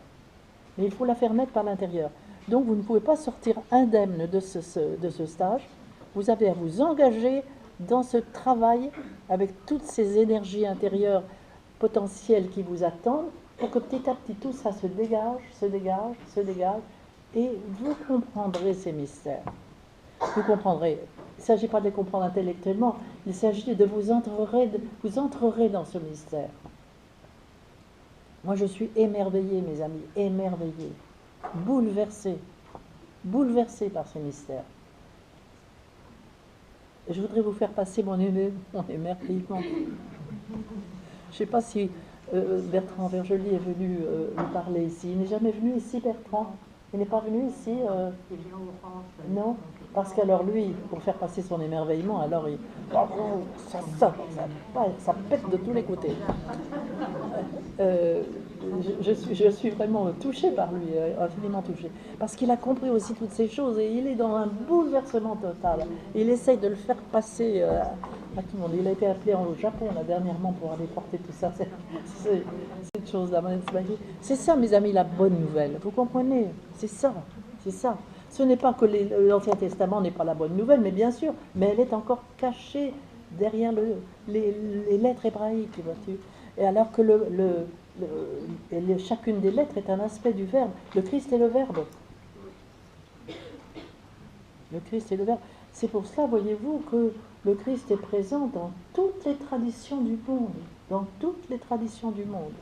[SPEAKER 3] Mais il faut la faire naître par l'intérieur. Donc vous ne pouvez pas sortir indemne de ce stage. Vous avez à vous engager dans ce travail avec toutes ces énergies intérieures potentielles qui vous attendent pour que petit à petit tout ça se dégage, et vous comprendrez ces mystères. Vous comprendrez. Il ne s'agit pas de les comprendre intellectuellement, il s'agit de vous entrerez dans ce mystère. Moi, je suis émerveillée, mes amis, émerveillée, bouleversée par ces mystères. Je voudrais vous faire passer mon émerveillement. Je ne sais pas si Bertrand Vergely est venu vous parler ici. Il n'est jamais venu ici, Bertrand? Il n'est pas venu ici
[SPEAKER 2] Il vient en France.
[SPEAKER 3] Non, parce qu'alors lui, pour faire passer son émerveillement, alors il... ça pète de tous les côtés. Je suis vraiment touchée par lui, infiniment touchée. Parce qu'il a compris aussi toutes ces choses et il est dans un bouleversement total. Il essaye de le faire passer à tout le monde. Il a été appelé au Japon là, dernièrement pour aller porter tout ça. Cette chose-là. C'est ça, mes amis, la bonne nouvelle. Vous comprenez? C'est ça. Ce n'est pas que l'Ancien Testament n'est pas la bonne nouvelle, mais bien sûr, mais elle est encore cachée derrière les lettres hébraïques, vois-tu. Et alors que chacune des lettres est un aspect du Verbe. Le Christ est le Verbe. Le Christ est le Verbe. C'est pour cela, voyez-vous, que le Christ est présent dans toutes les traditions du monde. Dans toutes les traditions du monde.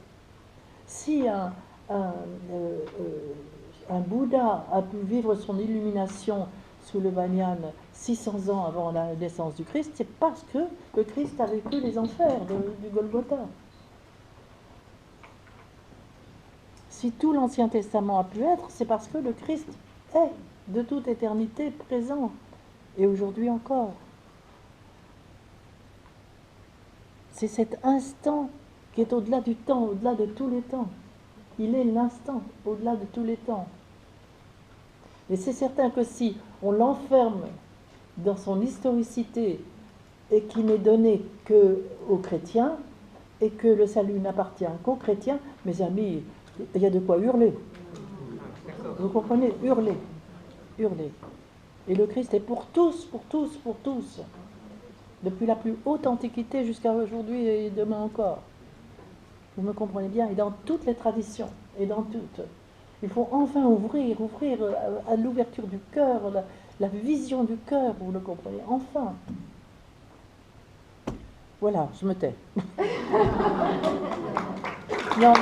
[SPEAKER 3] Si un Bouddha a pu vivre son illumination sous le Banyan 600 ans avant la naissance du Christ, c'est parce que le Christ a vécu les enfers du Golgotha. Si tout l'Ancien Testament a pu être, c'est parce que le Christ est de toute éternité présent, et aujourd'hui encore. C'est cet instant qui est au-delà du temps, au-delà de tous les temps. Il est l'instant, au-delà de tous les temps. Et c'est certain que si on l'enferme dans son historicité et qui n'est donné qu'aux chrétiens, et que le salut n'appartient qu'aux chrétiens, mes amis, il y a de quoi hurler. Vous comprenez? Hurler. Et le Christ est pour tous. Depuis la plus haute antiquité jusqu'à aujourd'hui et demain encore. Vous me comprenez bien? Et dans toutes les traditions, et dans toutes. Il faut enfin ouvrir à l'ouverture du cœur, la vision du cœur, vous le comprenez? Enfin. Voilà, je me tais. Non.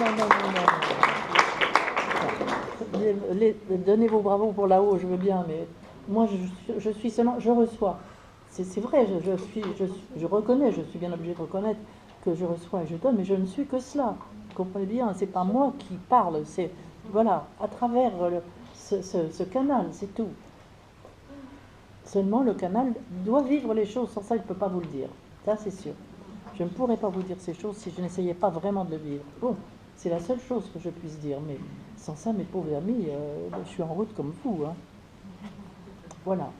[SPEAKER 3] Donnez vos bravos pour là-haut, je veux bien, mais moi je suis seulement, je reçois. C'est vrai, je reconnais, je suis bien obligée de reconnaître que je reçois et je donne, mais je ne suis que cela. comprenez bien, c'est pas moi qui parle, c'est voilà, à travers ce canal, c'est tout. Seulement le canal doit vivre les choses, sans ça il ne peut pas vous le dire, ça c'est sûr. Je ne pourrais pas vous dire ces choses si je n'essayais pas vraiment de le vivre. Bon, c'est la seule chose que je puisse dire, mais sans ça, mes pauvres amis, je suis en route comme vous. Hein. Voilà.